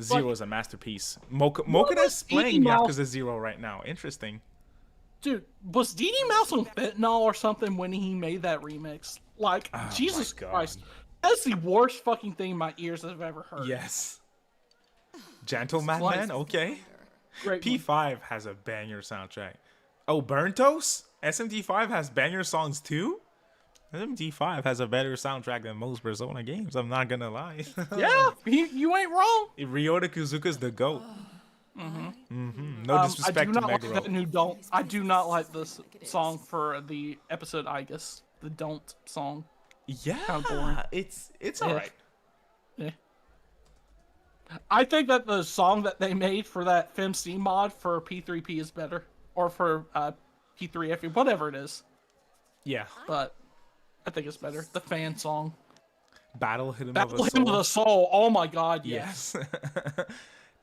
0 is a masterpiece. Mokuda's playing Mouse- Yakuza 0 right now. Interesting. Dude, was DD Mouse on fentanyl or something when he made that remix? Like, Jesus God. Christ. That's the worst fucking thing my ears have ever heard. Yes. Gentleman, Slice. man. Okay. Great one. P5 has a banger soundtrack. Oh, Burntos? SMT5 has banger songs too? SMT5 has a better soundtrack than most Persona games, I'm not gonna lie. Yeah, you ain't wrong. Ryota Kuzuka's the GOAT. No I disrespect do to not like that Meguro. new don't. I do not like this song for the episode Igus. The don't song. Yeah, kinda boring. it's alright. Eh. I think that the song that they made for that FemC mod for P3P is better. Or for P3FE, whatever it is. Yeah. But I think it's better. The fan song. Battle Hymn of Battle a Hymn of the Soul. Soul. Oh my god, yes. Yes.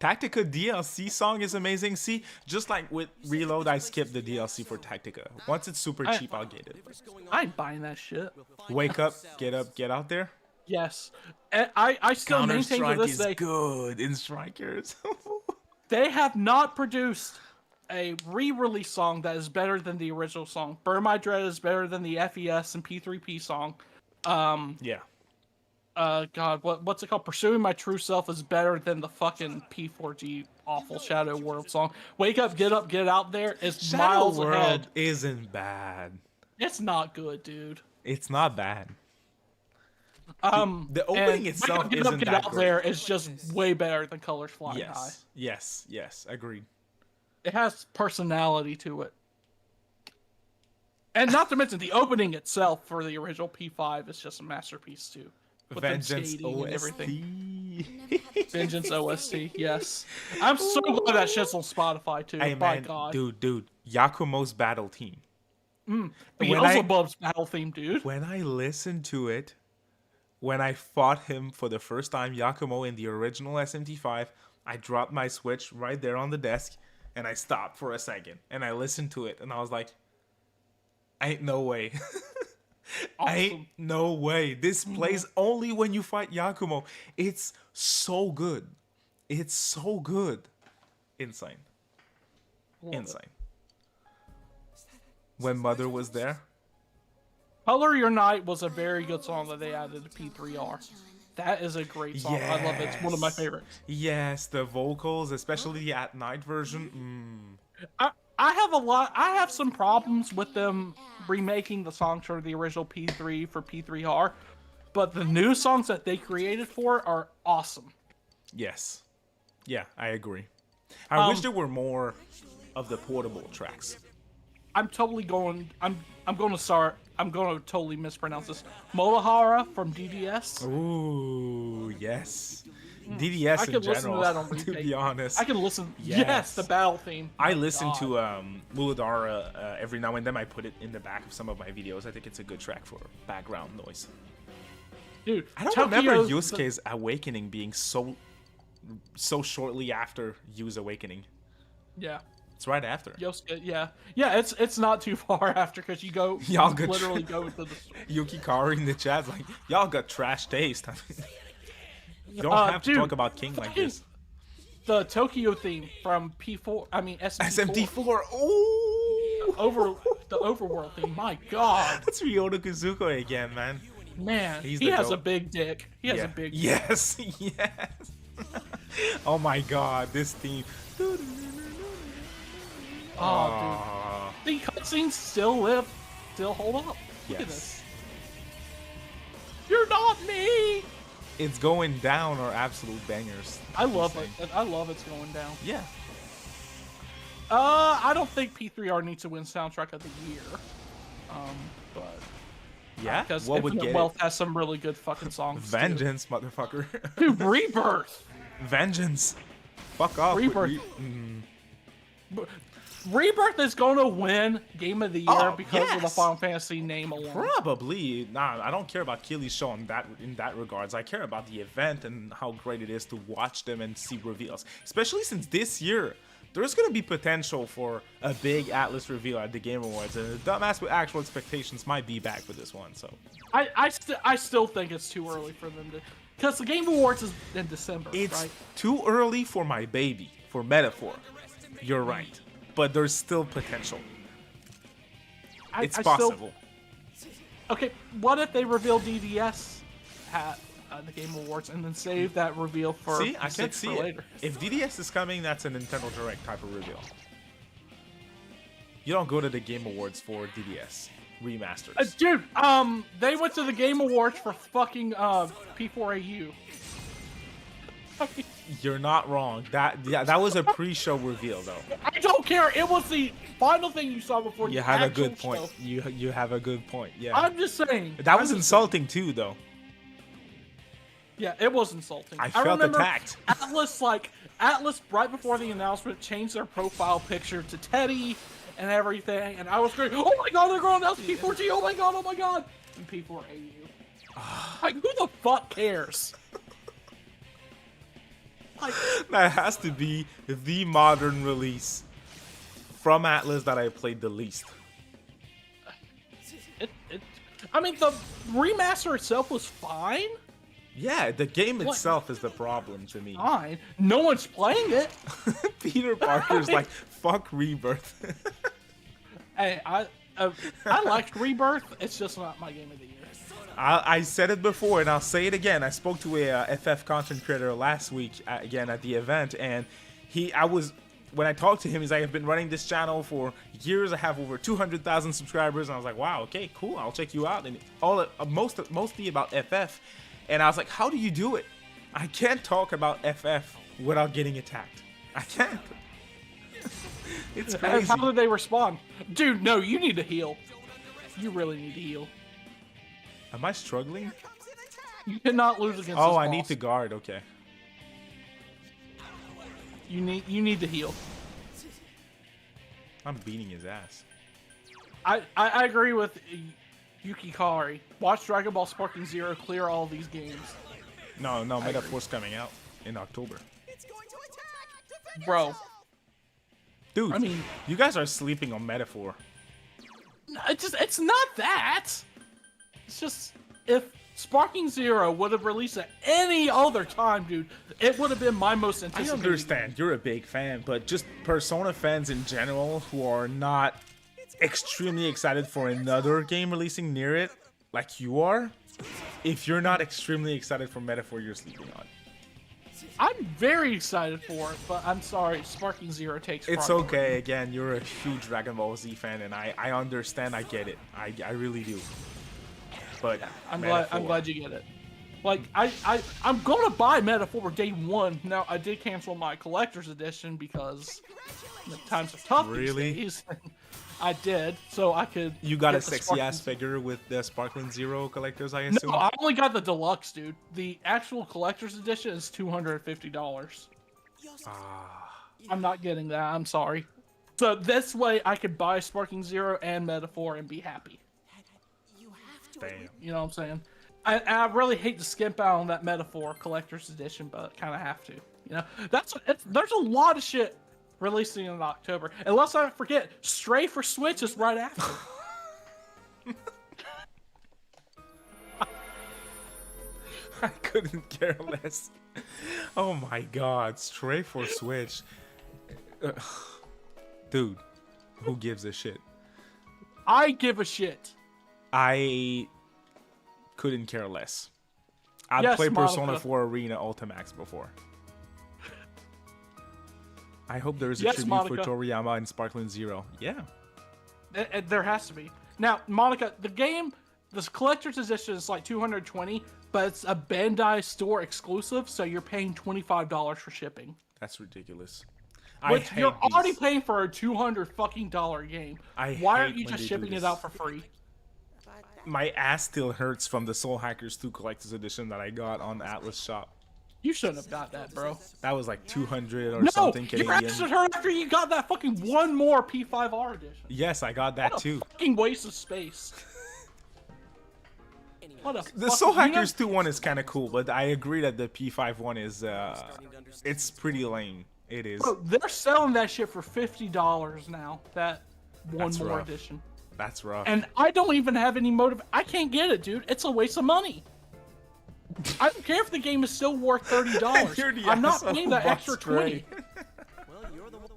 Tactica DLC song is amazing. See, just like with Reload, I skipped the DLC for Tactica. Once it's super cheap, I'll get it. I ain't buying that shit. Wake up, get out there. Yes. And I still Counter maintain to Strike this is day, good in Strikers. they have not produced a re-release song that is better than the original song. Burn My Dread is better than the FES and P3P song. Yeah. God, what's it called? Pursuing My True Self is better than the fucking P4G awful Shadow World song. Wake up, get out there is Shadow miles World ahead. isn't bad. It's not good, dude. It's not bad. The opening itself isn't get that out great. there is just way better than Colors Flying High. Yes, agreed. It has personality to it. And not to mention the opening itself for the original P5 is just a masterpiece too. With them Vengeance skating and everything. OST. Vengeance OST, yes. I'm so glad that shit's on Spotify too. Hey By man, God. dude, Yakumo's battle team. Beelzebub's battle theme, dude. When I listened to it, when I fought him for the first time, Yakumo in the original SMT5, I dropped my Switch right there on the desk, and I stopped for a second, and I listened to it, and I was like, ain't no way. Ain't no way. This plays only when you fight Yakumo. It's so good. It's so good. Insane. Insane. When Mother was there, Color Your Night was a very good song that they added to P3R. That is a great song. I love it. It's one of my favorites. yes, the vocals, especially the at night version. I have some problems with them remaking the songs for the original P3 for P3R, but the new songs that they created for it are awesome. Yes. Yeah, I agree. I wish there were more of the portable tracks. I'm totally going. I'm going to start. I'm going to totally mispronounce this. Molahara from DDS. Ooh, yes. DDS I in could listen general, to that on to repeat. be honest. I can listen. Yes. Yes, the battle theme. I My listen God. to Muladhara every now and then. I put it in the back of some of my videos. I think it's a good track for background noise. Dude, I don't remember Tokyo's- Yusuke's awakening being so shortly after Yu's awakening. Yeah. It's right after. Yosuke, yeah. It's not too far after because you go Y'all you got literally go to the Yuki Kari in the chat's like, y'all got trash taste. I mean, you don't have to dude, talk about King like this. the Tokyo theme from P4. I mean SMT4. SMT4. Oh, Over the overworld theme. My God, that's Ryoto Kazuko again, man. man, He's he the has a goat. big dick. He has a big. Yes, yes. Oh my God, this theme. Oh, dude, the cutscenes still live, still hold up. Look at Yes. this. You're not me. It's going down are absolute bangers. I love Insane. it. I love it's going down. Yeah. I don't think P3R needs to win soundtrack of the year. But Yeah. because What would Infinite get Wealth it? has some really good fucking songs. too. Vengeance, motherfucker. Dude, Rebirth. Vengeance. Fuck off. with Rebirth. Rebirth is going to win Game of the Year Oh, because of the yes. Final Fantasy name alone. Probably. Nah, I don't care about Keely's show in that regards. I care about the event and how great it is to watch them and see reveals. Especially since this year, there's going to be potential for a big Atlas reveal at the Game Awards. And the dumbass with actual expectations might be back for this one. So I still think it's too early for them to... Because the Game Awards is in December, it's right? too early for my baby, for Metaphor. You're right. But there's still potential. It's I still- possible. Okay, what if they reveal DDS at the Game Awards and then save that reveal for See, I the can't 6th see for it. later? If DDS is coming, that's a Nintendo Direct type of reveal. You don't go to the Game Awards for DDS remasters. Dude, they went to the Game Awards for fucking P4AU. You're not wrong. That was a pre-show reveal though. I don't care. It was the final thing you saw before You the have a actual good point. show. You have a good point. Yeah. I'm just saying. That was insulting too, though. Yeah, it was insulting. I felt remember attacked. Atlas right before the announcement changed their profile picture to Teddy and everything, and I was going, oh my god, they're going to announce P4G, oh my god, and P4AU. Like, who the fuck cares? Like, That has to be the modern release from Atlas that I played the least. I mean, the remaster itself was fine. Yeah, the game itself is the problem to me. Fine. No one's playing it. Peter Parker's like, fuck Rebirth. Hey, I liked Rebirth. It's just not my game of the year. I said it before and I'll say it again. I spoke to a FF content creator last week again at the event, and when I talked to him, he's like, I've been running this channel for years. I have over 200,000 subscribers. And I was like, wow, okay, cool. I'll check you out. And mostly about FF. And I was like, how do you do it? I can't talk about FF without getting attacked. I can't. It's And crazy. how did they respond? Dude, no, you need to heal. You really need to heal. Am I struggling? You cannot lose against Oh, this I need boss. to guard. Okay. You need to heal. I'm beating his ass. I agree with Yuki Kari. Watch Dragon Ball Sparking Zero clear all these games. No, Metafor's coming out in October. Bro, Dude, I mean- you guys are sleeping on Metafor. it's not that. It's just, if Sparking Zero would have released at any other time, dude, it would have been my most I anticipated. understand you're a big fan, but just Persona fans in general who are not extremely excited for another game releasing near it, like you are, if you're not extremely excited for Metafor, you're sleeping on. I'm very excited for it, but I'm sorry, Sparking Zero takes It's priority. okay. Again, you're a huge Dragon Ball Z fan, and I understand. I get it. I really do. But I'm Metafor- glad you get it. Like, I'm gonna buy Metaphor day one. Now, I did cancel my collector's edition because the times are tough Really? these days. I did, so I could. You got a get the sexy ass Sparkling- figure with the Sparkling Zero collectors, I No, assume? I only got the deluxe, dude. The actual collector's edition is $250. I'm not getting that. I'm sorry. So this way, I could buy Sparking Zero and Metaphor and be happy. You have to. Damn. You know what I'm saying? I really hate to skimp out on that Metaphor collector's edition, but kind of have to. You know, there's a lot of shit releasing in October. Unless I forget, Stray for Switch is right after. I couldn't care less. Oh my god, Stray for Switch. Dude, who gives a shit? I give a shit. I couldn't care less. I'd Yes, play Persona Monica. 4 Arena Ultimax before. I hope there's a Yes, tribute Monica. for Toriyama and Sparkling Zero. Yeah. There has to be. Now, Monica, the game, this collector's edition is like $220, but it's a Bandai store exclusive, so you're paying $25 for shipping. That's ridiculous. Which I you're hate already these. paying for a $200 fucking game. I Why hate aren't you when just they do shipping this. it out for free? My ass still hurts from the Soul Hackers 2 Collector's Edition that I got on Atlas Shop. You shouldn't have got that, bro. That was like 200 or No, something your Canadian. ass should hurt after you got that fucking one more P5R edition. Yes, I got that What a too. fucking waste of space. What a The fucking- Soul you know- Hackers 2 one is kind of cool, but I agree that the P5 one is it's pretty lame. It is. Bro, they're selling that shit for $50 now. That one That's more rough. edition. That's rough. And I don't even have any motive. I can't get it, dude. It's a waste of money. I don't care if the game is still worth $30. You're the I'm not asshole paying who that bought extra Stray. 20. Well, you're the one.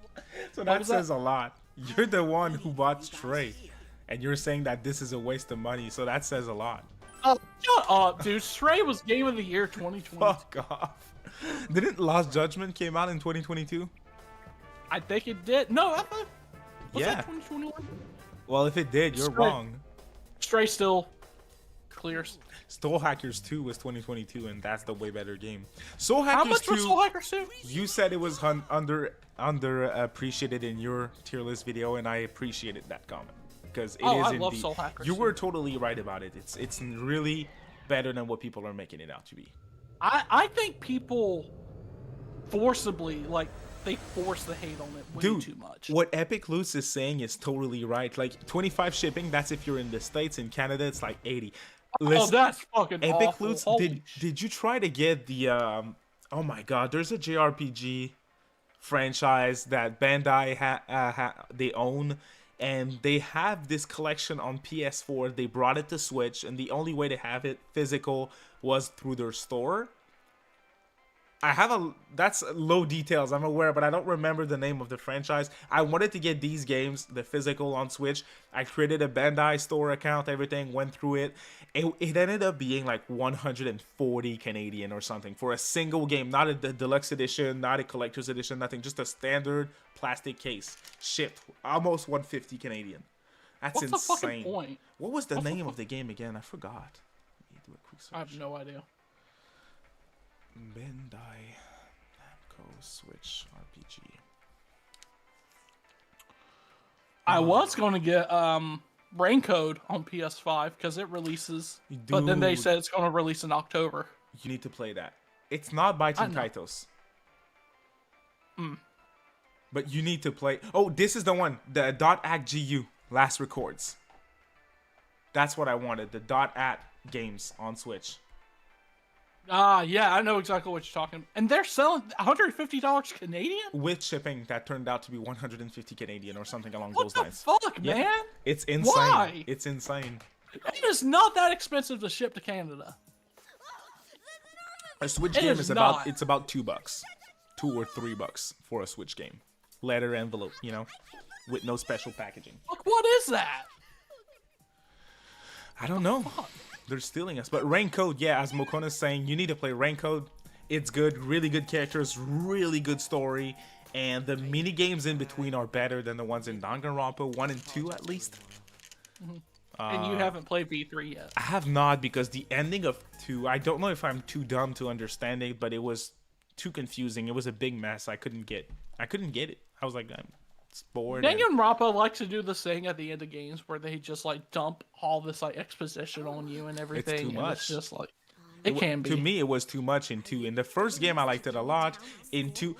So that was that? says a lot. You're the one who bought Stray, and you're saying that this is a waste of money. So that says a lot. Oh, shut up, dude. Stray was Game of the Year 2020. Fuck off. Didn't Lost Judgment came out in 2022? I think it did. No, I thought. Was Yeah. that 2021? Well, if it did, you're Stray. wrong. Stray still clears. Soul Hackers 2 was 2022, and that's the way better game. Soul How Hackers much 2. was Soul Hacker Suit? You said it was under appreciated in your tier list video, and I appreciated that comment because it is Oh, I indeed. love Soul Hackers You too. were totally right about it. It's really better than what people are making it out to be. I think people forcibly, like, they force the hate on it way Dude, too much. what Epic Loose is saying is totally right. Like 25 shipping, that's if you're in the States. In Canada, it's like 80. Oh, Listen, that's fucking Epic awful. Loots, Holy did you try to get the oh my god, there's a JRPG franchise that Bandai they own, and they have this collection on PS4. They brought it to Switch, and the only way to have it physical was through their store. That's low details, I'm aware, but I don't remember the name of the franchise. I wanted to get these games, the physical, on Switch. I created a Bandai store account, everything, went through it. It ended up being like 140 Canadian or something for a single game, not a deluxe edition, not a collector's edition, nothing, just a standard plastic case. Shipped, almost 150 Canadian. That's What's the fucking insane. point? What was the name of the game again? I forgot. Let me do a quick search. I have no idea. Bandai Namco Switch RPG. I was going to get Raincode on PS5 because it releases, but then they Dude. said it's going to release in October. You need to play that. It's not by Team know. Kaitos. But you need to play. Oh, this is the one. The .act GU Last Records. That's what I wanted. The .at games on Switch. Yeah, I know exactly what you're talking. And they're selling $150 Canadian? With shipping that turned out to be 150 Canadian or something along What those the lines. fuck, Yeah. man? It's insane. Why? It's insane. It is not that expensive to ship to Canada. A Switch It game is is not. about $2. $2 or $3 for a Switch game. Letter envelope, with no special packaging. Fuck, what is that? I don't know. They're stealing us. But Raincode, yeah, as Mokona's saying, you need to play Raincode. It's good, really good characters, really good story, and the mini games in between are better than the ones in Danganronpa 1 and 2 at least. And you haven't played V3 yet. I have not, because the ending of 2, I don't know if I'm too dumb to understand it, but it was too confusing. It was a big mess. I couldn't get it. I was like, It's bored. And Danganronpa likes to do this thing at the end of games where they just like dump all this like exposition on you and everything. too and much. It's just like it can be. To me, it was too much in 2. In the first game, I liked it a lot. In 2,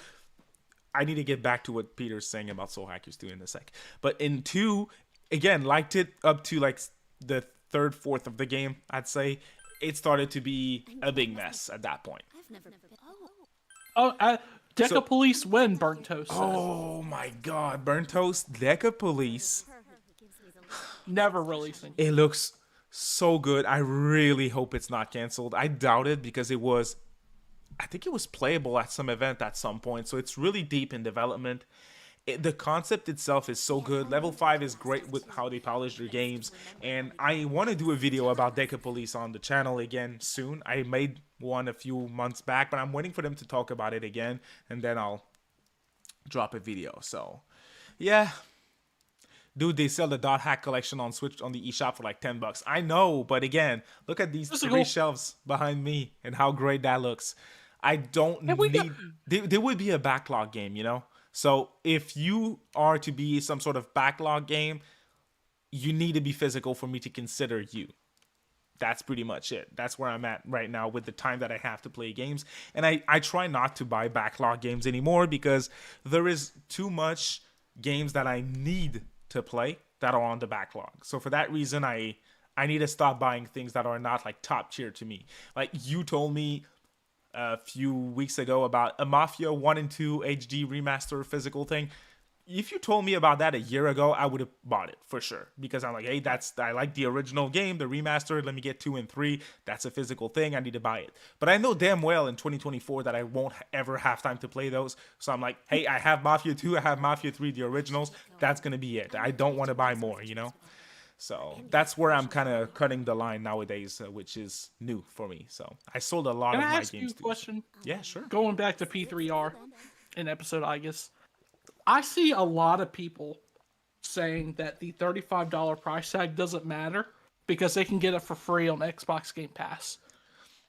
I need to get back to what Peter's saying about Soul Hackers 2 in a sec. But in 2, again, liked it up to like the 3rd, 4th of the game, I'd say. It started to be a big mess at that point. I've never been. Deca Police win, Burnt Toast says. Oh my god, Burnt Toast, Deca Police. Never releasing. It looks so good. I really hope it's not canceled. I doubt it because I think it was playable at some event at some point. So it's really deep in development. The concept itself is so good. Level 5 is great with how they polish their games. And I want to do a video about Deca Police on the channel again soon. I made one a few months back, but I'm waiting for them to talk about it again. And then I'll drop a video. So, yeah. Dude, they sell the Dot Hack collection on Switch on the eShop for like $10. I know, but again, look at these 3 shelves behind me and how great that looks. I don't need... There would be a backlog game, you know? So if you are to be some sort of backlog game, you need to be physical for me to consider you. That's pretty much it. That's where I'm at right now with the time that I have to play games. And I try not to buy backlog games anymore because there is too much games that I need to play that are on the backlog. So for that reason, I need to stop buying things that are not like top tier to me. Like you told me a few weeks ago about a Mafia 1 and 2 HD remaster physical thing. If you told me about that a year ago, I would have bought it for sure. Because I'm like, hey, I like the original game, the remaster, let me get 2 and 3. That's a physical thing, I need to buy it. But I know damn well in 2024 that I won't ever have time to play those. So I'm like, hey, I have Mafia 2, I have Mafia 3, the originals. That's going to be it. I don't want to buy more, you know? So that's where I'm kind of cutting the line nowadays, which is new for me. So I sold a lot of my games. Can I ask you a question? Yeah, sure. Going back to P3R in episode Aegis, I see a lot of people saying that the $35 price tag doesn't matter because they can get it for free on Xbox Game Pass.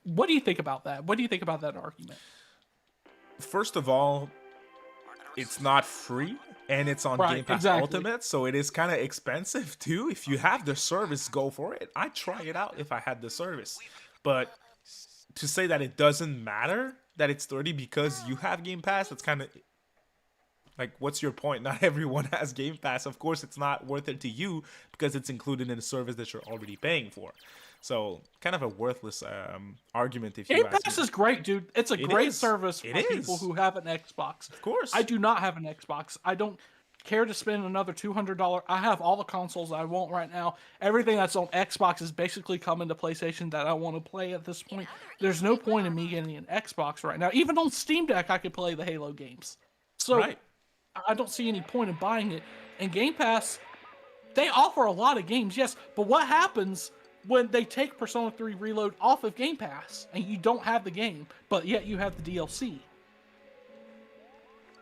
What do you think about that? What do you think about that argument? First of all, it's not free. And it's on Game Pass Ultimate, so it is kind of expensive too. If you have the service, go for it. I'd try it out if I had the service. But to say that it doesn't matter that it's 30 because you have Game Pass, that's kind of like, what's your point? Not everyone has Game Pass. Of course, it's not worth it to you because it's included in a service that you're already paying for. So, kind of a worthless argument if you ask me. Game Pass is great, dude. It's a great service for people who have an Xbox. Of course. I do not have an Xbox. I don't care to spend another $200. I have all the consoles I want right now. Everything that's on Xbox is basically coming to PlayStation that I want to play at this point. There's no point in me getting an Xbox right now. Even on Steam Deck, I could play the Halo games. So, I don't see any point in buying it. And Game Pass, they offer a lot of games, yes. But what happens when they take Persona 3 Reload off of Game Pass and you don't have the game, but yet you have the DLC?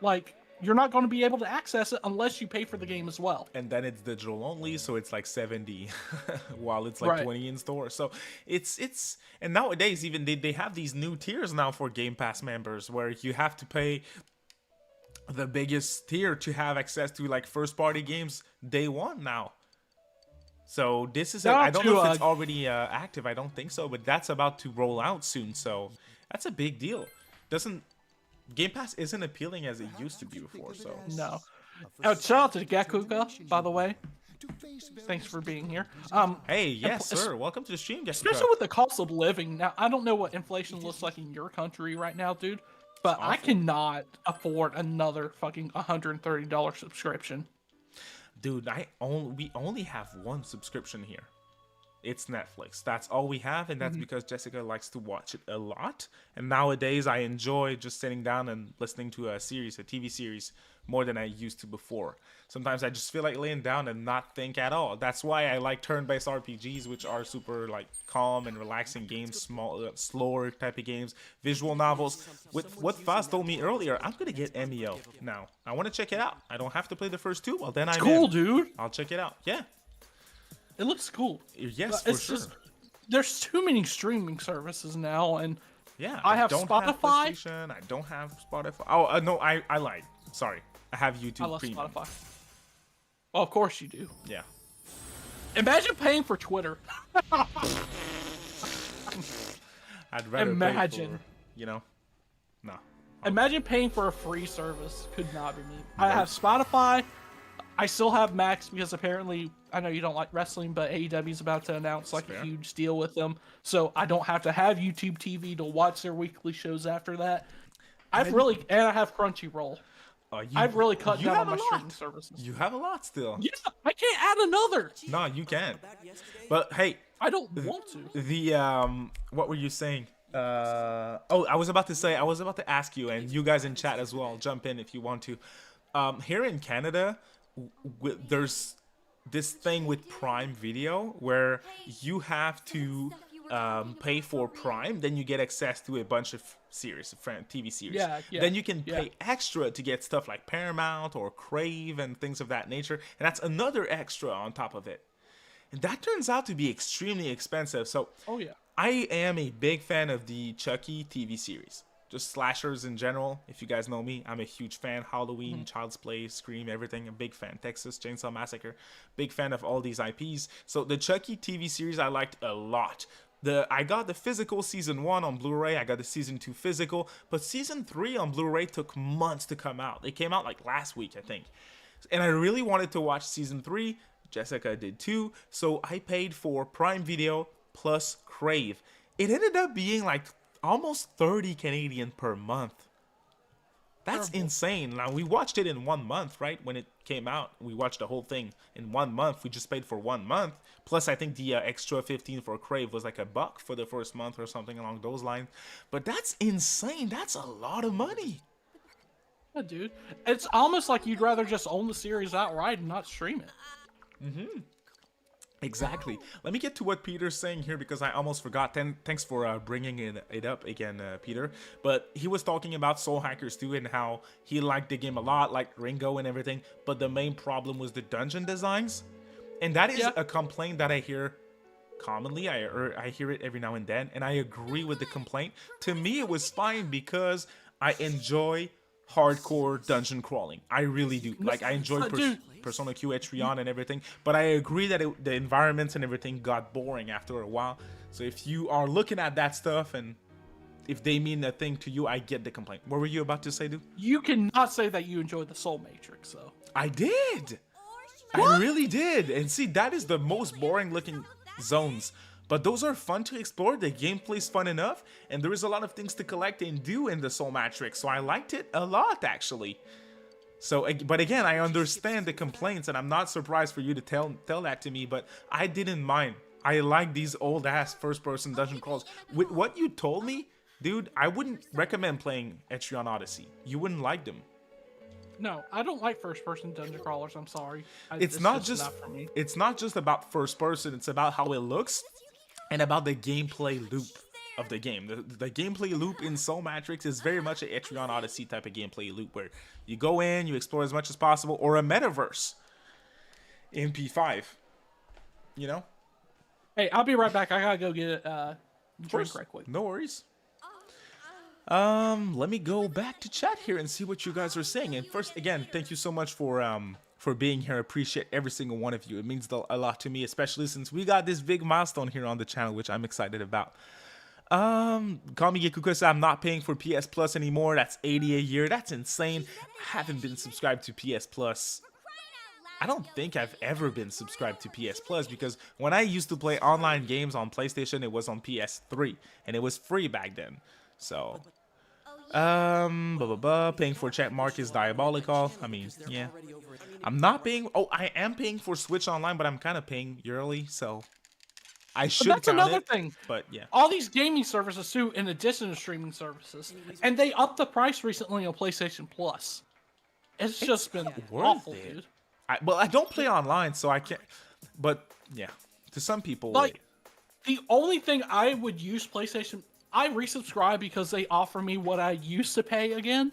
Like, you're not going to be able to access it unless you pay for the game as well. And then it's digital only, so it's like 70 while it's like 20 in store. So it's and nowadays even they have these new tiers now for Game Pass members where you have to pay the biggest tier to have access to like first party games day one now. So this is I don't know if it's already active. I don't think so, but that's about to roll out soon. So that's a big deal. Game Pass isn't appealing as it used to be before. So no. Shout out to Gakuga, by the way. Thanks for being here. Hey, yes, sir. Welcome to the stream, Gakuga. Especially with the cost of living. Now, I don't know what inflation looks like in your country right now, dude, but I cannot afford another fucking $130 subscription. Dude, we only have one subscription here. It's Netflix. That's all we have, and that's because Jessica likes to watch it a lot. And nowadays, I enjoy just sitting down and listening to a TV series, more than I used to before. Sometimes I just feel like laying down and not think at all. That's why I like turn-based RPGs, which are super like calm and relaxing games, slower type of games, visual novels. With what Faz told me earlier, I'm gonna get MEO now. I want to check it out. I don't have to play the first two. Well, then I'm cool, dude. I'll check it out. Yeah. It looks cool. Yes, for sure. There's too many streaming services now, and yeah, I have Spotify. I don't have Spotify. Oh, no, I lied. Sorry. I have YouTube I love Premium. Spotify. Well, of course you do. Yeah. Imagine paying for Twitter. I'd rather Imagine. pay for, you know, no. Imagine paying for a free service. Could not be me. I have Spotify. I still have Max because apparently, I know you don't like wrestling, but AEW is about to announce like a huge deal with them. So I don't have to have YouTube TV to watch their weekly shows after that. And I have Crunchyroll. I've really cut down on my streaming services. You have a lot still. Yeah, I can't add another. No, you can't. But hey, I don't want to. the what were you saying? I was about to ask you, and you guys in chat as well, jump in if you want to. Here in Canada, there's this thing with Prime Video where you have to pay for Prime, then you get access to a bunch of series, TV series. Yeah. Then you can pay extra to get stuff like Paramount or Crave and things of that nature, and that's another extra on top of it. And that turns out to be extremely expensive. So I am a big fan of the Chucky TV series. Just slashers in general. If you guys know me, I'm a huge fan. Halloween, Child's Play, Scream, everything. A big fan. Texas Chainsaw Massacre. Big fan of all these IPs. So the Chucky TV series I liked a lot. I got the physical season 1 on Blu-ray. I got the season 2 physical. But season 3 on Blu-ray took months to come out. They came out like last week, I think. And I really wanted to watch season 3. Jessica did too. So I paid for Prime Video plus Crave. It ended up being like almost 30 Canadian per month. That's insane. Now, we watched it in 1 month, right? When it came out, we watched the whole thing in 1 month. We just paid for 1 month. Plus, I think the extra 15 for Crave was like $1 for the first month or something along those lines. But that's insane. That's a lot of money. Yeah, dude. It's almost like you'd rather just own the series outright and not stream it. Exactly. Let me get to what Peter's saying here because I almost forgot. Thanks for bringing it up again, Peter. But he was talking about Soul Hackers 2 and how he liked the game a lot, like Ringo and everything. But the main problem was the dungeon designs. And that is a complaint that I hear commonly. I hear it every now and then. And I agree with the complaint. To me, it was fine because I enjoy hardcore dungeon crawling. I really do. Like, I enjoy Persona Q, Etrion, and everything. But I agree that the environments and everything got boring after a while. So if you are looking at that stuff and if they mean a thing to you, I get the complaint. What were you about to say, dude? You cannot say that you enjoyed the Soul Matrix, though. I did. I really did. And see, that is the most boring looking zones. But those are fun to explore. The gameplay's fun enough, and there is a lot of things to collect and do in the Soul Matrix. So I liked it a lot, actually. So, but again, I understand the complaints, and I'm not surprised for you to tell that to me. But I didn't mind. I like these old ass first-person dungeon crawls. With what you told me, dude, I wouldn't recommend playing Etrion Odyssey. You wouldn't like them. No, I don't like first-person dungeon crawlers. I'm sorry. It's not for me. It's not just about first-person. It's about how it looks. And about the gameplay loop of the game. The gameplay loop in Soul Matrix is very much an Etrion Odyssey type of gameplay loop where you go in, you explore as much as possible, or a metaverse in P5. You know? Hey, I'll be right back. I gotta go get a drink right quick. No worries. Let me go back to chat here and see what you guys are saying. And first, again, thank you so much for being here. I appreciate every single one of you. It means a lot to me, especially since we got this big milestone here on the channel, which I'm excited about. Kami Gekuka said, I'm not paying for PS Plus anymore. That's $80 a year. That's insane. I haven't been subscribed to PS Plus. I don't think I've ever been subscribed to PS Plus because when I used to play online games on PlayStation, it was on PS3 and it was free back then. So, paying for check mark is diabolical. I mean, yeah. I'm not paying. Oh, I am paying for Switch Online, but I'm kind of paying yearly, so I should. But that's another thing. But yeah, all these gaming services too, in addition to streaming services, and they upped the price recently on PlayStation Plus. It's just been awful, dude. Well, I don't play online, so I can't. But yeah, to some people, like the only thing I would use PlayStation. I resubscribed because they offer me what I used to pay again.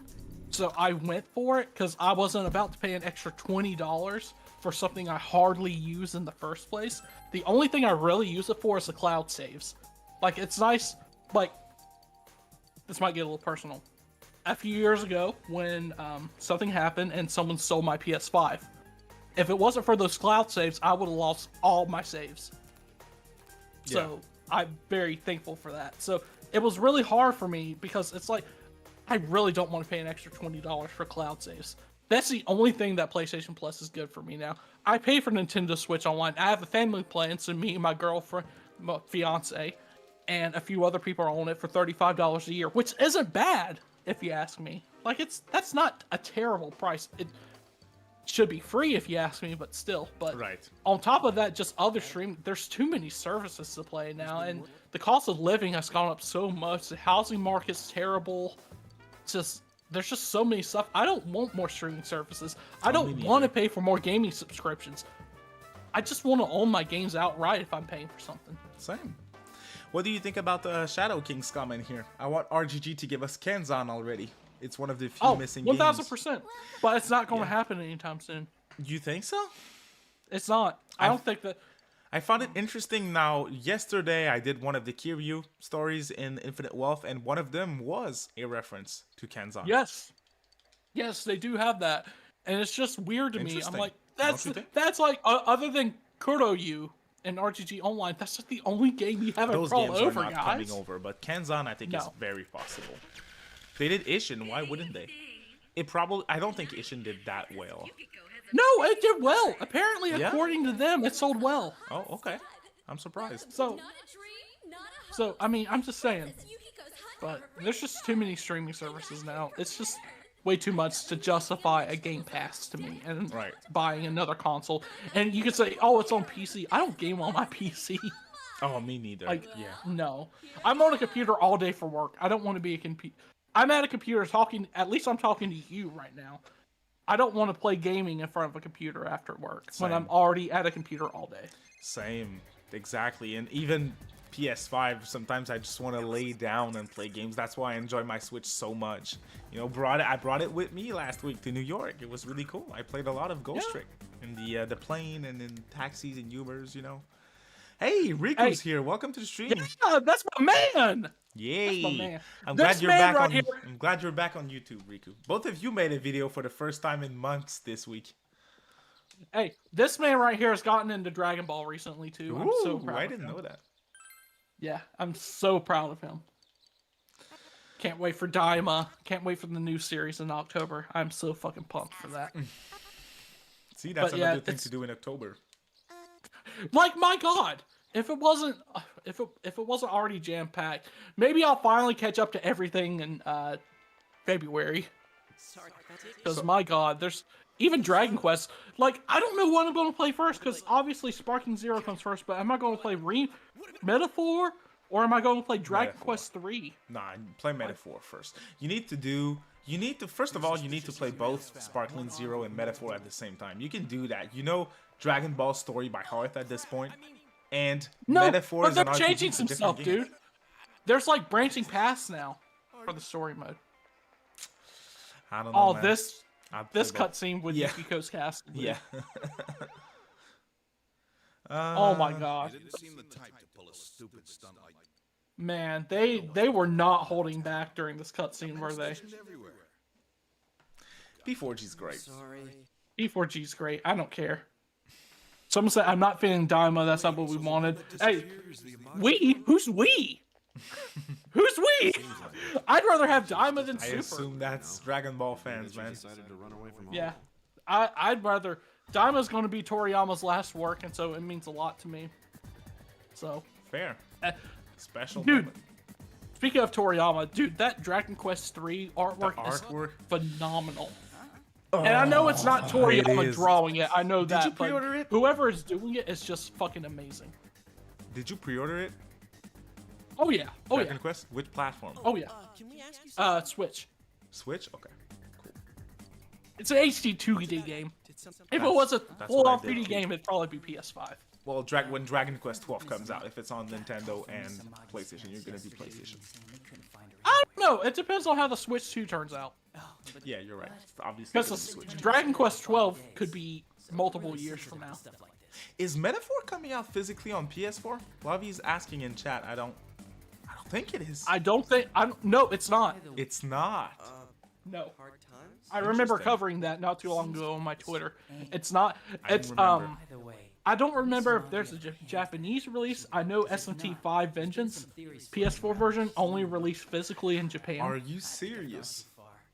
So I went for it because I wasn't about to pay an extra $20 for something I hardly use in the first place. The only thing I really use it for is the cloud saves. Like, it's nice, like, this might get a little personal. A few years ago, when something happened and someone stole my PS5, If it wasn't for those cloud saves, I would have lost all my saves. So I'm very thankful for that. So it was really hard for me because it's like, I really don't want to pay an extra $20 for cloud saves. That's the only thing that PlayStation Plus is good for me now. I pay for Nintendo Switch Online. I have a family plan, so me and my girlfriend, my fiance, and a few other people are on it for $35 a year, which isn't bad, if you ask me. Like, that's not a terrible price. It should be free, if you ask me, but still. But on top of that, just other there's too many services to play now, and the cost of living has gone up so much. The housing market's terrible. There's just so many stuff. I don't want more streaming services. I don't want to pay for more gaming subscriptions. I just want to own my games outright if I'm paying for something. Same. What do you think about the Shadow King's comment here? I want RGG to give us Kenzan already. It's one of the few missing games. 1000%. But it's not going to happen anytime soon. You think so? It's not. I don't think that... I found it interesting now. Yesterday, I did one of the Kiryu stories in Infinite Wealth, and one of them was a reference to Kenzan. Yes. Yes, they do have that. And it's just weird to me. I'm like, that's like, other than Kuroryu and RGG Online, that's just the only game you haven't brought over, guys. Those games are not coming over, but Kenzan, I think, is very possible. They did Ishin, why wouldn't they? I don't think Ishin did that well. No, it did well. Apparently, according to them, it sold well. Oh, okay. I'm surprised. So I mean, I'm just saying. But there's just too many streaming services now. It's just way too much to justify a Game Pass to me and buying another console. And you could say, oh, it's on PC. I don't game on my PC. Oh, me neither. No. I'm on a computer all day for work. I don't want to be a computer. I'm at a computer talking. At least I'm talking to you right now. I don't want to play gaming in front of a computer after work when I'm already at a computer all day. Same. Exactly. And even PS5, sometimes I just want to lay down and play games. That's why I enjoy my Switch so much. You know, I brought it with me last week to New York. It was really cool. I played a lot of Ghost Trick in the plane and in taxis and Ubers, you know. Hey, Riku's here. Welcome to the stream. Yeah, that's my man. Yay! That's my man. I'm glad you're back on. I'm glad you're back on YouTube, Riku. Both of you made a video for the first time in months this week. Hey, this man right here has gotten into Dragon Ball recently too. Ooh, I'm so proud. I didn't know that. Yeah, I'm so proud of him. Can't wait for Daima. Can't wait for the new series in October. I'm so fucking pumped for that. See, that's another thing to do in October. Like, my God, if it wasn't already jam packed, maybe I'll finally catch up to everything in February. Because my God, there's even Dragon Quest. Like, I don't know what I'm going to play first, because obviously Sparking Zero comes first. But am I going to play Metaphor, or am I going to play Dragon Quest 3? Nah, play Metaphor first. First of all, you need to play both Sparkling Zero and Metaphor at the same time. You can do that. You know Dragon Ball story by heart at this point, and Metaphor is an RPG. They're changing some stuff, dude. There's like branching paths now for the story mode. I don't know. This cutscene with Yukiko's casting. Yeah. Oh my God. Man, they were not holding back during this cutscene, were they? P4G's great. P4G's great. I don't care. Someone said, I'm not feeling Daima. That's not what we wanted. Hey, we? Who's we? Who's we? I'd rather have Daima than Super. I assume that's Dragon Ball fans, man. Yeah. I'd rather... Daima's going to be Toriyama's last work, and so it means a lot to me. So... Fair. Special dude, moment. Speaking of Toriyama, dude, that Dragon Quest 3 artwork is phenomenal. And I know it's not Toriyama drawing it. I know that. Did you pre-order it? Whoever is doing it is just fucking amazing. Did you pre-order it? Oh yeah. Oh Dragon Quest? Which platform? Oh yeah. Switch. Switch? Okay. Cool. It's an HD 2D game. If it was a full-on 3D game, it'd probably be PS5. Well, when Dragon Quest 12 comes out, if it's on Nintendo and PlayStation, you're gonna be PlayStation. I don't know. It depends on how the Switch 2 turns out. Yeah, you're right. Obviously, because Dragon Quest 12 could be multiple years from now. Is Metaphor coming out physically on PS4? Lovey's asking in chat. I don't think it is. No, it's not. It's not. No. Hard times? I remember Interesting. covering that not too long ago on my Twitter. It's not. I It's remember. By the way, I don't remember if there's a Japanese release. I know SMT5 Vengeance PS4 version only released physically in Japan. Are you serious?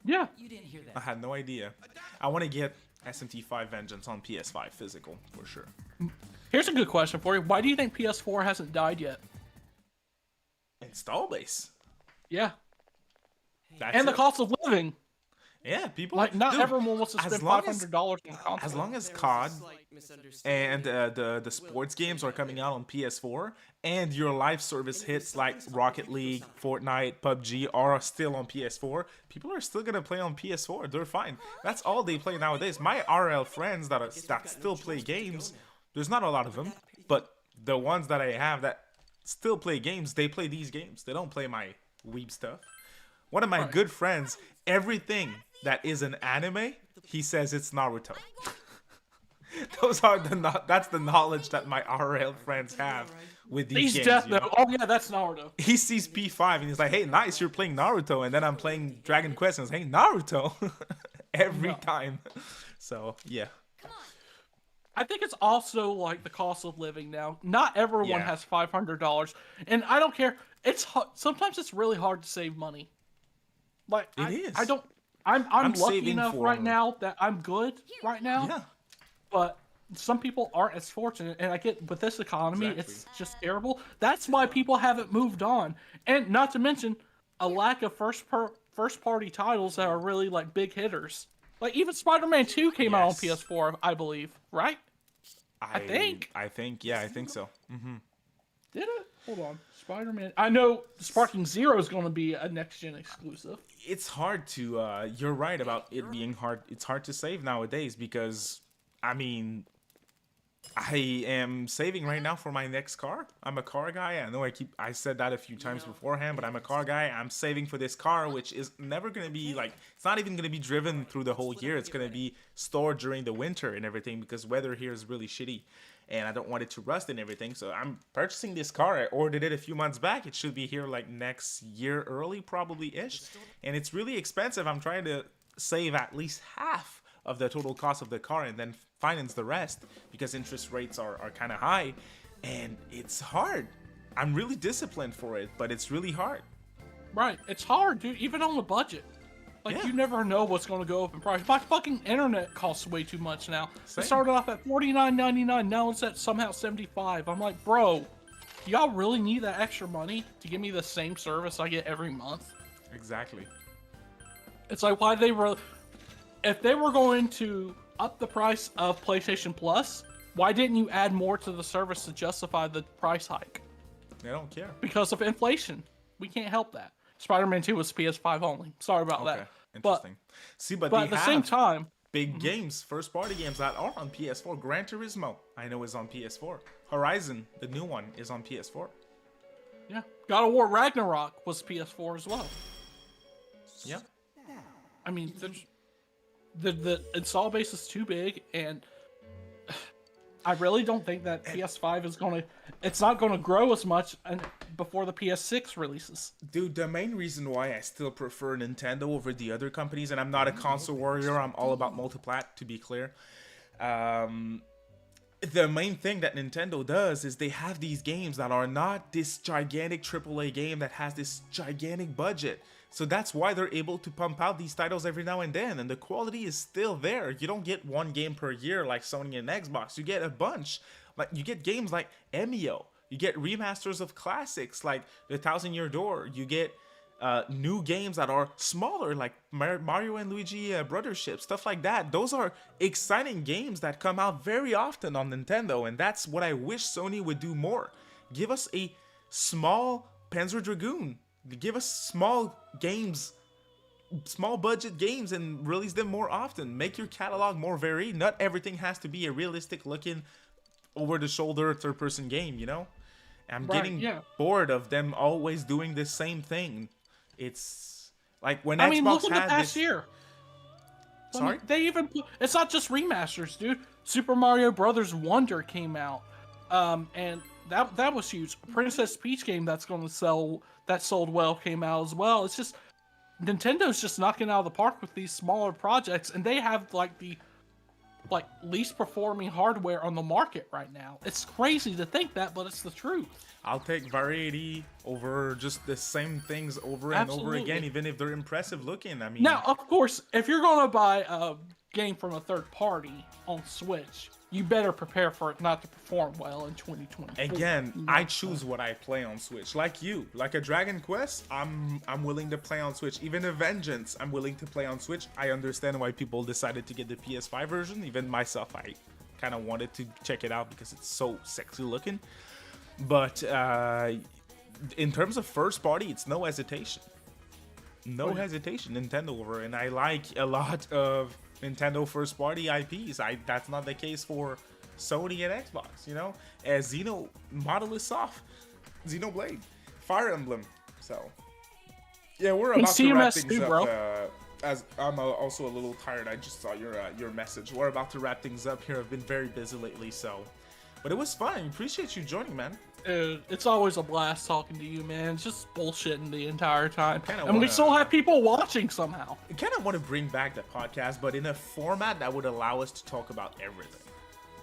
Yeah. you didn't hear I that. had no idea. I want to get SMT5 Vengeance on PS5 physical for sure. Here's a good question for you. Why do you think PS4 hasn't died yet? Install base. Yeah. That's And the it. cost of living. Yeah, people Like, not dude, everyone wants to as spend long $500 on console. As long as There was a COD slight misunderstanding. and the sports games are coming out on PS4, and your live service hits like Rocket League, Fortnite, PUBG are still on PS4, people are still gonna play on PS4. They're fine. That's all they play nowadays. My RL friends that still play games, there's not a lot of them, but the ones that I have that still play games, they play these games. They don't play my weeb stuff. One of my Right. good friends, everything that is an anime, he says it's Naruto. That's the knowledge that my RL friends have with these He's games. Death You know? Note. Oh, yeah, that's Naruto. He sees P5 and he's like, "Hey, nice, you're playing Naruto," and then I'm playing Dragon Quest and he's, "Hey, Naruto," every No. time. So yeah, I think it's also like the cost of living now. Not everyone Yeah. has $500, and I don't care. Sometimes it's really hard to save money. Like It is. I don't. I'm lucky saving enough for- right now that I'm good right now. yeah. But some people aren't as fortunate, and I get with this economy, Exactly. it's just terrible. That's why people haven't moved on, and not to mention a lack of first party titles that are really like big hitters. Like even Spider-Man 2 came out on Yes. PS4, I believe, right? I think. I think so. Did it? Hold on. Spider-Man. I know Sparking Zero is going to be a next-gen exclusive. It's hard to you're right about it being hard. It's hard to save nowadays because I mean I am saving right now for my next car. I'm a car guy. I know I said that a few times beforehand, but I'm a car guy. I'm saving for this car, which is never going to be like, it's not even going to be driven through the whole year. It's going to be stored during the winter and everything because weather here is really shitty and I don't want it to rust and everything. So I'm purchasing this car. I ordered it a few months back. It should be here like next year early, probably ish. And it's really expensive. I'm trying to save at least half of the total cost of the car and then finance the rest because interest rates are kind of high and it's hard. I'm really disciplined for it, but it's really hard. Right. It's hard, dude, even on the budget. Like, Yeah. you never know what's going to go up in price. My fucking internet costs way too much now. Same. It started off at $49.99. Now it's at somehow $75. I'm like, bro, y'all really need that extra money to give me the same service I get every month? Exactly. It's like, why they were... If they were going to up the price of PlayStation Plus, why didn't you add more to the service to justify the price hike? They don't care. Because of inflation. We can't help that. Spider-Man 2 was PS5 only. Sorry about Okay. that. Interesting. See, but But they at the have same time, big games, first party games that are on PS4. Gran Turismo, I know, is on PS4. Horizon, the new one, is on PS4. yeah, God of War Ragnarok was PS4 as well. Yeah. I mean, the install base is too big, and I really don't think that PS5 is gonna. It's not gonna grow as much before the PS6 releases. Dude, the main reason why I still prefer Nintendo over the other companies, and I'm not a console warrior, I'm all about multiplat, to be clear. The main thing that Nintendo does is they have these games that are not this gigantic AAA game that has this gigantic budget. So that's why they're able to pump out these titles every now and then, and the quality is still there. You don't get one game per year like Sony and Xbox. You get a bunch. Like you get games like Emio. You get remasters of classics like The Thousand Year Door. You get new games that are smaller like Mario and Luigi Brothership, stuff like that. Those are exciting games that come out very often on Nintendo, and that's what I wish Sony would do more. Give us a small Panzer Dragoon. Give us small games, small budget games, and release them more often. Make your catalog more varied. Not everything has to be a realistic looking, over the shoulder third person game, you know? I'm Right, getting yeah. bored of them always doing the same thing. It's like when I mean, Xbox look at the had past this. year. I Sorry? mean, they even it's not just remasters, dude. Super Mario Brothers Wonder came out, and that was huge. Princess Peach game that sold well came out as well. It's just Nintendo's just knocking out of the park with these smaller projects, and they have like the least performing hardware on the market right now. It's crazy to think that, but it's the truth. I'll take variety over just the same things over and over again, Absolutely. even if they're impressive looking. I mean, Now, of course, if you're gonna buy a game from a third party on Switch, you better prepare for it not to perform well in 2024. again, You know? I choose what I play on Switch. Like you, like a Dragon Quest, I'm willing to play on Switch. Even a Vengeance, I'm willing to play on Switch. I understand why people decided to get the PS5 version. Even myself, I kind of wanted to check it out because it's so sexy looking. But in terms of first party, it's no hesitation. No hesitation, Nintendo over. And I like a lot of Nintendo first party IPs. That's not the case for Sony and Xbox, you know? As Xeno Model is soft. Xenoblade, Fire Emblem. So yeah, we're about to wrap CMS things too, up. bro. As I'm also a little tired. I just saw your message. We're about to wrap things up here. I've been very busy lately, so. But it was fun. I appreciate you joining, man. Dude, it's always a blast talking to you, man. It's just bullshitting the entire time. Kinda And we wanna- still have people watching somehow. I kind of want to bring back the podcast, but in a format that would allow us to talk about everything.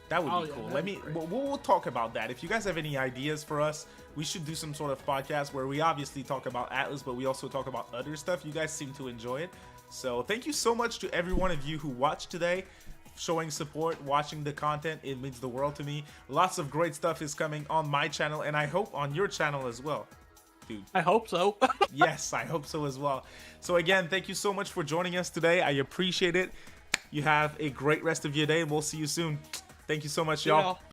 That would Oh, be yeah, cool. that'd be great. We'll talk about that. If you guys have any ideas for us, we should do some sort of podcast where we obviously talk about Atlas, but we also talk about other stuff. You guys seem to enjoy it. So thank you so much to every one of you who watched today, showing support, watching the content. It means the world to me. Lots of great stuff is coming on my channel, and I hope on your channel as well, dude. I hope so. Yes, I hope so as well. So again, thank you so much for joining us today. I appreciate it. You have a great rest of your day, and we'll see you soon. Thank you so much, y'all. Yeah.